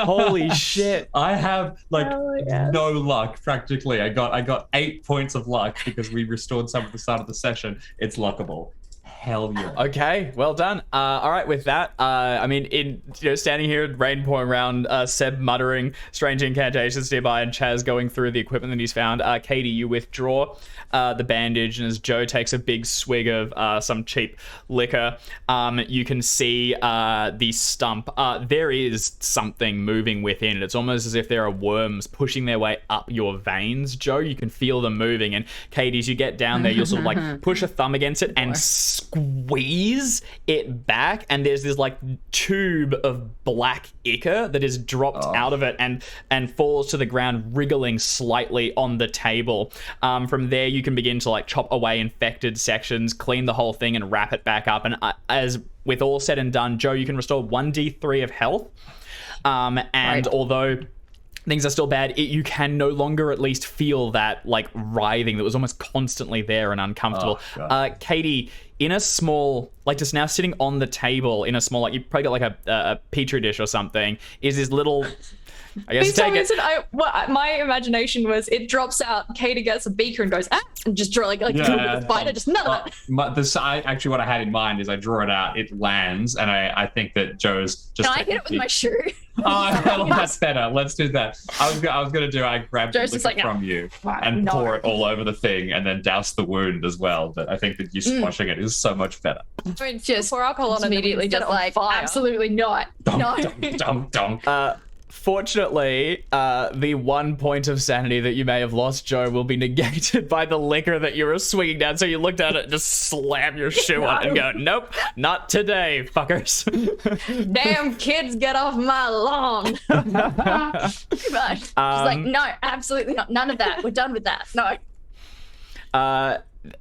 Holy shit. I have like Oh, yes. no luck practically. I got 8 points of luck because we restored some at the start of the session. It's luckable. Hell yeah. Okay, well done. All right, with that, I mean, standing here, rain pouring around, Seb muttering strange incantations nearby, and Chaz going through the equipment that he's found. Katie, you withdraw the bandage, and as Joe takes a big swig of some cheap liquor, you can see the stump. There is something moving within it. It's almost as if there are worms pushing their way up your veins, Joe. You can feel them moving, and Katie, as you get down there, you'll sort of like push a thumb against it and squeeze it back, and there's this like tube of black ichor that is dropped out of it and falls to the ground, wriggling slightly on the table. From there, you can begin to like chop away infected sections, clean the whole thing, and wrap it back up. And as with all said and done, Joe, you can restore 1d3 of health. And although things are still bad, you can no longer at least feel that like writhing that was almost constantly there and uncomfortable. Katie, in a small, like just now sitting on the table in a small, like you probably got like a petri dish or something, is this little, I guess take it. My imagination was it drops out, Katie gets a beaker and goes, and just draw like Yeah. spider, just none of it. Actually, what I had in mind is I draw it out, it lands, and I think that Joe's just. Can I hit it with my shoe? Oh, that's better. Let's do that. I was going to do. I grabbed the Joe's just liquor like, from you and pour it all over the thing, and then douse the wound as well. But I think that you squashing it is so much better. I mean, Just pour alcohol on it, immediately then we just can set it on like, fire. absolutely not. No. Dunk, dunk, dunk. Fortunately, the 1 point of sanity that you may have lost, Joe, will be negated by the liquor that you were swinging down. So you looked at it and just slam your shoe on it and go, nope, not today, fuckers. Damn kids, get off my lawn. Pretty much. She's like, no, absolutely not. None of that. We're done with that. No.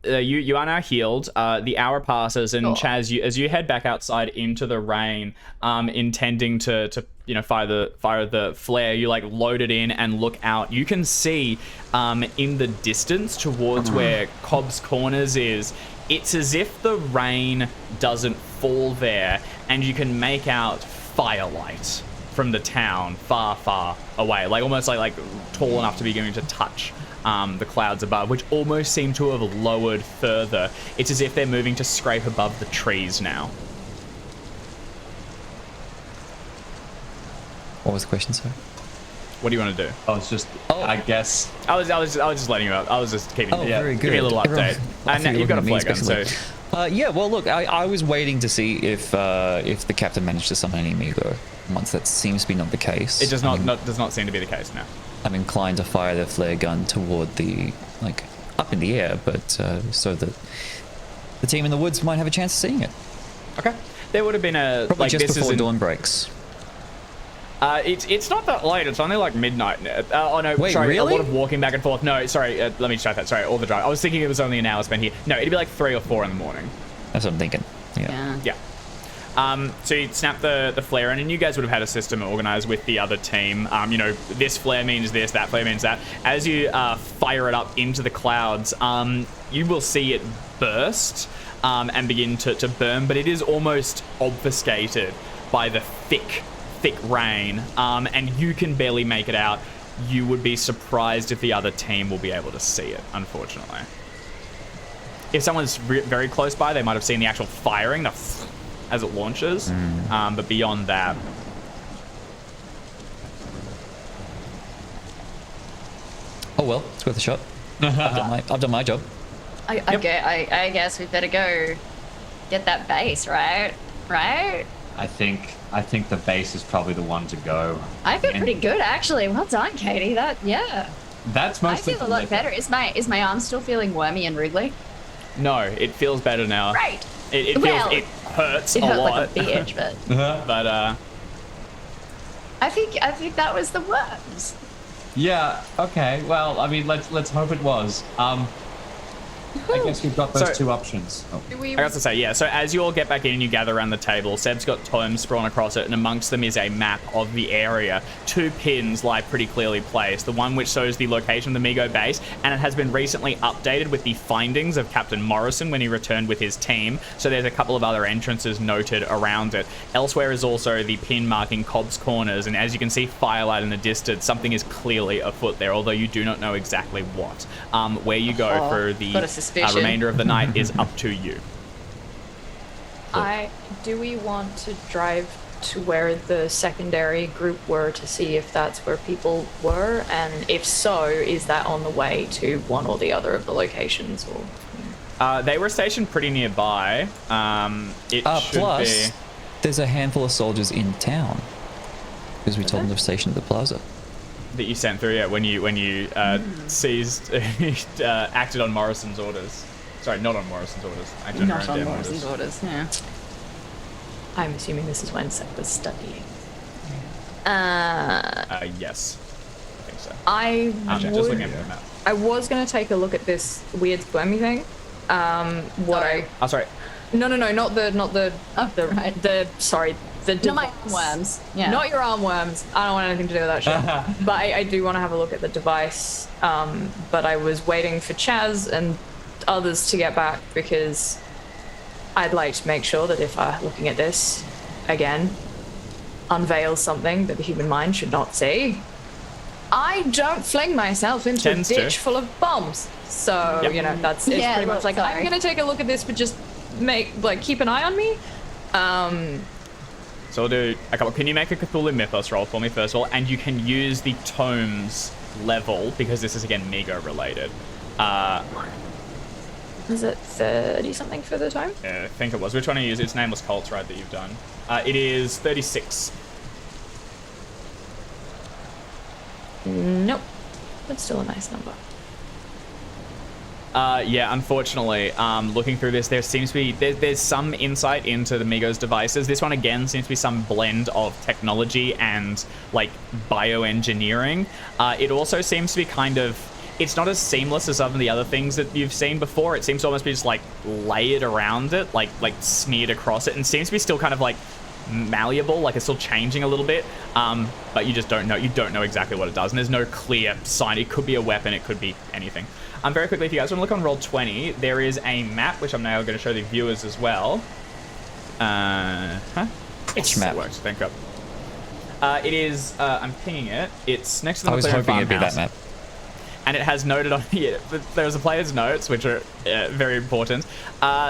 You are now healed. The hour passes, and Chaz, as you head back outside into the rain, intending to fire the flare, you like load it in and look out. You can see in the distance towards where Cobb's Corners is. It's as if the rain doesn't fall there, and you can make out firelight from the town far, far away, like almost like tall enough to be going to touch the clouds above, which almost seem to have lowered further. It's as if they're moving to scrape above the trees now. what was the question, sir? What do you want to do? I was just, I guess. I was just letting you up. I was just keeping. Very good. Give me a little update. And now you've got a flare gun, so. Yeah, well, look, I was waiting to see if the captain managed to summon any Amigo. Once that seems to be not the case, It does does not seem to be the case now. I'm inclined to fire the flare gun toward the, like, up in the air, but so that the team in the woods might have a chance of seeing it. Okay. There would have been a Probably like just this before is dawn breaks. It's not that late. It's only like midnight. Oh no, Wait, sorry. really? A lot of walking back and forth. No, sorry. Let me check that. Sorry, all the drive. I was thinking it was only an hour spent here. No, it'd be like 3 or 4 in the morning. That's what I'm thinking. Yeah. Yeah. Yeah. So you snap the flare in, and you guys would have had a system organized with the other team. You know, this flare means this, that flare means that. As you fire it up into the clouds, you will see it burst and begin to burn, but it is almost obfuscated by the thick rain, and you can barely make it out. You would be surprised if the other team will be able to see it, unfortunately. If someone's very close by, they might have seen the actual firing as it launches, but beyond that... Oh well, it's worth a shot. I've done my job. I guess we better go get that base, right? Right? I think the base is probably the one to go. I feel pretty good, actually. Well done, Katie. That's I mostly feel a lot better. Is my arm still feeling wormy and wriggly? No, it feels better now. Right. It hurts a lot. Like a bitch, but But I think that was the worms. Yeah. Okay. Well, I mean, let's hope it was. I guess we've got those two options. Oh. I got to say, yeah, so as you all get back in and you gather around the table, Seb's got tomes sprawn across it, and amongst them is a map of the area. 2 pins lie pretty clearly placed. The one which shows the location of the Migo base, and it has been recently updated with the findings of Captain Morrison when he returned with his team, so there's a couple of other entrances noted around it. Elsewhere is also the pin marking Cobb's Corners, and as you can see firelight in the distance, something is clearly afoot there, although you do not know exactly what. Where you go for the remainder of the night is up to you. Do we want to drive to where the secondary group were to see if that's where people were? And if so, is that on the way to one or the other of the locations? Or They were stationed pretty nearby. Plus, there's a handful of soldiers in town because we told them to station at the plaza. That you sent through, yeah, when you seized, acted on Morrison's orders. Sorry, not on Morrison's orders. Acted on Not on Morrison's orders, yeah. I'm assuming this is when Seth was studying. Yes. I think so. Just looking at the map. I was going to take a look at this weird squirmy thing. Sorry. No, not the sorry. Not my armworms. Yeah. Not your armworms. I don't want anything to do with that shit. But I do want to have a look at the device. But I was waiting for Chaz and others to get back because I'd like to make sure that if I'm looking at this again, unveils something that the human mind should not see, I don't fling myself into a ditch full of bombs. So, you know, it's pretty much like, I'm going to take a look at this, but just keep an eye on me. So we'll do a couple. Can you make a Cthulhu Mythos roll for me first of all? And you can use the tomes level because this is again Migo related. Is it 30 something for the tome? Yeah, I think it was. Which one are you using? It's Nameless Cults, right, that you've done. It is 36. Nope. That's still a nice number. Yeah, unfortunately, looking through this, there seems to be there's some insight into the Migos devices. This one again seems to be some blend of technology and like bioengineering. It also seems to be kind of, it's not as seamless as some of the other things that you've seen before. It seems to almost be just like layered around it, like smeared across it, and seems to be still kind of like malleable, like it's still changing a little bit. But you just don't know. You don't know exactly what it does, and there's no clear sign. It could be a weapon. It could be anything. Very quickly, if you guys want to look on Roll20, there is a map, which I'm now going to show the viewers as well. Which map? Works, thank God. It is, I'm pinging it. It's next to the I was hoping it'd be that map. And it has noted on here, there's a player's notes, which are very important.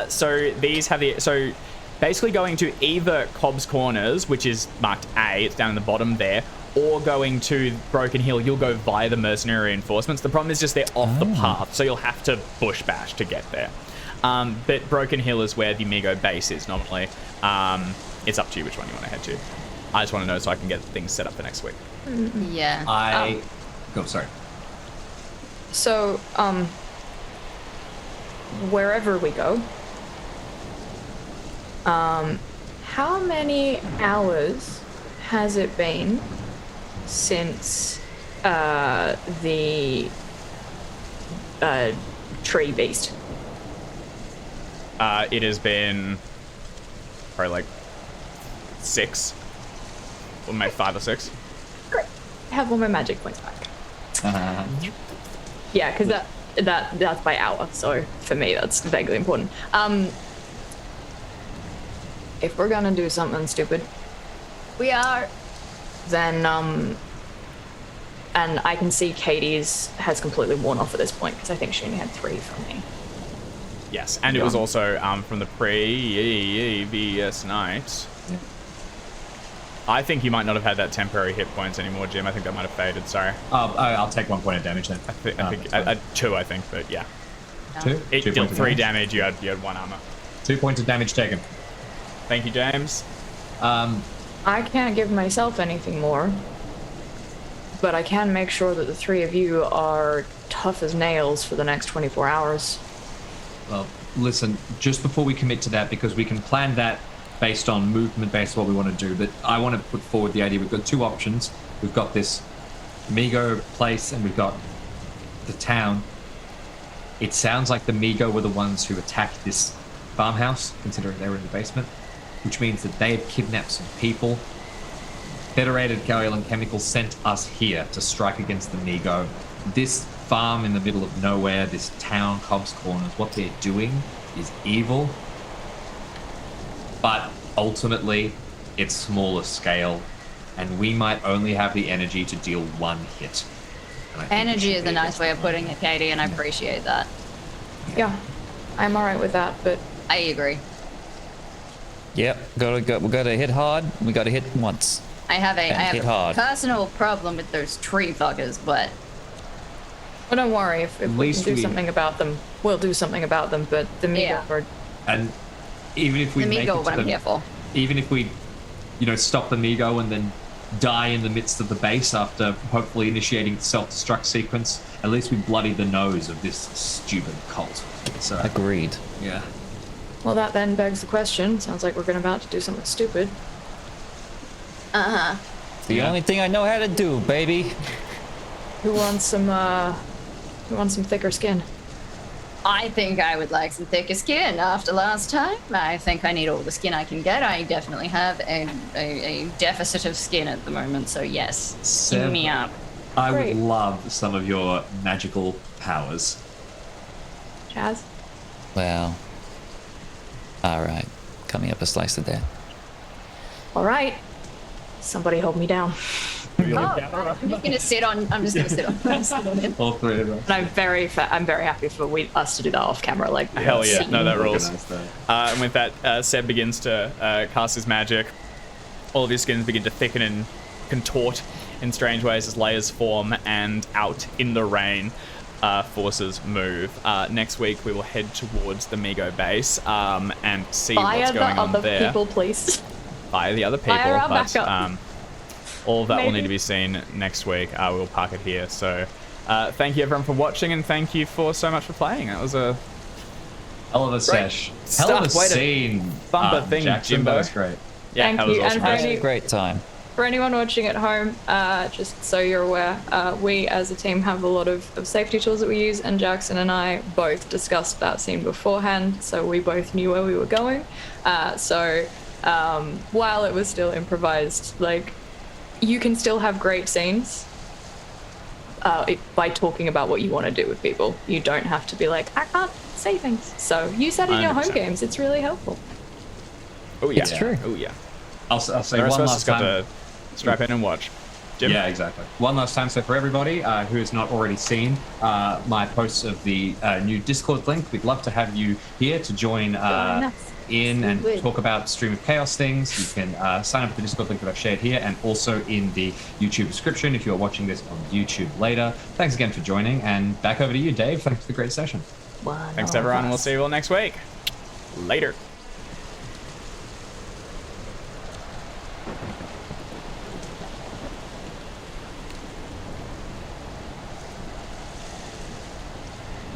So these have so basically going to either Cobb's Corners, which is marked A, it's down in the bottom there, or going to Broken Hill, you'll go via the mercenary reinforcements. The problem is just they're off the path, so you'll have to bush bash to get there. But Broken Hill is where the Migo base is normally. It's up to you which one you want to head to. I just want to know so I can get things set up for next week. Yeah. Go, sorry. So, wherever we go, how many hours has it been since the tree beast? It has been probably like 6, or maybe 5 or 6. Great. I have all my magic points back. Uh, Yeah, because that's by hour, so for me that's vaguely important. If we're gonna do something stupid, We are. then and I can see Katie's has completely worn off at this point because I think she only had 3 from me. Yes, and it was also from the previous night. I think you might not have had that temporary hit points anymore, Jim. I think that might have faded. Sorry. I'll take 1 point of damage then. I think that's fine. 2. I think, but yeah. 2? It 2 dealt points of 3 damage. You had 1 armor. 2 points of damage taken. Thank you, James. I can't give myself anything more, but I can make sure that the 3 of you are tough as nails for the next 24 hours. Well, listen, just before we commit to that, because we can plan that based on movement, based on what we want to do, but I want to put forward the idea. We've got 2 options. We've got this Migo place and we've got the town. It sounds like the Migo were the ones who attacked this farmhouse, considering they were in the basement, which means that they had kidnapped some people. Federated Kaolian Chemicals sent us here to strike against the Migo. This farm in the middle of nowhere, this town, Cobb's Corners, what they're doing is evil. But ultimately, it's smaller scale, and we might only have the energy to deal 1 hit. And I think we Energy should is a be nice able way to of putting it, Katie, and I appreciate that. Yeah, I'm alright with that, but I agree. Yep, we gotta hit hard. We gotta hit once. I have hit a hard. personal problem with those tree fuckers, but well, don't worry. If we least can do we- something about them, we'll do something about them. But the Migo Yeah. are And even if we let me make go it what to I'm the, here for. even if we, stop the Migo and then die in the midst of the base after hopefully initiating the self-destruct sequence, at least we bloody the nose of this stupid cult. So Agreed. yeah. well, that then begs the question. Sounds like we're about to do something stupid. The Yeah. only thing I know how to do, baby. Who wants some thicker skin? I think I would like some thicker skin after last time. I think I need all the skin I can get. I definitely have a deficit of skin at the moment, so yes, sign me up. I Great. would love some of your magical powers. Chaz? Well, all right. Cut me up a slice of that. All right. Somebody hold me down. I'm just gonna sit on. I'm just gonna sit on it. All 3 of us. And I'm very happy for us to do that off camera. Like Hell yeah. No, that rules. Organize that. And with that, Seb begins to cast his magic. All of his skins begin to thicken and contort in strange ways as layers form, and out in the rain, forces move. Next week, we will head towards the Migo base and see Fire what's the going on other there. people, please. By the other people, Fire our but backup. all of that will Maybe. need to be seen next week. We'll park it here. So thank you everyone for watching, and thank you for so much for playing. That was a Hell of a sesh. Hell of a stuff. Way to scene. bump a thing, Jackson, Jimbo. that was great. yeah, Thank that was you, awesome. and guys. Brady- Great time. For anyone watching at home, just so you're aware, we as a team have a lot of safety tools that we use, and Jackson and I both discussed that scene beforehand, so we both knew where we were going. While it was still improvised, like, you can still have great scenes by talking about what you want to do with people. You don't have to be like, I can't say things. So use that in your home 100%. games. It's really helpful. Oh yeah, It's true. Oh yeah. I'll say The one rest of us last just got time. to strap in and watch. Jim? Yeah, exactly. One last time. So for everybody who has not already seen my posts of the new Discord link, we'd love to have you here to join in and Would. talk about Stream of Chaos things. You can sign up for the Discord link that I've shared here, and also in the YouTube description if you're watching this on YouTube later. Thanks again for joining, and back over to you, Dave. Thanks for the great session. Thanks to everyone, and we'll see you all next week. Later.